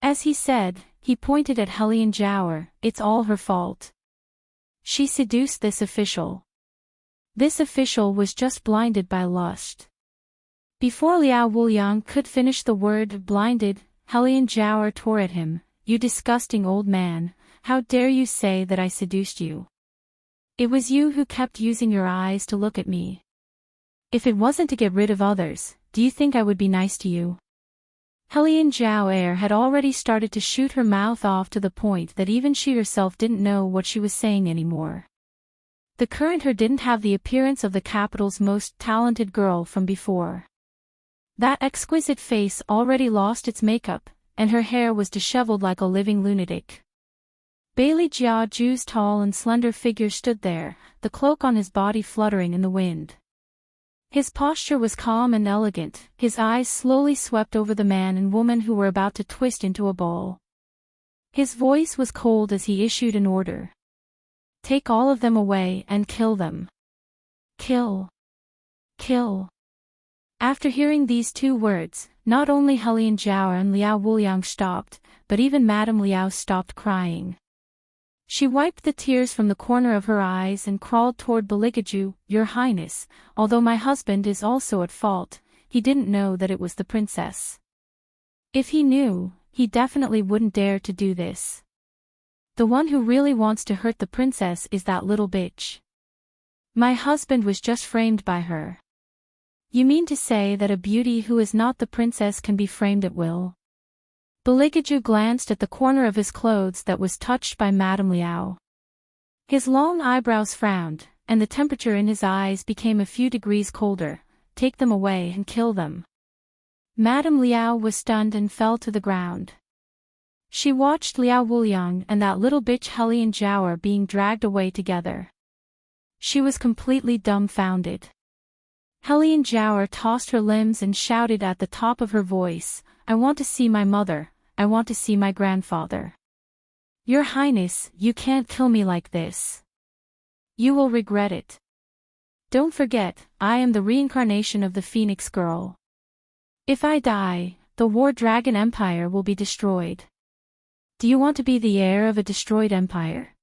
As he said, he pointed at Helene Zhao, it's all her fault. She seduced this official. This official was just blinded by lust. Before Liao Wuliang could finish the word blinded, Helene Zhao tore at him, you disgusting old man, how dare you say that I seduced you? It was you who kept using your eyes to look at me. If it wasn't to get rid of others, do you think I would be nice to you? Helene Zhao had already started to shoot her mouth off to the point that even she herself didn't know what she was saying anymore. The current her didn't have the appearance of the capital's most talented girl from before. That exquisite face already lost its makeup, and her hair was disheveled like a living lunatic. Bailey Jiaju's tall and slender figure stood there, the cloak on his body fluttering in the wind. His posture was calm and elegant, his eyes slowly swept over the man and woman who were about to twist into a ball. His voice was cold as he issued an order. Take all of them away and kill them. Kill. Kill. After hearing these two words, not only Helian Zhao and Liao Wuliang stopped, but even Madame Liao stopped crying. She wiped the tears from the corner of her eyes and crawled toward Beligaju. Your Highness, although my husband is also at fault, he didn't know that it was the princess. If he knew, he definitely wouldn't dare to do this. The one who really wants to hurt the princess is that little bitch. My husband was just framed by her. You mean to say that a beauty who is not the princess can be framed at will? Beligaju glanced at the corner of his clothes that was touched by Madame Liao. His long eyebrows frowned, and the temperature in his eyes became a few degrees colder. Take them away and kill them. Madame Liao was stunned and fell to the ground. She watched Liao Wuliang and that little bitch Helian Zhao being dragged away together. She was completely dumbfounded. Helian Zhao tossed her limbs and shouted at the top of her voice, I want to see my mother, I want to see my grandfather. Your Highness, you can't kill me like this. You will regret it. Don't forget, I am the reincarnation of the Phoenix Girl. If I die, the War Dragon Empire will be destroyed. Do you want to be the heir of a destroyed empire?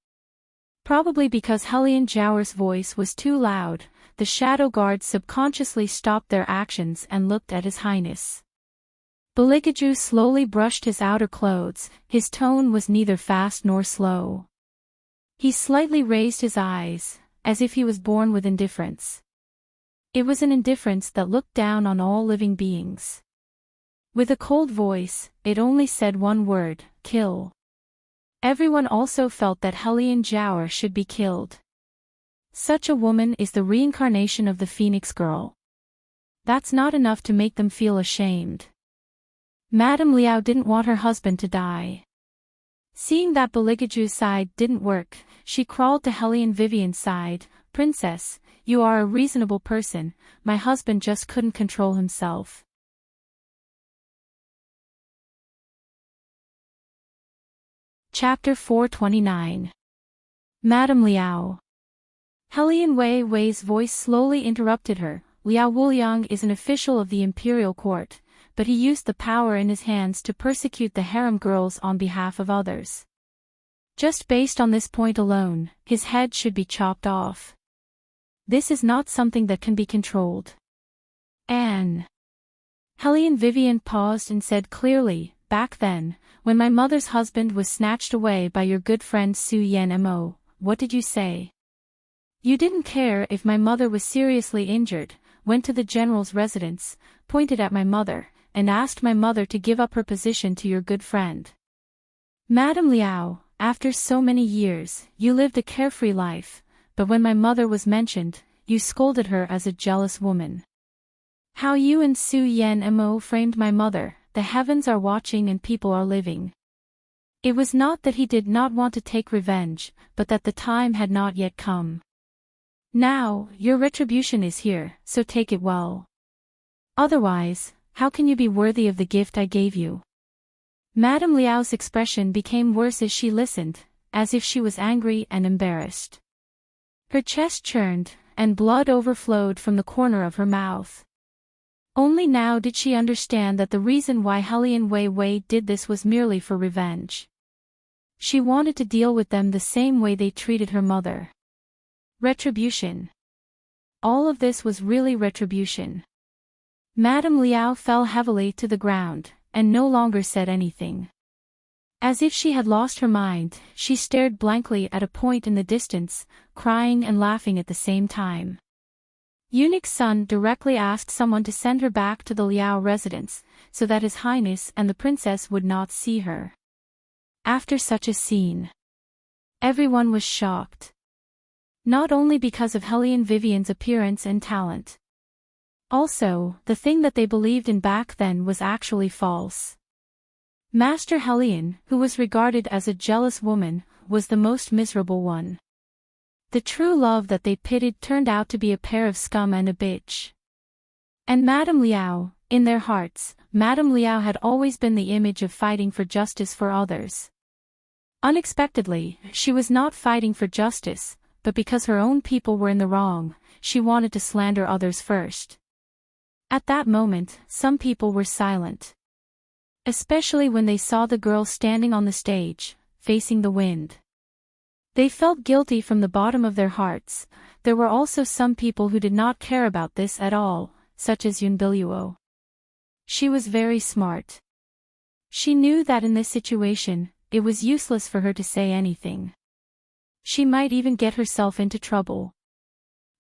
Probably because Helian Zhao's voice was too loud, the shadow guards subconsciously stopped their actions and looked at His Highness. Beligaju slowly brushed his outer clothes, his tone was neither fast nor slow. He slightly raised his eyes, as if he was born with indifference. It was an indifference that looked down on all living beings. With a cold voice, it only said one word, kill. Everyone also felt that Helian Zhao should be killed. Such a woman is the reincarnation of the Phoenix Girl. That's not enough to make them feel ashamed. Madame Liao didn't want her husband to die. Seeing that Beligaju's side didn't work, she crawled to Helian Vivian's side. Princess, you are a reasonable person, my husband just couldn't control himself. Chapter 429. Madame Liao. Helian Wei Wei's voice slowly interrupted her. Liao Wuliang is an official of the imperial court, but he used the power in his hands to persecute the harem girls on behalf of others. Just based on this point alone, his head should be chopped off. This is not something that can be controlled. Anne. Helian Vivian paused and said clearly, back then, when my mother's husband was snatched away by your good friend Su Yan Mo, what did you say? You didn't care if my mother was seriously injured, went to the general's residence, pointed at my mother, and asked my mother to give up her position to your good friend. Madame Liao, after so many years, you lived a carefree life, but when my mother was mentioned, you scolded her as a jealous woman. How you and Su Yan Mo framed my mother, the heavens are watching and people are living. It was not that he did not want to take revenge, but that the time had not yet come. Now, your retribution is here, so take it well. Otherwise, how can you be worthy of the gift I gave you? Madame Liao's expression became worse as she listened, as if she was angry and embarrassed. Her chest churned, and blood overflowed from the corner of her mouth. Only now did she understand that the reason why Helian Wei Wei did this was merely for revenge. She wanted to deal with them the same way they treated her mother. Retribution. All of this was really retribution. Madame Liao fell heavily to the ground, and no longer said anything. As if she had lost her mind, she stared blankly at a point in the distance, crying and laughing at the same time. Eunuch Sun directly asked someone to send her back to the Liao residence, so that His Highness and the princess would not see her. After such a scene, everyone was shocked. Not only because of Helian Vivian's appearance and talent. Also, the thing that they believed in back then was actually false. Master Hellion, who was regarded as a jealous woman, was the most miserable one. The true love that they pitied turned out to be a pair of scum and a bitch. And Madame Liao, in their hearts, Madame Liao had always been the image of fighting for justice for others. Unexpectedly, she was not fighting for justice, but because her own people were in the wrong, she wanted to slander others first. At that moment, some people were silent. Especially when they saw the girl standing on the stage, facing the wind. They felt guilty from the bottom of their hearts. There were also some people who did not care about this at all, such as Yunbiluo. She was very smart. She knew that in this situation, it was useless for her to say anything. She might even get herself into trouble.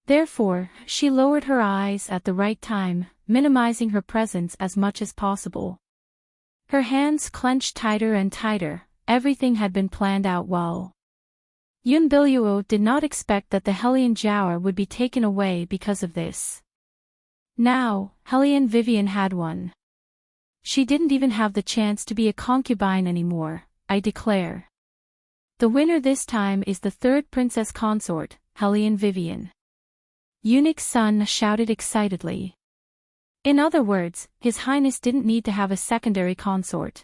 Therefore, she lowered her eyes at the right time, minimizing her presence as much as possible. Her hands clenched tighter and tighter. Everything had been planned out well. Yunbiluo did not expect that the Hellion Jiaoer would be taken away because of this. Now, Hellion Vivian had one. She didn't even have the chance to be a concubine anymore, I declare. The winner this time is the third princess consort, Hellion Vivian. Eunuch's son shouted excitedly. In other words, His Highness didn't need to have a secondary consort.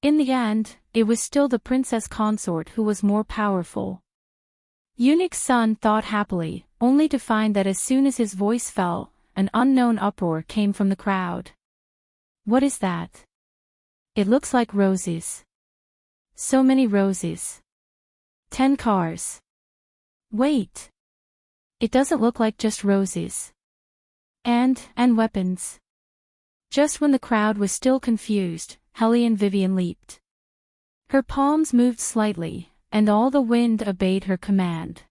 In the end, it was still the princess consort who was more powerful. Eunuch's son thought happily, only to find that as soon as his voice fell, an unknown uproar came from the crowd. What is that? It looks like roses. So many roses. 10 cars. Wait. It doesn't look like just roses. And weapons. Just when the crowd was still confused, Hellion Vivian leaped. Her palms moved slightly, and all the wind obeyed her command.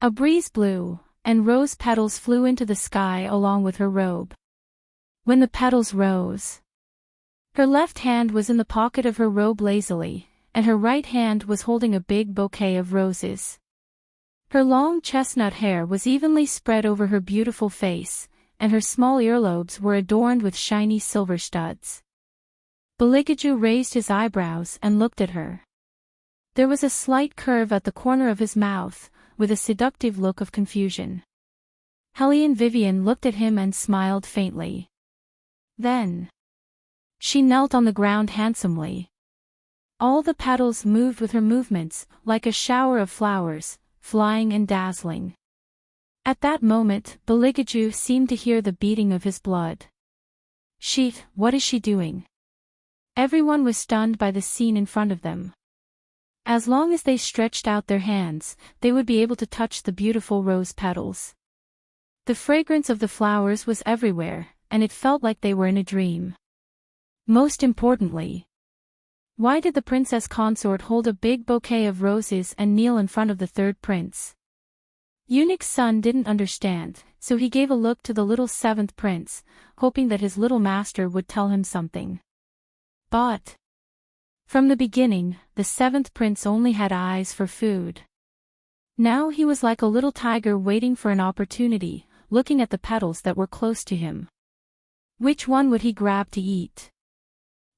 A breeze blew, and rose petals flew into the sky along with her robe. When the petals rose, her left hand was in the pocket of her robe lazily, and her right hand was holding a big bouquet of roses. Her long chestnut hair was evenly spread over her beautiful face, and her small earlobes were adorned with shiny silver studs. Beligaju raised his eyebrows and looked at her. There was a slight curve at the corner of his mouth, with a seductive look of confusion. Hellion Vivian looked at him and smiled faintly. Then she knelt on the ground handsomely. All the petals moved with her movements, like a shower of flowers, flying and dazzling. At that moment, Beligaju seemed to hear the beating of his blood. What is she doing? Everyone was stunned by the scene in front of them. As long as they stretched out their hands, they would be able to touch the beautiful rose petals. The fragrance of the flowers was everywhere, and it felt like they were in a dream. Most importantly, why did the princess consort hold a big bouquet of roses and kneel in front of the third prince? Eunuch's son didn't understand, so he gave a look to the little seventh prince, hoping that his little master would tell him something. But from the beginning, the seventh prince only had eyes for food. Now he was like a little tiger waiting for an opportunity, looking at the petals that were close to him. Which one would he grab to eat?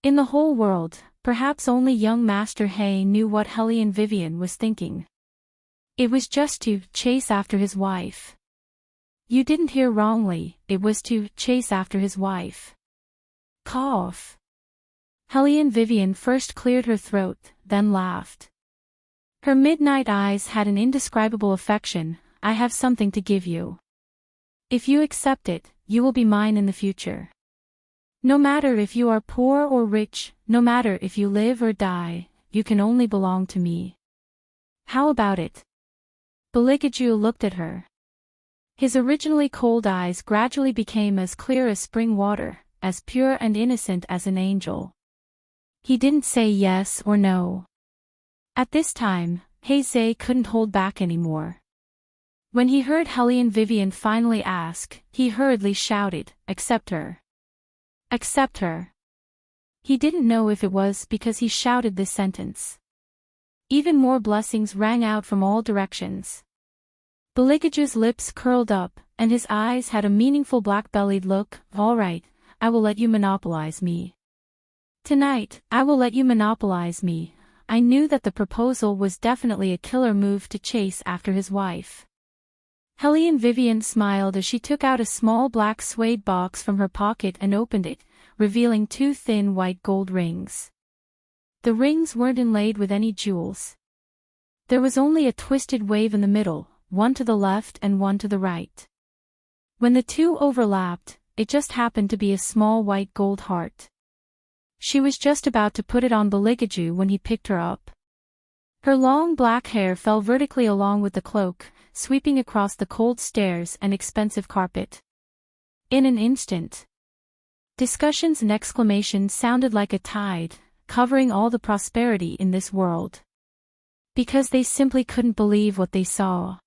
In the whole world, perhaps only young Master He knew what Hellion Vivian was thinking. It was just to chase after his wife. You didn't hear wrongly, it was to chase after his wife. Cough. Hellion Vivian first cleared her throat, then laughed. Her midnight eyes had an indescribable affection. I have something to give you. If you accept it, you will be mine in the future. No matter if you are poor or rich, no matter if you live or die, you can only belong to me. How about it? Beligaju looked at her. His originally cold eyes gradually became as clear as spring water, as pure and innocent as an angel. He didn't say yes or no. At this time, Heizei couldn't hold back anymore. When he heard Hellion Vivian finally ask, he hurriedly shouted, "Accept her. Accept her." He didn't know if it was because he shouted this sentence. Even more blessings rang out from all directions. Beligaju's lips curled up, and his eyes had a meaningful black-bellied look. All right, I will let you monopolize me. Tonight, I will let you monopolize me. I knew that the proposal was definitely a killer move to chase after his wife. Helene Vivian smiled as she took out a small black suede box from her pocket and opened it, revealing two thin white gold rings. The rings weren't inlaid with any jewels. There was only a twisted wave in the middle, one to the left and one to the right. When the two overlapped, it just happened to be a small white gold heart. She was just about to put it on Beligaju when he picked her up. Her long black hair fell vertically along with the cloak, sweeping across the cold stairs and expensive carpet. In an instant, discussions and exclamations sounded like a tide, covering all the prosperity in this world. Because they simply couldn't believe what they saw.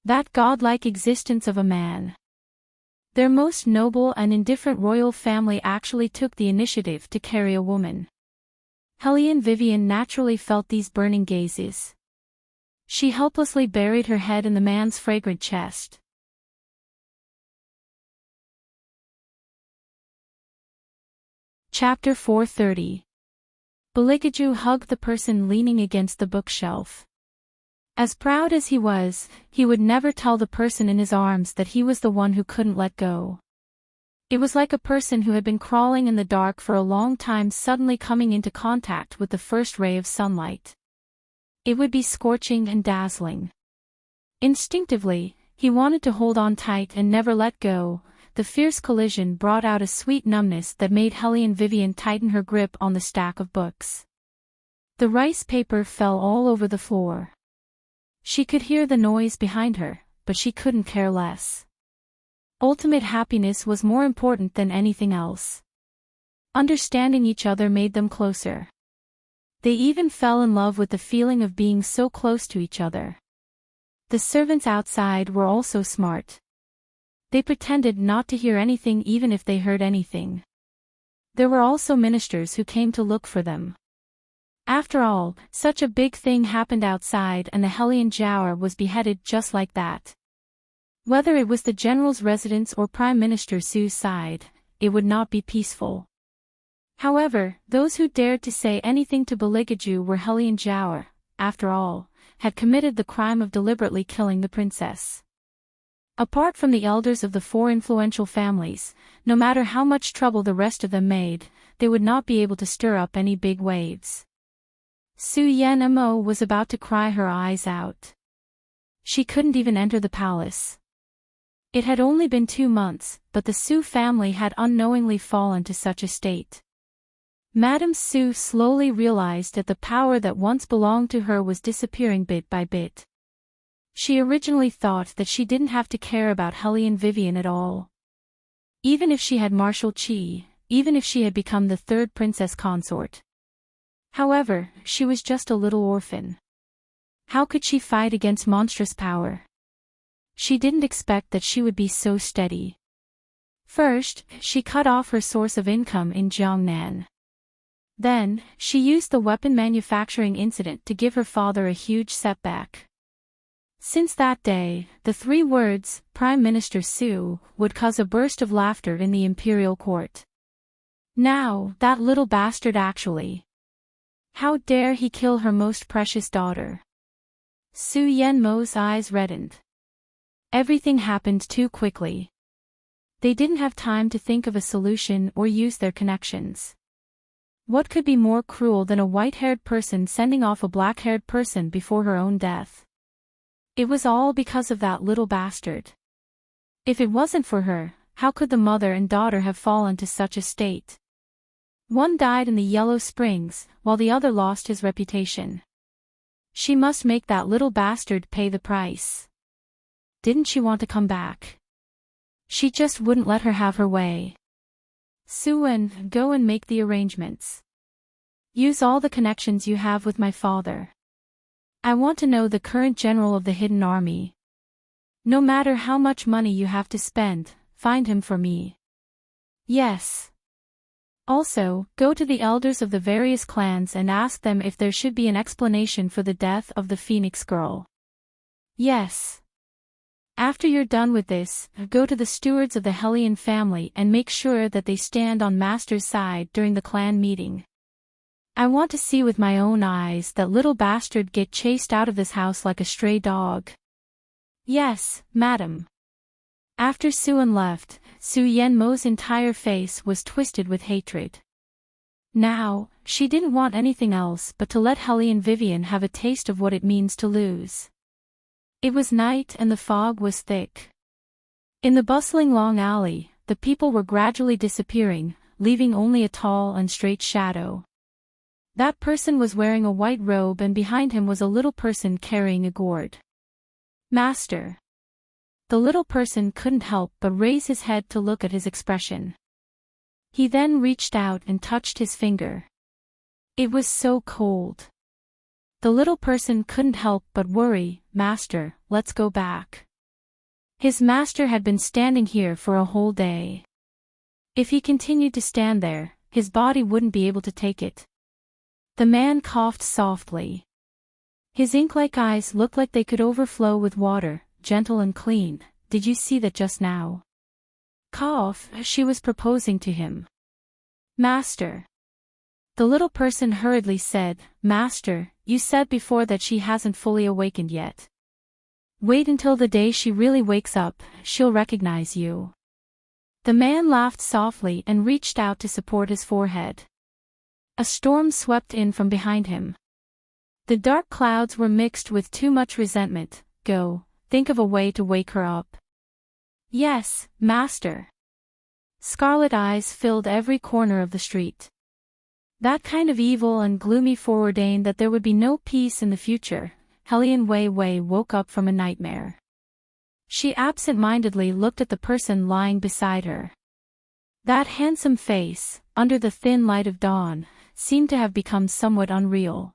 That godlike existence of a man. Their most noble and indifferent royal family actually took the initiative to carry a woman. Helene Vivian naturally felt these burning gazes. She helplessly buried her head in the man's fragrant chest. Chapter 430. Beligaju hugged the person leaning against the bookshelf. As proud as he would never tell the person in his arms that he was the one who couldn't let go. It was like a person who had been crawling in the dark for a long time suddenly coming into contact with the first ray of sunlight. It would be scorching and dazzling. Instinctively, he wanted to hold on tight and never let go. The fierce collision brought out a sweet numbness that made Helene Vivian tighten her grip on the stack of books. The rice paper fell all over the floor. She could hear the noise behind her, but she couldn't care less. Ultimate happiness was more important than anything else. Understanding each other made them closer. They even fell in love with the feeling of being so close to each other. The servants outside were also smart. They pretended not to hear anything even if they heard anything. There were also ministers who came to look for them. After all, such a big thing happened outside and the Hellion Jower was beheaded just like that. Whether it was the general's residence or Prime Minister Su's side, it would not be peaceful. However, those who dared to say anything to Beligaju were Hellion Jower, after all, had committed the crime of deliberately killing the princess. Apart from the elders of the four influential families, no matter how much trouble the rest of them made, they would not be able to stir up any big waves. Su Yen Mo was about to cry her eyes out. She couldn't even enter the palace. It had only been 2 months, but the Su family had unknowingly fallen to such a state. Madame Su slowly realized that the power that once belonged to her was disappearing bit by bit. She originally thought that she didn't have to care about Helene Vivian at all. Even if she had Marshal Qi, even if she had become the third princess consort. However, she was just a little orphan. How could she fight against monstrous power? She didn't expect that she would be so steady. First, she cut off her source of income in Jiangnan. Then, she used the weapon manufacturing incident to give her father a huge setback. Since that day, the 3 words, Prime Minister Su, would cause a burst of laughter in the imperial court. Now, that little bastard actually. How dare he kill her most precious daughter? Su Yenmo's eyes reddened. Everything happened too quickly. They didn't have time to think of a solution or use their connections. What could be more cruel than a white-haired person sending off a black-haired person before her own death? It was all because of that little bastard. If it wasn't for her, how could the mother and daughter have fallen to such a state? One died in the Yellow Springs, while the other lost his reputation. She must make that little bastard pay the price. Didn't she want to come back? She just wouldn't let her have her way. Suen, go and make the arrangements. Use all the connections you have with my father. I want to know the current general of the Hidden Army. No matter how much money you have to spend, find him for me. Yes. Also, go to the elders of the various clans and ask them if there should be an explanation for the death of the Phoenix girl. Yes. After you're done with this, go to the stewards of the Hellion family and make sure that they stand on Master's side during the clan meeting. I want to see with my own eyes that little bastard get chased out of this house like a stray dog. Yes, madam. After Suan left, Su Yenmo's entire face was twisted with hatred. Now, she didn't want anything else but to let Hellion Vivian have a taste of what it means to lose. It was night and the fog was thick. In the bustling long alley, the people were gradually disappearing, leaving only a tall and straight shadow. That person was wearing a white robe and behind him was a little person carrying a gourd. Master. The little person couldn't help but raise his head to look at his expression. He then reached out and touched his finger. It was so cold. The little person couldn't help but worry. Master, let's go back. His master had been standing here for a whole day. If he continued to stand there, his body wouldn't be able to take it. The man coughed softly. His ink-like eyes looked like they could overflow with water, gentle and clean. Did you see that just now? Cough, she was proposing to him. Master. The little person hurriedly said, Master, you said before that she hasn't fully awakened yet. Wait until the day she really wakes up, she'll recognize you. The man laughed softly and reached out to support his forehead. A storm swept in from behind him. The dark clouds were mixed with too much resentment. Go, think of a way to wake her up. Yes, master. Scarlet eyes filled every corner of the street. That kind of evil and gloomy foreordained that there would be no peace in the future. Hellion Wei Wei woke up from a nightmare. She absent-mindedly looked at the person lying beside her. That handsome face, under the thin light of dawn, seemed to have become somewhat unreal.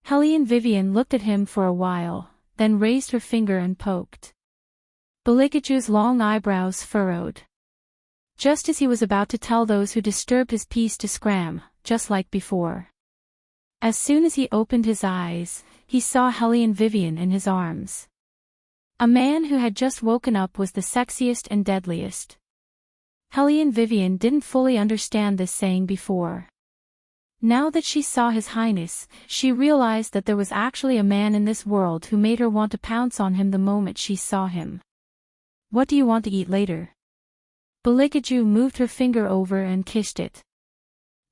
Hellion Vivian looked at him for a while, then raised her finger and poked. Belikaju's long eyebrows furrowed. Just as he was about to tell those who disturbed his peace to scram, just like before. As soon as he opened his eyes, he saw Hellion Vivian in his arms. A man who had just woken up was the sexiest and deadliest. Hellion Vivian didn't fully understand this saying before. Now that she saw His Highness, she realized that there was actually a man in this world who made her want to pounce on him the moment she saw him. What do you want to eat later? Belikaju moved her finger over and kissed it.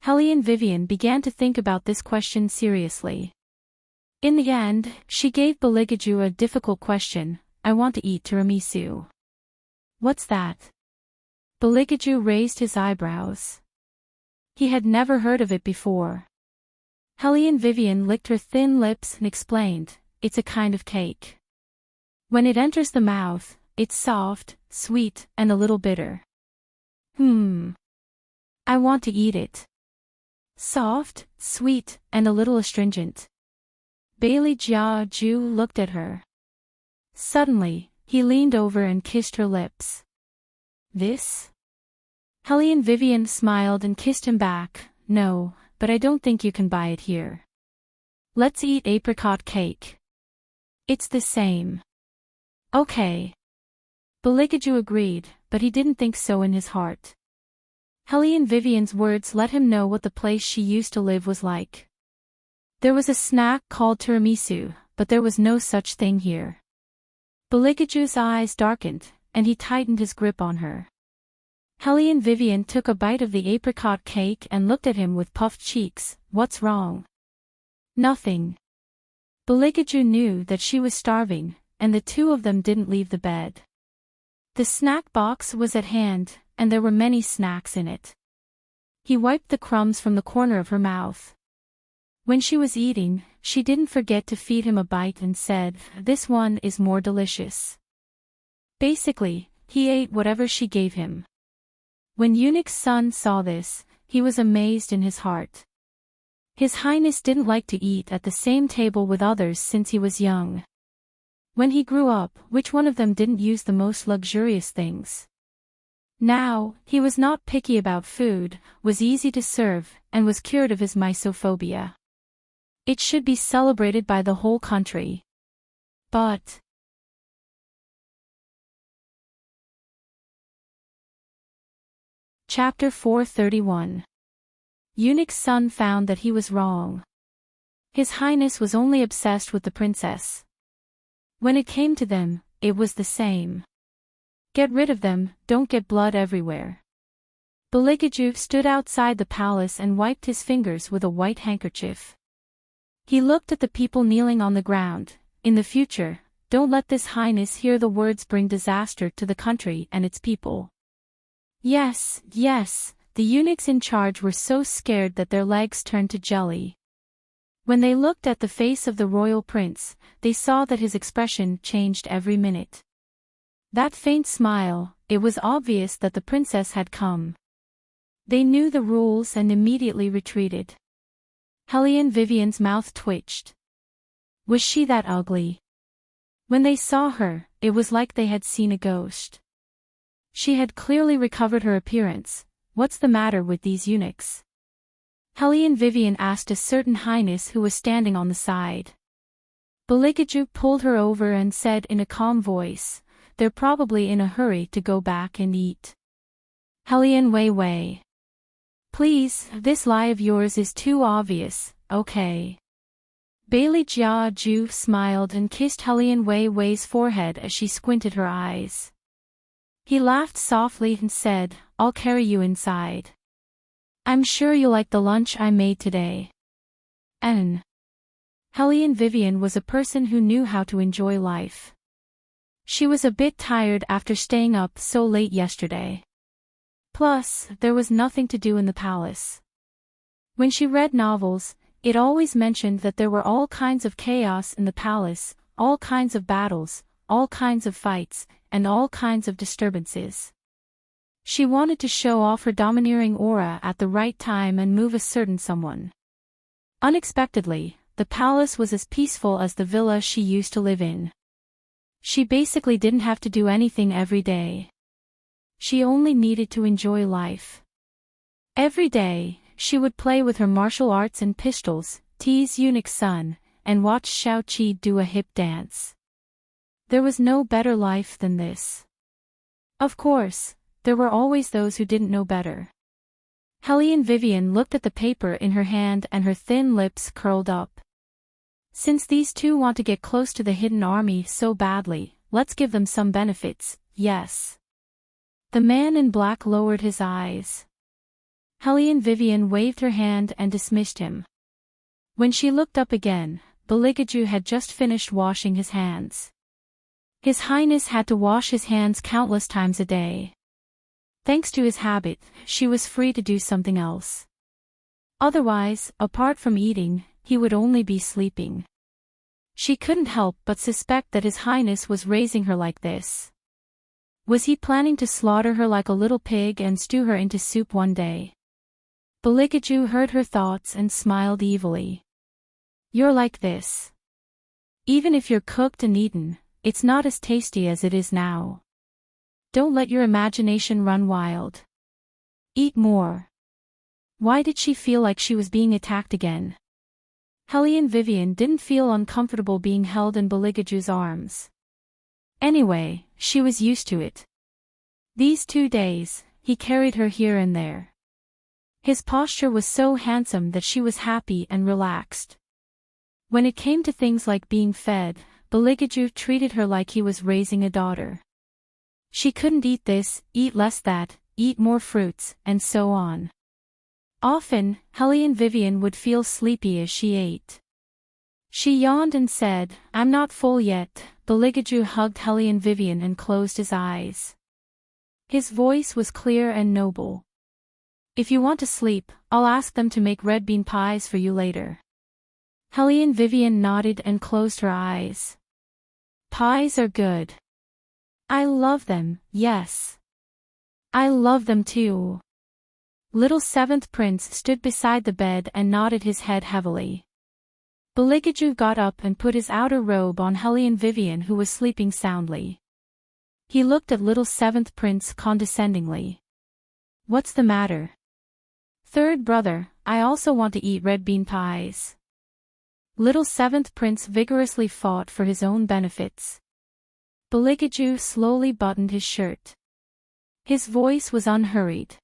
Hellion Vivian began to think about this question seriously. In the end, she gave Belikaju a difficult question. I want to eat tiramisu. What's that? Belikaju raised his eyebrows. He had never heard of it before. Hellion Vivian licked her thin lips and explained, it's a kind of cake. When it enters the mouth, it's soft, sweet, and a little bitter. I want to eat it. Soft, sweet, and a little astringent. Bailey Jia Ju looked at her. Suddenly, he leaned over and kissed her lips. This? Hellion Vivian smiled and kissed him back. No, but I don't think you can buy it here. Let's eat apricot cake. It's the same. Okay. Belikaju agreed, but he didn't think so in his heart. Hellion Vivian's words let him know what the place she used to live was like. There was a snack called tiramisu, but there was no such thing here. Belikaju's eyes darkened, and he tightened his grip on her. Hellion Vivian took a bite of the apricot cake and looked at him with puffed cheeks. What's wrong? Nothing. Belikaju knew that she was starving, and the two of them didn't leave the bed. The snack box was at hand, and there were many snacks in it. He wiped the crumbs from the corner of her mouth. When she was eating, she didn't forget to feed him a bite and said, this one is more delicious. Basically, he ate whatever she gave him. When Eunuch's son saw this, he was amazed in his heart. His Highness didn't like to eat at the same table with others since he was young. When he grew up, which one of them didn't use the most luxurious things? Now, he was not picky about food, was easy to serve, and was cured of his misophobia. It should be celebrated by the whole country. But Chapter 431. Eunuch's son found that he was wrong. His Highness was only obsessed with the princess. When it came to them, it was the same. Get rid of them, don't get blood everywhere. Beligaju stood outside the palace and wiped his fingers with a white handkerchief. He looked at the people kneeling on the ground. In the future, don't let this Highness hear the words bring disaster to the country and its people. Yes, yes, the eunuchs in charge were so scared that their legs turned to jelly. When they looked at the face of the royal prince, they saw that his expression changed every minute. That faint smile, it was obvious that the princess had come. They knew the rules and immediately retreated. Helene Vivian's mouth twitched. Was she that ugly? When they saw her, it was like they had seen a ghost. She had clearly recovered her appearance. What's the matter with these eunuchs? Helene Vivian asked a certain highness who was standing on the side. Beligaju pulled her over and said in a calm voice, "They're probably in a hurry to go back and eat." Helene Wei. Please, this lie of yours is too obvious, okay? Bailey Jia Ju smiled and kissed Helene Wei's forehead as she squinted her eyes. He laughed softly and said, "I'll carry you inside. I'm sure you'll like the lunch I made today." Helene Vivian was a person who knew how to enjoy life. She was a bit tired after staying up so late yesterday. Plus, there was nothing to do in the palace. When she read novels, it always mentioned that there were all kinds of chaos in the palace, all kinds of battles, all kinds of fights, and all kinds of disturbances. She wanted to show off her domineering aura at the right time and move a certain someone. Unexpectedly, the palace was as peaceful as the villa she used to live in. She basically didn't have to do anything every day. She only needed to enjoy life. Every day, she would play with her martial arts and pistols, tease eunuch's son, and watch Xiao Qi do a hip dance. There was no better life than this. Of course, there were always those who didn't know better. Helene Vivian looked at the paper in her hand and her thin lips curled up. Since these two want to get close to the hidden army so badly, let's give them some benefits, yes. The man in black lowered his eyes. Helene Vivian waved her hand and dismissed him. When she looked up again, Beligaju had just finished washing his hands. His Highness had to wash his hands countless times a day. Thanks to his habit, she was free to do something else. Otherwise, apart from eating, he would only be sleeping. She couldn't help but suspect that his Highness was raising her like this. Was he planning to slaughter her like a little pig and stew her into soup one day? Beligaju heard her thoughts and smiled evilly. You're like this. Even if you're cooked and eaten, it's not as tasty as it is now. Don't let your imagination run wild. Eat more. Why did she feel like she was being attacked again? Helene Vivian didn't feel uncomfortable being held in Beligaju's arms. Anyway, she was used to it. These 2 days, he carried her here and there. His posture was so handsome that she was happy and relaxed. When it came to things like being fed, Beligaju treated her like he was raising a daughter. She couldn't eat this, eat less that, eat more fruits, and so on. Often, Helene Vivian would feel sleepy as she ate. She yawned and said, "I'm not full yet." Beligaju hugged Helene Vivian and closed his eyes. His voice was clear and noble. "If you want to sleep, I'll ask them to make red bean pies for you later." Helene Vivian nodded and closed her eyes. Pies are good. I love them, yes. I love them too. Little seventh prince stood beside the bed and nodded his head heavily. Beligaju got up and put his outer robe on Helene Vivian, who was sleeping soundly. He looked at little seventh prince condescendingly. "What's the matter?" "Third brother, I also want to eat red bean pies." Little seventh prince vigorously fought for his own benefits. Beligaju slowly buttoned his shirt. His voice was unhurried.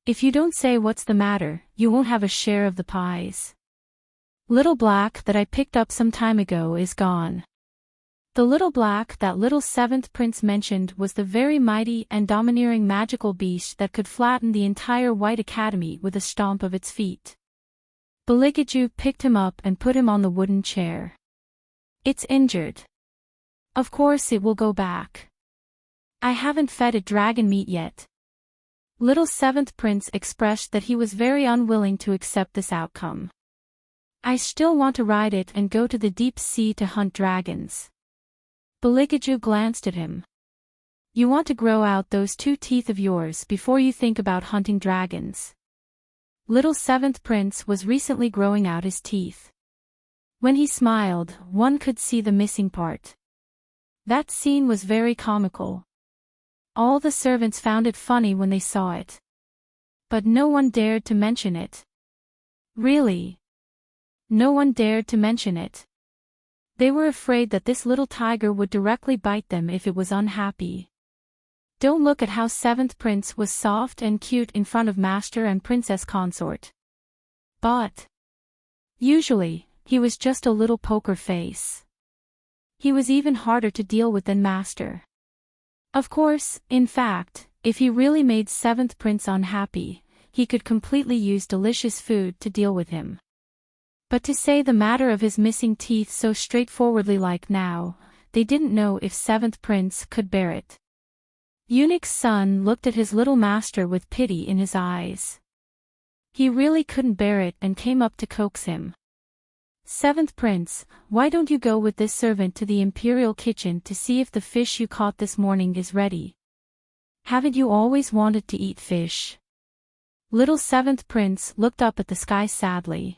If you don't say what's the matter, you won't have a share of the pies. Little Black that I picked up some time ago is gone. The Little Black that little seventh prince mentioned was the very mighty and domineering magical beast that could flatten the entire White Academy with a stomp of its feet. Beligaju picked him up and put him on the wooden chair. It's injured. Of course it will go back. I haven't fed it dragon meat yet. Little seventh prince expressed that he was very unwilling to accept this outcome. I still want to ride it and go to the deep sea to hunt dragons. Beligaju glanced at him. You want to grow out those 2 teeth of yours before you think about hunting dragons. Little seventh prince was recently growing out his teeth. When he smiled, one could see the missing part. That scene was very comical. All the servants found it funny when they saw it. But no one dared to mention it. Really? No one dared to mention it. They were afraid that this little tiger would directly bite them if it was unhappy. Don't look at how seventh prince was soft and cute in front of Master and Princess Consort. But usually, he was just a little poker face. He was even harder to deal with than Master. Of course, in fact, if he really made seventh prince unhappy, he could completely use delicious food to deal with him. But to say the matter of his missing teeth so straightforwardly like now, they didn't know if seventh prince could bear it. Eunuch's son looked at his little master with pity in his eyes. He really couldn't bear it and came up to coax him. Seventh prince, why don't you go with this servant to the imperial kitchen to see if the fish you caught this morning is ready? Haven't you always wanted to eat fish? Little seventh prince looked up at the sky sadly.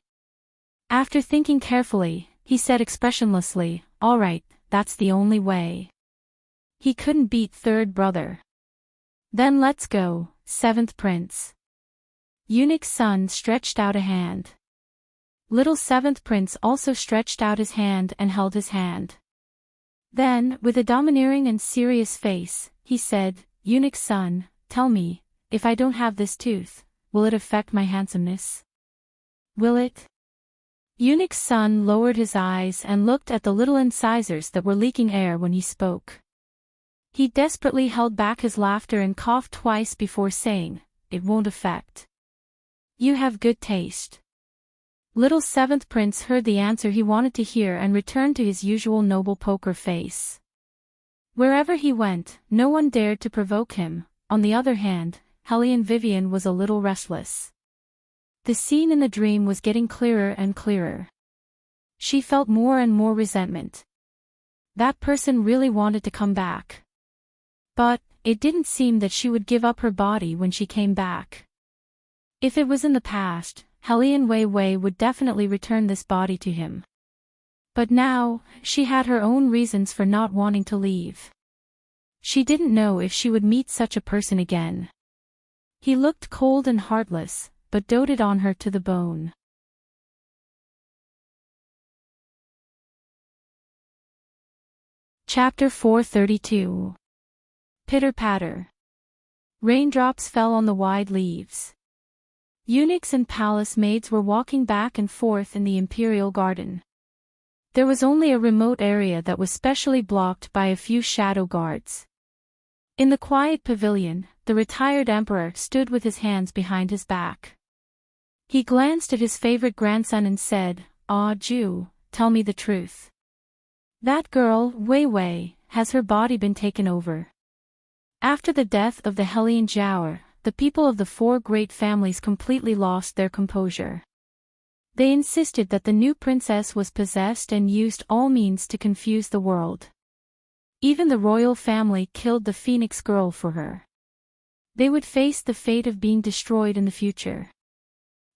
After thinking carefully, he said expressionlessly, all right, that's the only way. He couldn't beat third brother. Then let's go, seventh prince. Eunuch's son stretched out a hand. Little seventh prince also stretched out his hand and held his hand. Then, with a domineering and serious face, he said, Eunuch's son, tell me, if I don't have this tooth, will it affect my handsomeness? Will it? Eunuch's son lowered his eyes and looked at the little incisors that were leaking air when he spoke. He desperately held back his laughter and coughed twice before saying, it won't affect. You have good taste. Little seventh prince heard the answer he wanted to hear and returned to his usual noble poker face. Wherever he went, no one dared to provoke him. On the other hand, Hellion Vivian was a little restless. The scene in the dream was getting clearer and clearer. She felt more and more resentment. That person really wanted to come back. But it didn't seem that she would give up her body when she came back. If it was in the past, Hellion Wei Wei would definitely return this body to him. But now, she had her own reasons for not wanting to leave. She didn't know if she would meet such a person again. He looked cold and heartless, but doted on her to the bone. Chapter 432. Pitter-patter. Raindrops fell on the wide leaves. Eunuchs and palace maids were walking back and forth in the imperial garden. There was only a remote area that was specially blocked by a few shadow guards. In the quiet pavilion, the retired emperor stood with his hands behind his back. He glanced at his favorite grandson and said, "Ah, Ju, tell me the truth. That girl, Wei Wei, has her body been taken over?" After the death of the Hellion Jiao, the people of the 4 great families completely lost their composure. They insisted that the new princess was possessed and used all means to confuse the world. Even the royal family killed the Phoenix girl for her. They would face the fate of being destroyed in the future.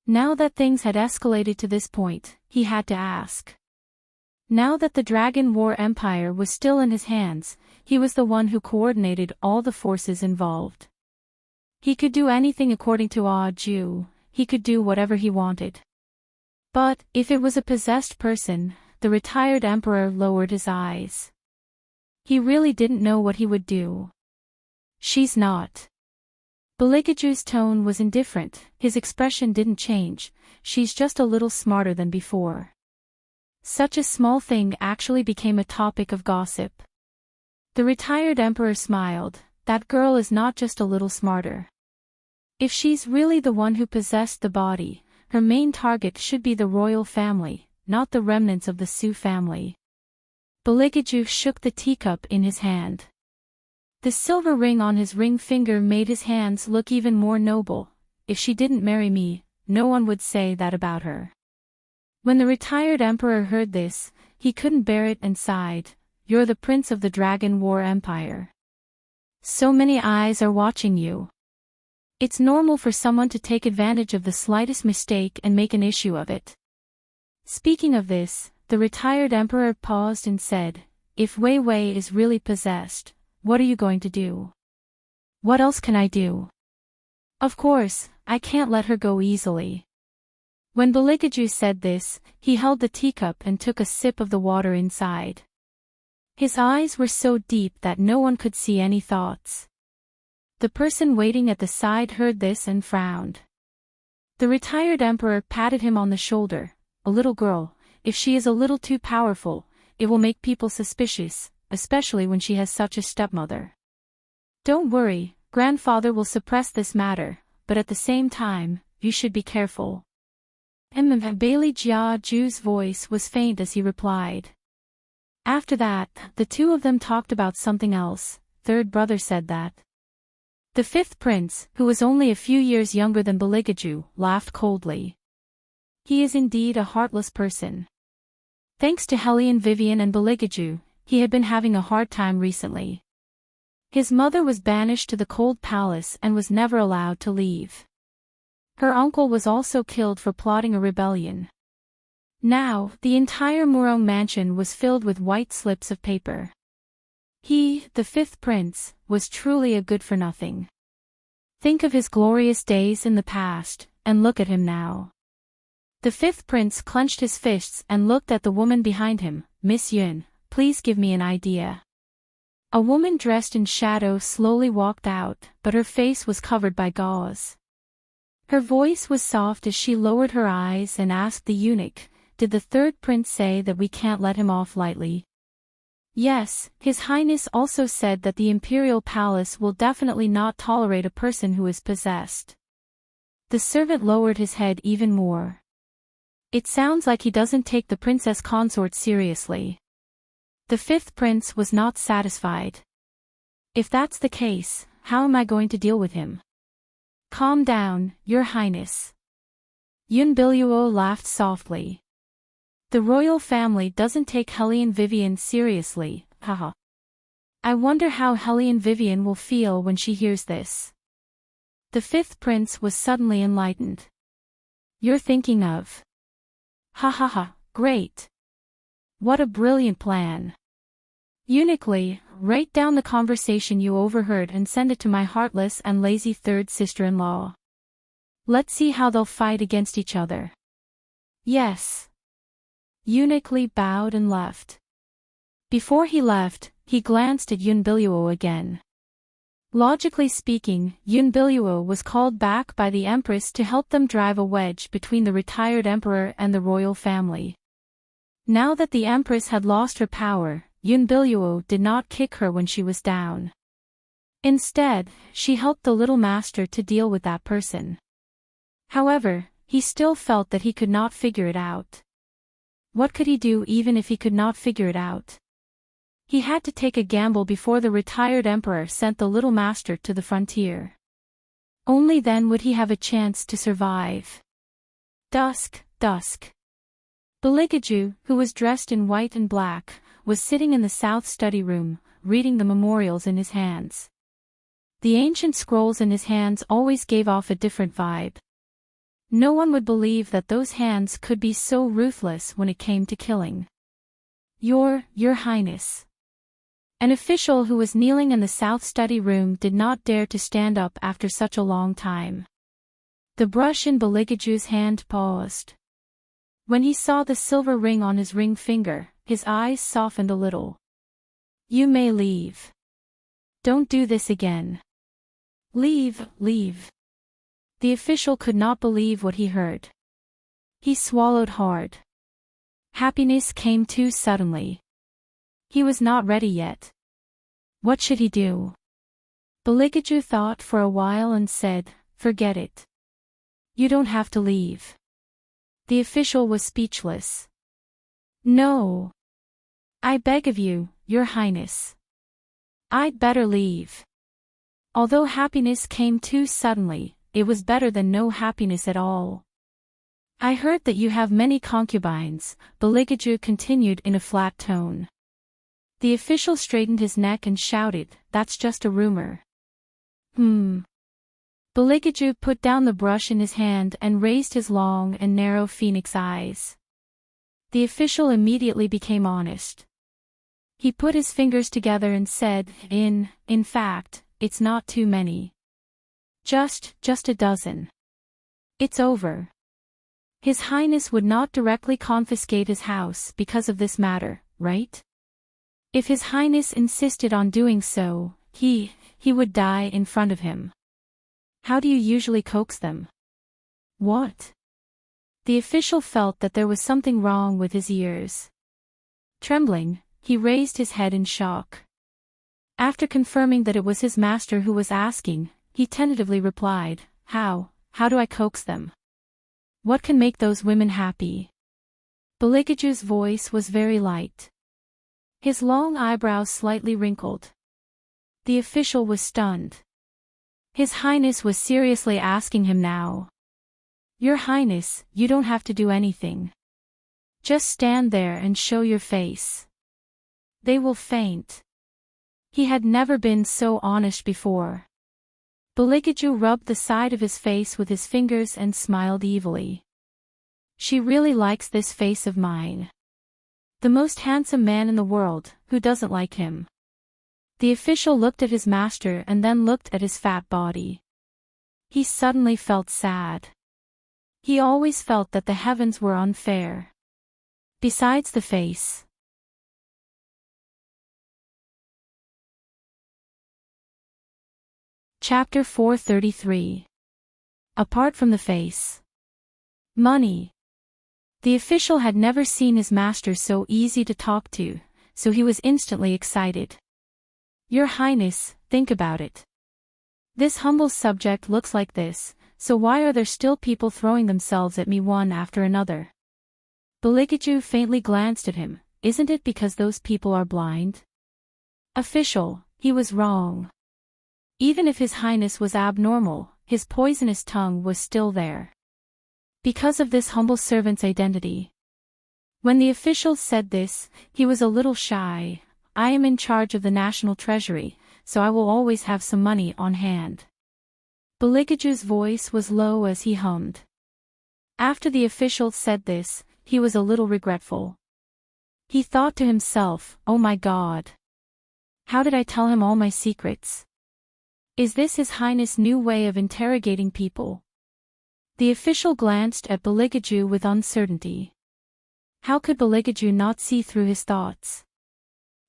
Now that things had escalated to this point, he had to ask. Now that the Dragon War Empire was still in his hands, he was the one who coordinated all the forces involved. He could do anything according to Ah Ju, he could do whatever he wanted. But, if it was a possessed person, the retired emperor lowered his eyes. He really didn't know what he would do. She's not. Beligaju's tone was indifferent, his expression didn't change. She's just a little smarter than before. Such a small thing actually became a topic of gossip. The retired emperor smiled. That girl is not just a little smarter. If she's really the one who possessed the body, her main target should be the royal family, not the remnants of the Sioux family. Beligaju shook the teacup in his hand. The silver ring on his ring finger made his hands look even more noble. If she didn't marry me, no one would say that about her. When the retired emperor heard this, he couldn't bear it and sighed. You're the prince of the Dragon War Empire. So many eyes are watching you. It's normal for someone to take advantage of the slightest mistake and make an issue of it. Speaking of this, the retired emperor paused and said, if Wei Wei is really possessed, what are you going to do? What else can I do? Of course, I can't let her go easily. When Beligaju said this, he held the teacup and took a sip of the water inside. His eyes were so deep that no one could see any thoughts. The person waiting at the side heard this and frowned. The retired emperor patted him on the shoulder. A little girl, if she is a little too powerful, it will make people suspicious, especially when she has such a stepmother. Don't worry, grandfather will suppress this matter, but at the same time, you should be careful. Bailey Jia Ju's voice was faint as he replied. After that, the two of them talked about something else. Third brother said that. The fifth prince, who was only a few years younger than Beligaju, laughed coldly. He is indeed a heartless person. Thanks to Hellion Vivian and Beligaju, he had been having a hard time recently. His mother was banished to the cold palace and was never allowed to leave. Her uncle was also killed for plotting a rebellion. Now, the entire Murong mansion was filled with white slips of paper. He, the fifth prince, was truly a good-for-nothing. Think of his glorious days in the past, and look at him now. The fifth prince clenched his fists and looked at the woman behind him. Miss Yun, please give me an idea. A woman dressed in shadow slowly walked out, but her face was covered by gauze. Her voice was soft as she lowered her eyes and asked the eunuch, did the third prince say that we can't let him off lightly? Yes, His Highness also said that the imperial palace will definitely not tolerate a person who is possessed. The servant lowered his head even more. It sounds like he doesn't take the princess consort seriously. The fifth prince was not satisfied. If that's the case, how am I going to deal with him? Calm down, Your Highness. Yun Biluo laughed softly. The royal family doesn't take Hellion Vivian seriously, haha. I wonder how Hellion Vivian will feel when she hears this. The fifth prince was suddenly enlightened. You're thinking of. Ha ha ha, great. What a brilliant plan. Eunuchly, write down the conversation you overheard and send it to my heartless and lazy third sister-in-law. Let's see how they'll fight against each other. Yes. Eunuchly bowed and left. Before he left, he glanced at Yun Biluo again. Logically speaking, Yun Biluo was called back by the Empress to help them drive a wedge between the retired emperor and the royal family. Now that the Empress had lost her power, Yun Biluo did not kick her when she was down. Instead, she helped the little master to deal with that person. However, he still felt that he could not figure it out. What could he do even if he could not figure it out? He had to take a gamble before the retired emperor sent the little master to the frontier. Only then would he have a chance to survive. Dusk. Beligaju, who was dressed in white and black, was sitting in the south study room, reading the memorials in his hands. The ancient scrolls in his hands always gave off a different vibe. No one would believe that those hands could be so ruthless when it came to killing. Your Highness. An official who was kneeling in the south study room did not dare to stand up after such a long time. The brush in Beligaju's hand paused. When he saw the silver ring on his ring finger, his eyes softened a little. You may leave. Don't do this again. Leave, leave. The official could not believe what he heard. He swallowed hard. Happiness came too suddenly. He was not ready yet. What should he do? Beligaju thought for a while and said, "Forget it. You don't have to leave." The official was speechless. "No. I beg of you, Your Highness. I'd better leave." Although happiness came too suddenly, it was better than no happiness at all. "I heard that you have many concubines," Beligaju continued in a flat tone. The official straightened his neck and shouted, "That's just a rumor." Beligaju put down the brush in his hand and raised his long and narrow phoenix eyes. The official immediately became honest. He put his fingers together and said, In fact, it's not too many. Just a dozen. It's over. His Highness would not directly confiscate his house because of this matter, right? If His Highness insisted on doing so, he would die in front of him. How do you usually coax them? What? The official felt that there was something wrong with his ears. Trembling, he raised his head in shock. After confirming that it was his master who was asking, he tentatively replied, How do I coax them? What can make those women happy?" Beligaju's voice was very light. His long eyebrows slightly wrinkled. The official was stunned. His Highness was seriously asking him now. "Your Highness, you don't have to do anything. Just stand there and show your face. They will faint." He had never been so honest before. Beligaju rubbed the side of his face with his fingers and smiled evilly. "She really likes this face of mine. The most handsome man in the world, who doesn't like him?" The official looked at his master and then looked at his fat body. He suddenly felt sad. He always felt that the heavens were unfair. Besides the face. Chapter 433. Apart from the face. Money. The official had never seen his master so easy to talk to, so he was instantly excited. "Your Highness, think about it. This humble subject looks like this, so why are there still people throwing themselves at me one after another?" Beligaju faintly glanced at him. "Isn't it because those people are blind?" Official, he was wrong. Even if His Highness was abnormal, his poisonous tongue was still there. Because of this humble servant's identity. When the official said this, he was a little shy. "I am in charge of the national treasury, so I will always have some money on hand." Beligaju's voice was low as he hummed. After the official said this, he was a little regretful. He thought to himself, "Oh my God! How did I tell him all my secrets? Is this His Highness' new way of interrogating people?" The official glanced at Beligaju with uncertainty. How could Beligaju not see through his thoughts?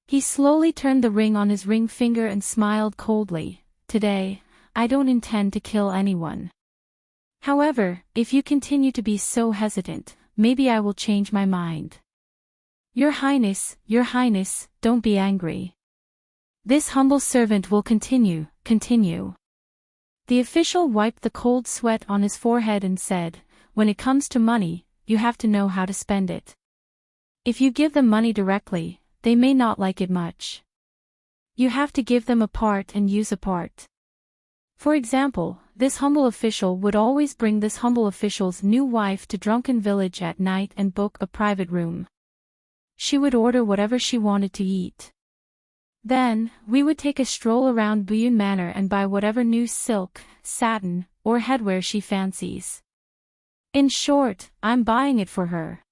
He slowly turned the ring on his ring finger and smiled coldly. "Today, I don't intend to kill anyone. However, if you continue to be so hesitant, maybe I will change my mind." Your Highness, don't be angry. This humble servant will continue. The official wiped the cold sweat on his forehead and said, "When it comes to money, you have to know how to spend it. If you give them money directly, they may not like it much. You have to give them a part and use a part. For example, this humble official would always bring this humble official's new wife to Drunken Village at night and book a private room. She would order whatever she wanted to eat. Then, we would take a stroll around Buyun Manor and buy whatever new silk, satin, or headwear she fancies. In short, I'm buying it for her."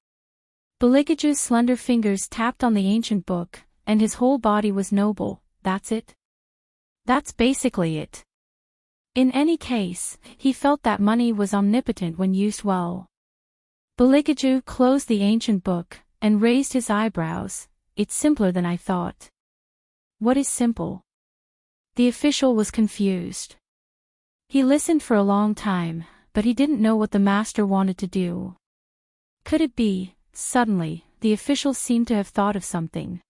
Beligaju's slender fingers tapped on the ancient book, and his whole body was noble. "That's it? That's basically it." In any case, he felt that money was omnipotent when used well. Beligaju closed the ancient book, and raised his eyebrows. "It's simpler than I thought." "What is simple?" The official was confused. He listened for a long time, but he didn't know what the master wanted to do. Could it be, suddenly, the official seemed to have thought of something.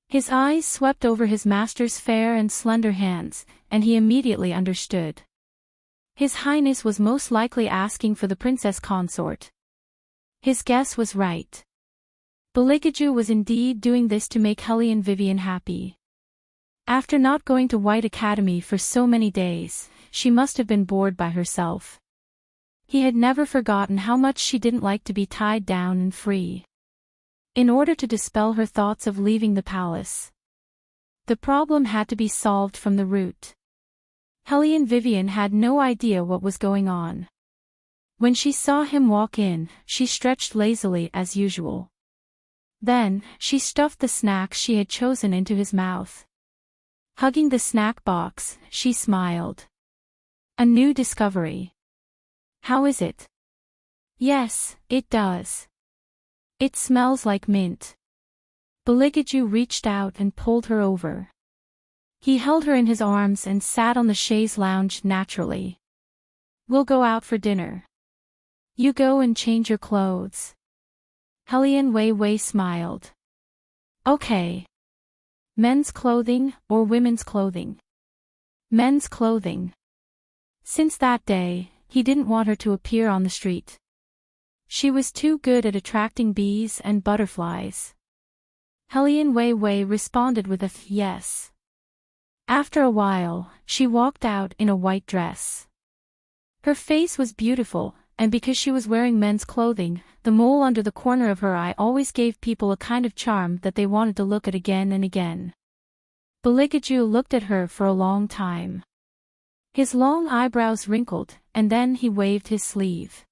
His eyes swept over his master's fair and slender hands, and he immediately understood. His Highness was most likely asking for the Princess Consort. His guess was right. Beligaju was indeed doing this to make Hellion Vivian happy. After not going to White Academy for so many days, she must have been bored by herself. He had never forgotten how much she didn't like to be tied down and free. In order to dispel her thoughts of leaving the palace, the problem had to be solved from the root. Hellion Vivian had no idea what was going on. When she saw him walk in, she stretched lazily as usual. Then, she stuffed the snack she had chosen into his mouth. Hugging the snack box, she smiled. A new discovery. How is it? Yes, it does. It smells like mint. Beligaju reached out and pulled her over. He held her in his arms and sat on the chaise lounge naturally. We'll go out for dinner. You go and change your clothes. Hellion Wei smiled. Okay. Men's clothing or women's clothing? Men's clothing. Since that day, he didn't want her to appear on the street. She was too good at attracting bees and butterflies. Hellion Wei responded with a yes. After a while, she walked out in a white dress. Her face was beautiful, and because she was wearing men's clothing, the mole under the corner of her eye always gave people a kind of charm that they wanted to look at again and again. Beligaju looked at her for a long time. His long eyebrows wrinkled, and then he waved his sleeve.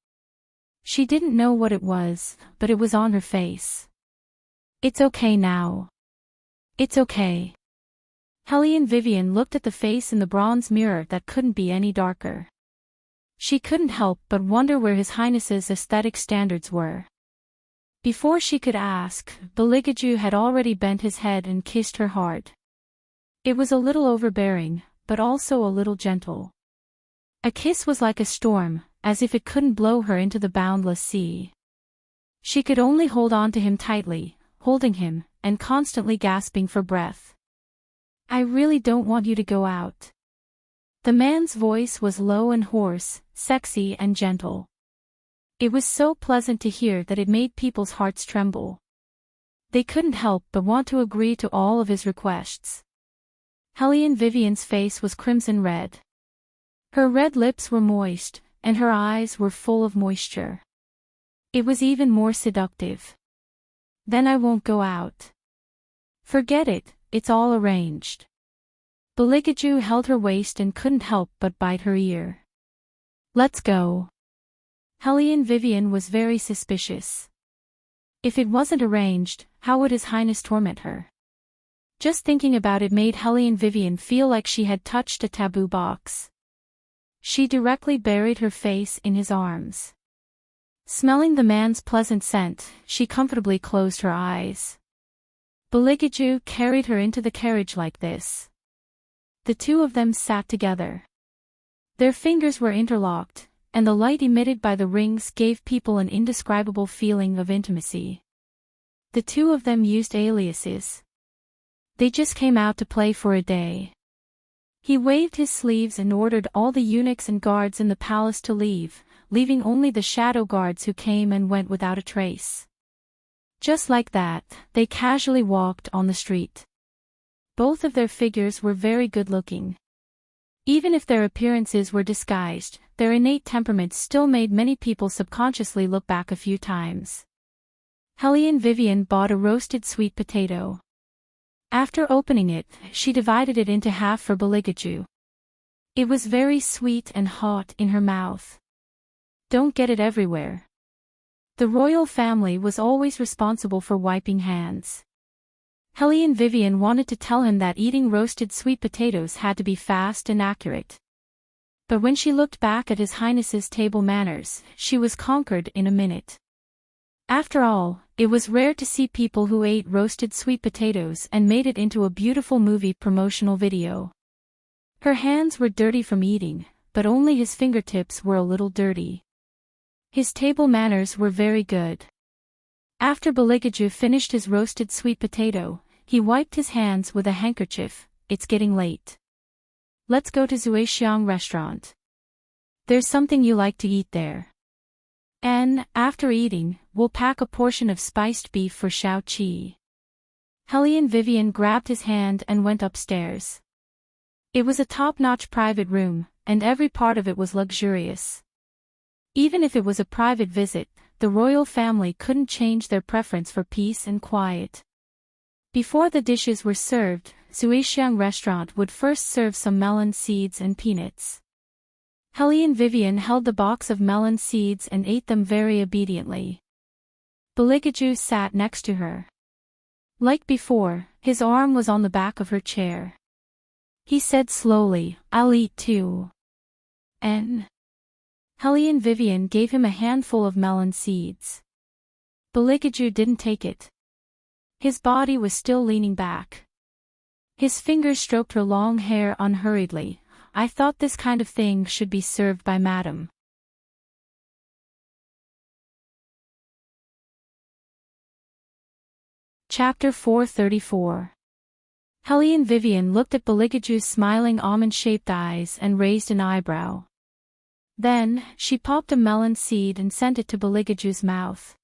She didn't know what it was, but it was on her face. It's okay now. It's okay. Hellion Vivian looked at the face in the bronze mirror that couldn't be any darker. She couldn't help but wonder where His Highness's aesthetic standards were. Before she could ask, Beligaju had already bent his head and kissed her hard. It was a little overbearing, but also a little gentle. A kiss was like a storm, as if it couldn't blow her into the boundless sea. She could only hold on to him tightly, holding him, and constantly gasping for breath. I really don't want you to go out. The man's voice was low and hoarse, sexy and gentle. It was so pleasant to hear that it made people's hearts tremble. They couldn't help but want to agree to all of his requests. Hellion Vivian's face was crimson red. Her red lips were moist, and her eyes were full of moisture. It was even more seductive. Then I won't go out. Forget it, it's all arranged. Beligaju held her waist and couldn't help but bite her ear. Let's go. Hellion Vivian was very suspicious. If it wasn't arranged, how would His Highness torment her? Just thinking about it made Hellion Vivian feel like she had touched a taboo box. She directly buried her face in his arms. Smelling the man's pleasant scent, she comfortably closed her eyes. Beligaju carried her into the carriage like this. The two of them sat together. Their fingers were interlocked, and the light emitted by the rings gave people an indescribable feeling of intimacy. The two of them used aliases. They just came out to play for a day. He waved his sleeves and ordered all the eunuchs and guards in the palace to leave, leaving only the shadow guards who came and went without a trace. Just like that, they casually walked on the street. Both of their figures were very good-looking. Even if their appearances were disguised, their innate temperaments still made many people subconsciously look back a few times. Hellion Vivian bought a roasted sweet potato. After opening it, she divided it into half for Beligaju. It was very sweet and hot in her mouth. Don't get it everywhere. The royal family was always responsible for wiping hands. Hellion Vivian wanted to tell him that eating roasted sweet potatoes had to be fast and accurate. But when she looked back at His Highness's table manners, she was conquered in a minute. After all, it was rare to see people who ate roasted sweet potatoes and made it into a beautiful movie promotional video. Her hands were dirty from eating, but only his fingertips were a little dirty. His table manners were very good. After Beligaju finished his roasted sweet potato, he wiped his hands with a handkerchief. It's getting late. Let's go to Zuexiang restaurant. There's something you like to eat there. And, after eating, we'll pack a portion of spiced beef for Xiao Qi. Hellion Vivian grabbed his hand and went upstairs. It was a top-notch private room, and every part of it was luxurious. Even if it was a private visit, the royal family couldn't change their preference for peace and quiet. Before the dishes were served, Zuexiang restaurant would first serve some melon seeds and peanuts. Hellion Vivian held the box of melon seeds and ate them very obediently. Beligaju sat next to her. Like before, his arm was on the back of her chair. He said slowly, "I'll eat too." And Hellion Vivian gave him a handful of melon seeds. Beligaju didn't take it. His body was still leaning back. His fingers stroked her long hair unhurriedly. "I thought this kind of thing should be served by Madam." Chapter 434. Hellion Vivian looked at Beligaju's smiling almond-shaped eyes and raised an eyebrow. Then, she popped a melon seed and sent it to Beligaju's mouth.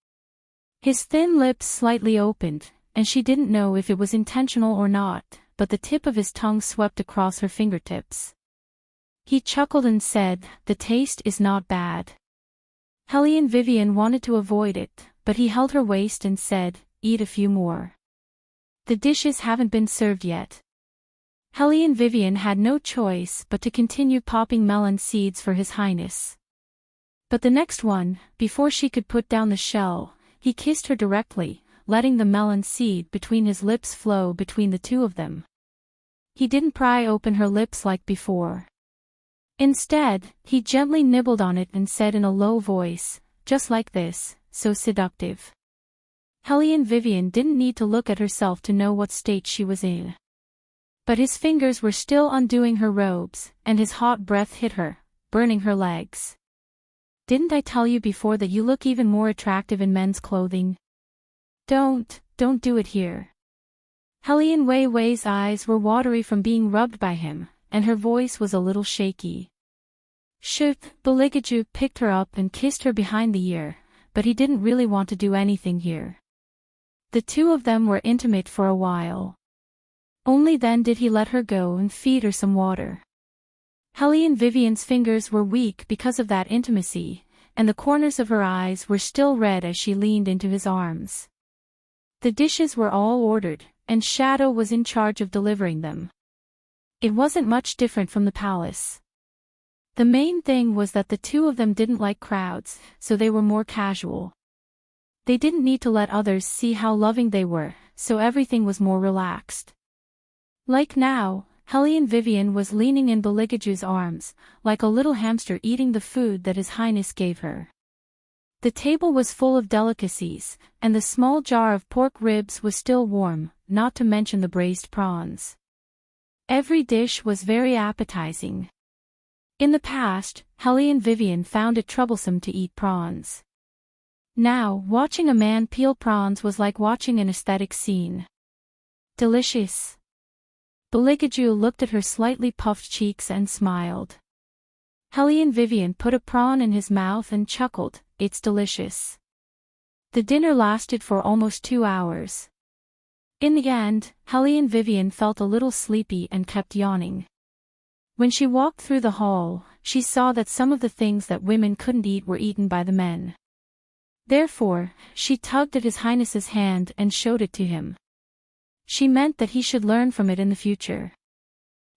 His thin lips slightly opened, and she didn't know if it was intentional or not, but the tip of his tongue swept across her fingertips. He chuckled and said, "The taste is not bad." Hellion Vivian wanted to avoid it, but he held her waist and said, "Eat a few more. The dishes haven't been served yet." Hellion Vivian had no choice but to continue popping melon seeds for His Highness. But the next one, before she could put down the shell, he kissed her directly, letting the melon seed between his lips flow between the two of them. He didn't pry open her lips like before. Instead, he gently nibbled on it and said in a low voice, "Just like this, so seductive." Hellion Vivian didn't need to look at herself to know what state she was in. But his fingers were still undoing her robes, and his hot breath hit her, burning her legs. "Didn't I tell you before that you look even more attractive in men's clothing? Don't do it here." Hellion Wei's eyes were watery from being rubbed by him, and her voice was a little shaky. Shoot, Beligaju picked her up and kissed her behind the ear, but he didn't really want to do anything here. The two of them were intimate for a while. Only then did he let her go and feed her some water. Hellion Vivian's fingers were weak because of that intimacy, and the corners of her eyes were still red as she leaned into his arms. The dishes were all ordered, and Shadow was in charge of delivering them. It wasn't much different from the palace. The main thing was that the two of them didn't like crowds, so they were more casual. They didn't need to let others see how loving they were, so everything was more relaxed. Like now, Hellion Vivian was leaning in Beligaju's arms, like a little hamster eating the food that His Highness gave her. The table was full of delicacies, and the small jar of pork ribs was still warm, not to mention the braised prawns. Every dish was very appetizing. In the past, Hellion Vivian found it troublesome to eat prawns. Now, watching a man peel prawns was like watching an aesthetic scene. Delicious. Beligaju looked at her slightly puffed cheeks and smiled. Hellion Vivian put a prawn in his mouth and chuckled, "It's delicious." The dinner lasted for almost 2 hours. In the end, Hellion Vivian felt a little sleepy and kept yawning. When she walked through the hall, she saw that some of the things that women couldn't eat were eaten by the men. Therefore, she tugged at His Highness's hand and showed it to him. She meant that he should learn from it in the future.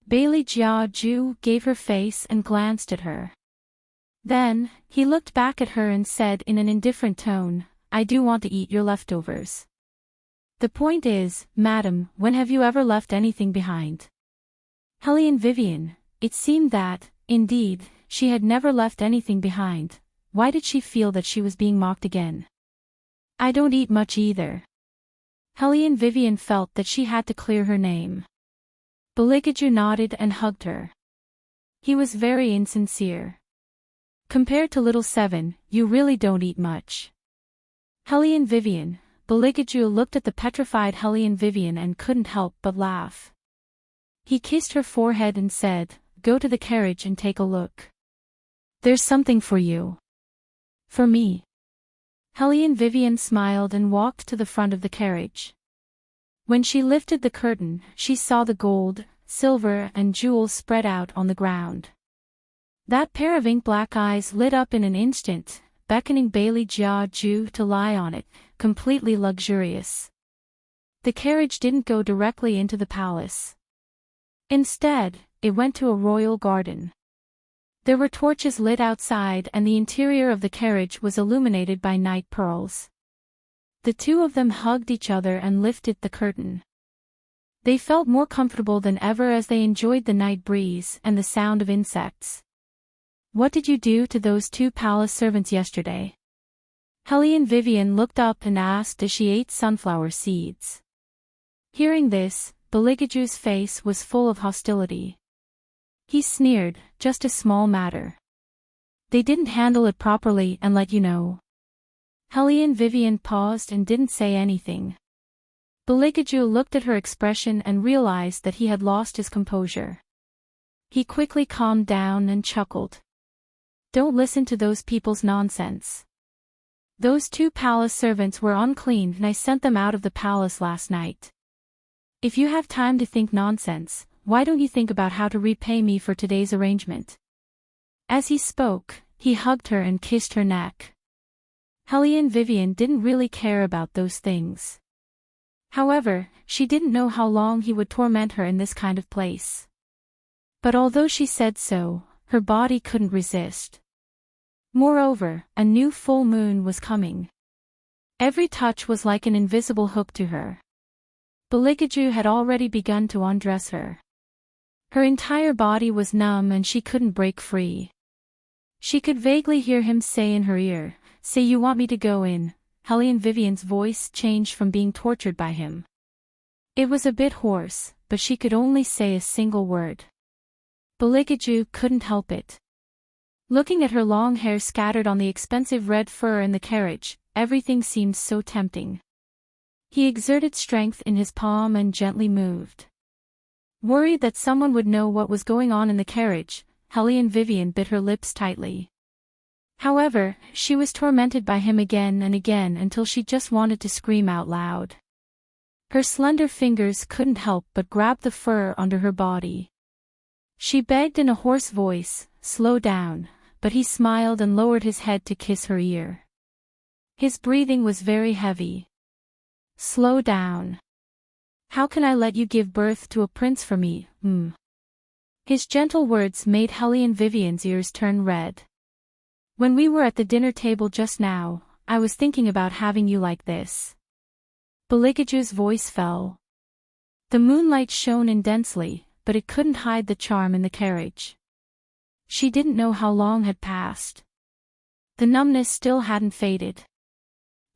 Bailey Jiaju gave her face and glanced at her. Then, he looked back at her and said in an indifferent tone, "I do want to eat your leftovers. The point is, Madam, when have you ever left anything behind?" Hellion Vivian, it seemed that, indeed, she had never left anything behind. Why did she feel that she was being mocked again? "I don't eat much either." Hellion Vivian felt that she had to clear her name. Beligaju nodded and hugged her. He was very insincere. Compared to little Seven, you really don't eat much. Hellion Vivian, Beligaju looked at the petrified Hellion Vivian and couldn't help but laugh. He kissed her forehead and said, "Go to the carriage and take a look. There's something for you." "For me?" Hellion Vivian smiled and walked to the front of the carriage. When she lifted the curtain, she saw the gold, silver and jewels spread out on the ground. That pair of ink-black eyes lit up in an instant, beckoning Bailey Jia Ju to lie on it, completely luxurious. The carriage didn't go directly into the palace. Instead, it went to a royal garden. There were torches lit outside and the interior of the carriage was illuminated by night pearls. The two of them hugged each other and lifted the curtain. They felt more comfortable than ever as they enjoyed the night breeze and the sound of insects. "What did you do to those two palace servants yesterday?" Hellion Vivian looked up and asked as she ate sunflower seeds. Hearing this, Beligaju's face was full of hostility. He sneered, "Just a small matter. They didn't handle it properly and let you know." Hellion Vivian paused and didn't say anything. Beligaju looked at her expression and realized that he had lost his composure. He quickly calmed down and chuckled. "Don't listen to those people's nonsense. Those two palace servants were unclean and I sent them out of the palace last night. If you have time to think nonsense, why don't you think about how to repay me for today's arrangement?" As he spoke, he hugged her and kissed her neck. Hellion Vivian didn't really care about those things. However, she didn't know how long he would torment her in this kind of place. But although she said so, her body couldn't resist. Moreover, a new full moon was coming. Every touch was like an invisible hook to her. Beligaju had already begun to undress her. Her entire body was numb and she couldn't break free. She could vaguely hear him say in her ear, "Say you want me to go in." Hellion Vivian's voice changed from being tortured by him. It was a bit hoarse, but she could only say a single word. Beligaju couldn't help it. Looking at her long hair scattered on the expensive red fur in the carriage, everything seemed so tempting. He exerted strength in his palm and gently moved. Worried that someone would know what was going on in the carriage, Hellion Vivian bit her lips tightly. However, she was tormented by him again and again until she just wanted to scream out loud. Her slender fingers couldn't help but grab the fur under her body. She begged in a hoarse voice, "Slow down," but he smiled and lowered his head to kiss her ear. His breathing was very heavy. "Slow down. How can I let you give birth to a prince for me, His gentle words made Hellion Vivian's ears turn red. "When we were at the dinner table just now, I was thinking about having you like this." Beligaju's voice fell. The moonlight shone in densely, but it couldn't hide the charm in the carriage. She didn't know how long had passed. The numbness still hadn't faded.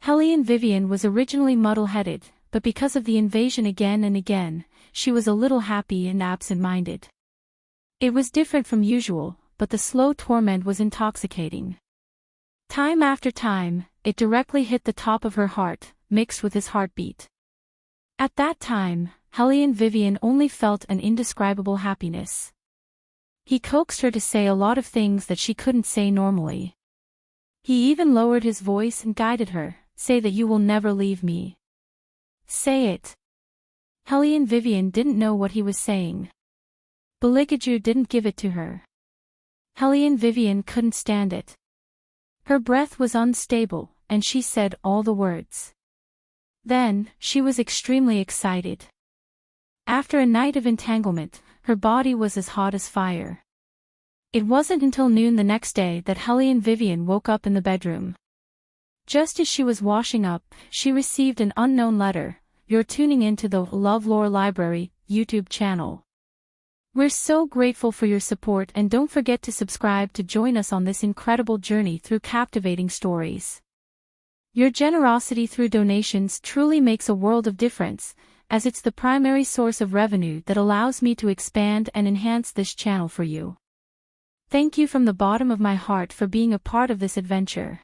Hellion Vivian was originally muddle-headed, but because of the invasion again and again, she was a little happy and absent-minded. It was different from usual, but the slow torment was intoxicating. Time after time, it directly hit the top of her heart, mixed with his heartbeat. At that time, Hellion Vivian only felt an indescribable happiness. He coaxed her to say a lot of things that she couldn't say normally. He even lowered his voice and guided her, "Say that you will never leave me. Say it." Hellion Vivian didn't know what he was saying. Beligaju didn't give it to her. Hellion Vivian couldn't stand it. Her breath was unstable, and she said all the words. Then, she was extremely excited. After a night of entanglement, her body was as hot as fire. It wasn't until noon the next day that Hellion Vivian woke up in the bedroom. Just as she was washing up, she received an unknown letter. "You're tuning into the LoveLore Library YouTube channel. We're so grateful for your support and don't forget to subscribe to join us on this incredible journey through captivating stories. Your generosity through donations truly makes a world of difference, as it's the primary source of revenue that allows me to expand and enhance this channel for you. Thank you from the bottom of my heart for being a part of this adventure.